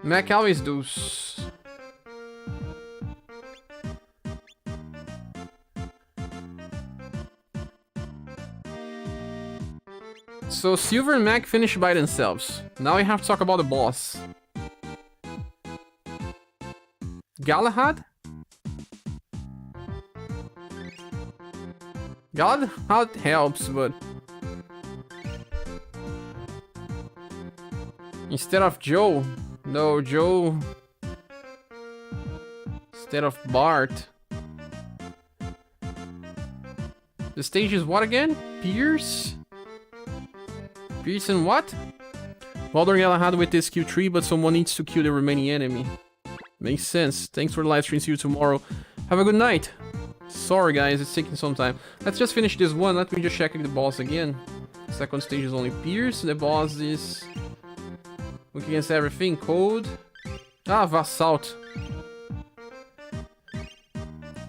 Mech always does. So Silver and Mac finish by themselves. Now we have to talk about the boss. Galahad? Galahad helps, but... instead of Joe... No, Joe... Instead of Bart... The stage is what again? Pierce? Pierce and what? Valdor Galahad with this Q3, but someone needs to kill the remaining enemy. Makes sense. Thanks for the live stream. See you tomorrow. Have a good night. Sorry guys, it's taking some time. Let's just finish this one. Let me just check the boss again. Second stage is only Pierce. The boss is... weak against everything. Code. Ah, Vassalt.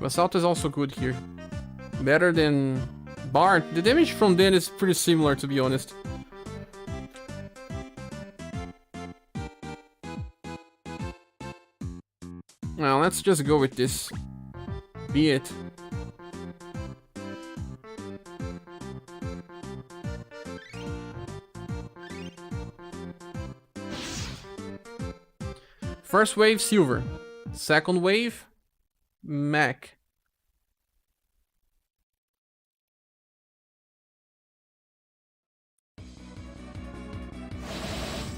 Vassalt is also good here. Better than Bart. The damage from Den is pretty similar, to be honest. Now let's just go with this. Be it. First wave, Silver. Second wave, Mac.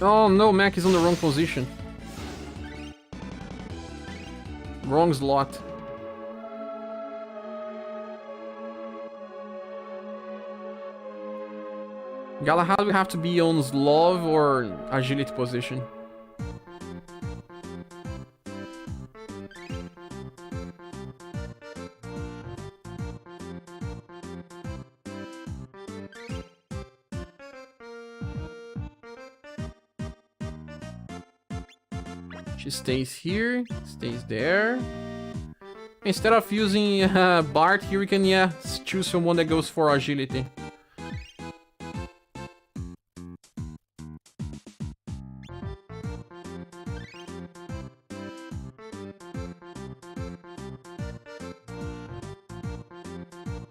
Oh no, Mac is on the wrong position. Wrong slot. Galahad will have to be on Slav or Agility position. She stays here, stays there. Instead of using Bart here, we can, yeah, choose someone that goes for agility.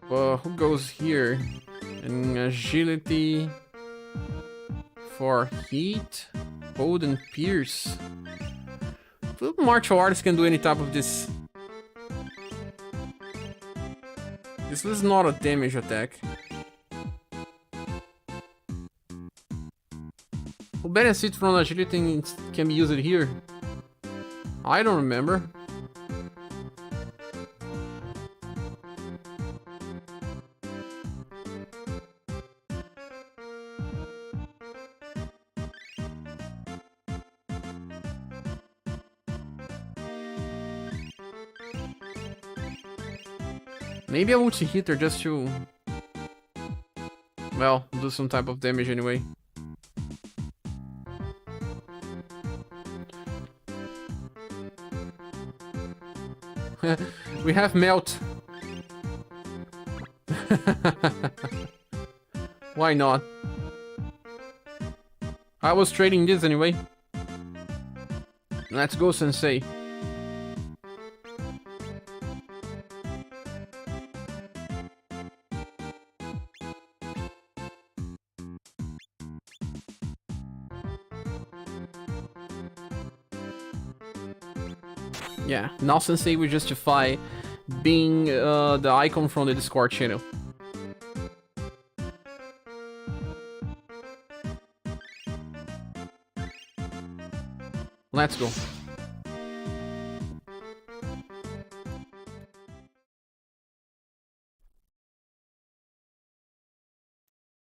Who goes here? And agility for heat, hold and pierce. The martial artist can do any type of this. This is not a damage attack. Who benefits from agility can be used here? I don't remember. Maybe I want to hit her just to, well, do some type of damage anyway. We have melt. Why not? I was trading this anyway. Let's go, Sensei. Yeah, now Sensei will justify being the icon from the Discord channel. Let's go.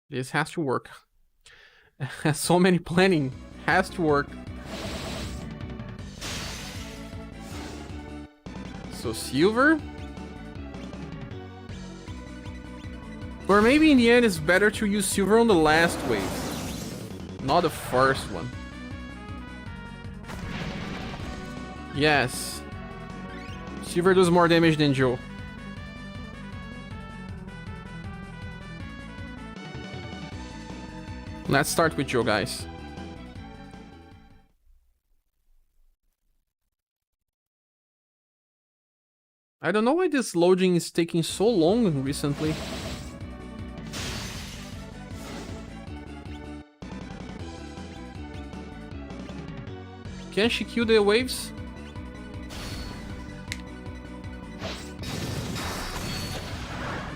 This has to work. So many planning has to work. So silver? Or maybe in the end it's better to use silver on the last wave, not the first one. Yes. Silver does more damage than Joe. Let's start with Joe, guys. I don't know why this loading is taking so long recently. Can she kill the waves?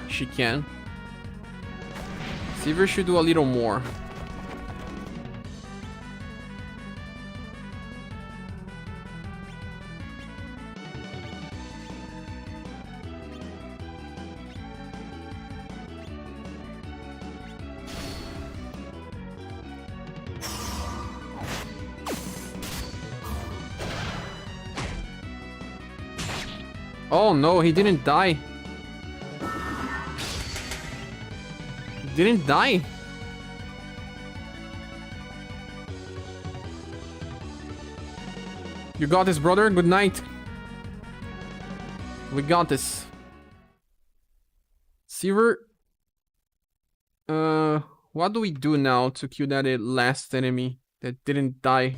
She can. Silver should do a little more. Oh no, he didn't die. He didn't die. You got this, brother. Good night. We got this. Silver. What do we do now to kill that last enemy that didn't die?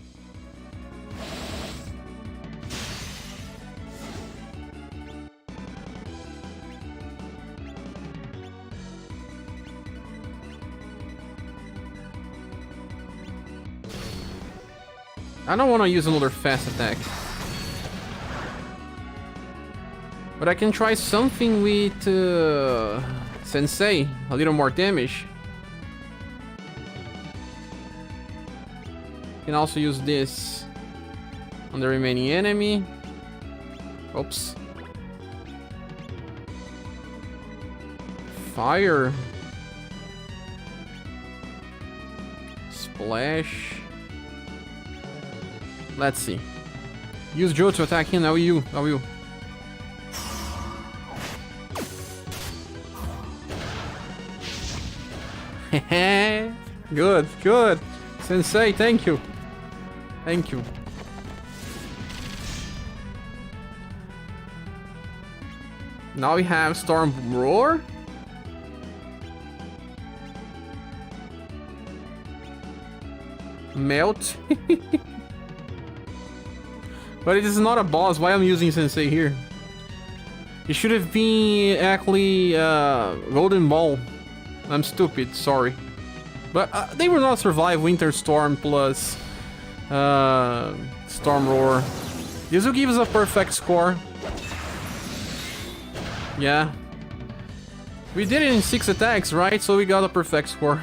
I don't want to use another fast attack. But I can try something with Sensei. A little more damage. Can also use this on the remaining enemy. Oops. Fire. Splash. Let's see. Use Joe to attack him. Now you. Now you. Good, good. Sensei, thank you. Thank you. Now we have Storm Roar. Melt. But it is not a boss. Why I'm using Sensei here? It should have been actually Golden Ball. I'm stupid, sorry. But they will not survive Winter Storm plus Storm Roar. This will give us a perfect score. Yeah. We did it in 6 attacks, right? So we got a perfect score.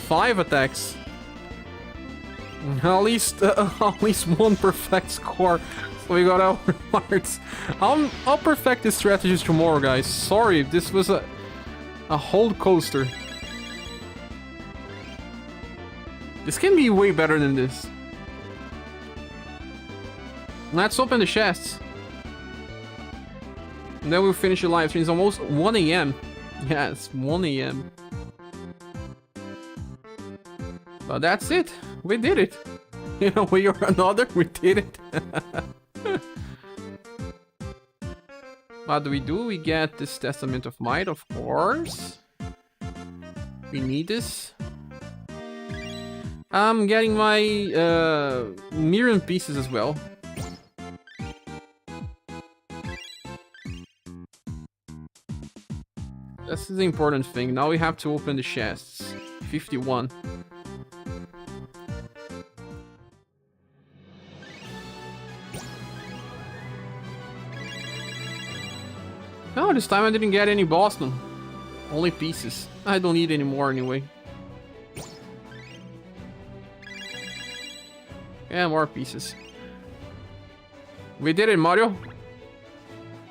5 attacks. At least one perfect score. So we got our rewards. I'll perfect this strategies tomorrow, guys. Sorry, this was a whole coaster. This can be way better than this. Let's open the chests. And then we'll finish the live stream. It's almost 1 AM. Yes, 1 AM. But that's it. We did it. You know, we or another, we did it. What do? We get this Testament of Might, of course. We need this. I'm getting my Miriam pieces as well. This is the important thing. Now we have to open the chests. 51. No, this time I didn't get any Boston. Only pieces. I don't need any more anyway. Yeah, more pieces. We did it, Mario.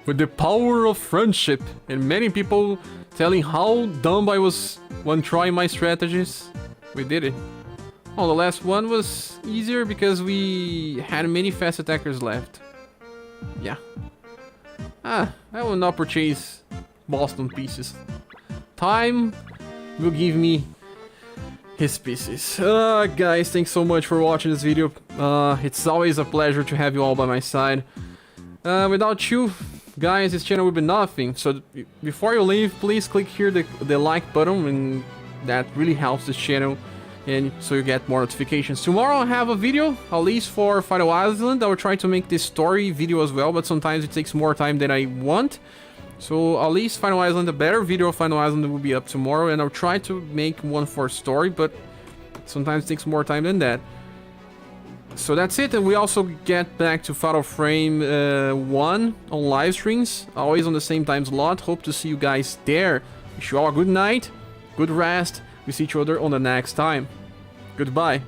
With the power of friendship and many people telling how dumb I was when trying my strategies, we did it. Oh, the last one was easier because we had many fast attackers left. Yeah. I will not purchase Boston pieces. Time will give me his pieces. Guys, thanks so much for watching this video. It's always a pleasure to have you all by my side. Without you guys, this channel would be nothing. So before you leave, please click here the like button, and that really helps this channel, and so you get more notifications. Tomorrow I'll have a video, at least for Final Island. I will try to make this story video as well, but sometimes it takes more time than I want. So at least Final Island, a better video of Final Island will be up tomorrow, and I'll try to make one for story, but sometimes it takes more time than that. So that's it, and we also get back to Fatal Frame 1 on live streams, always on the same time slot. Hope to see you guys there. Wish you all a good night, good rest. We see each other on the next time. Goodbye.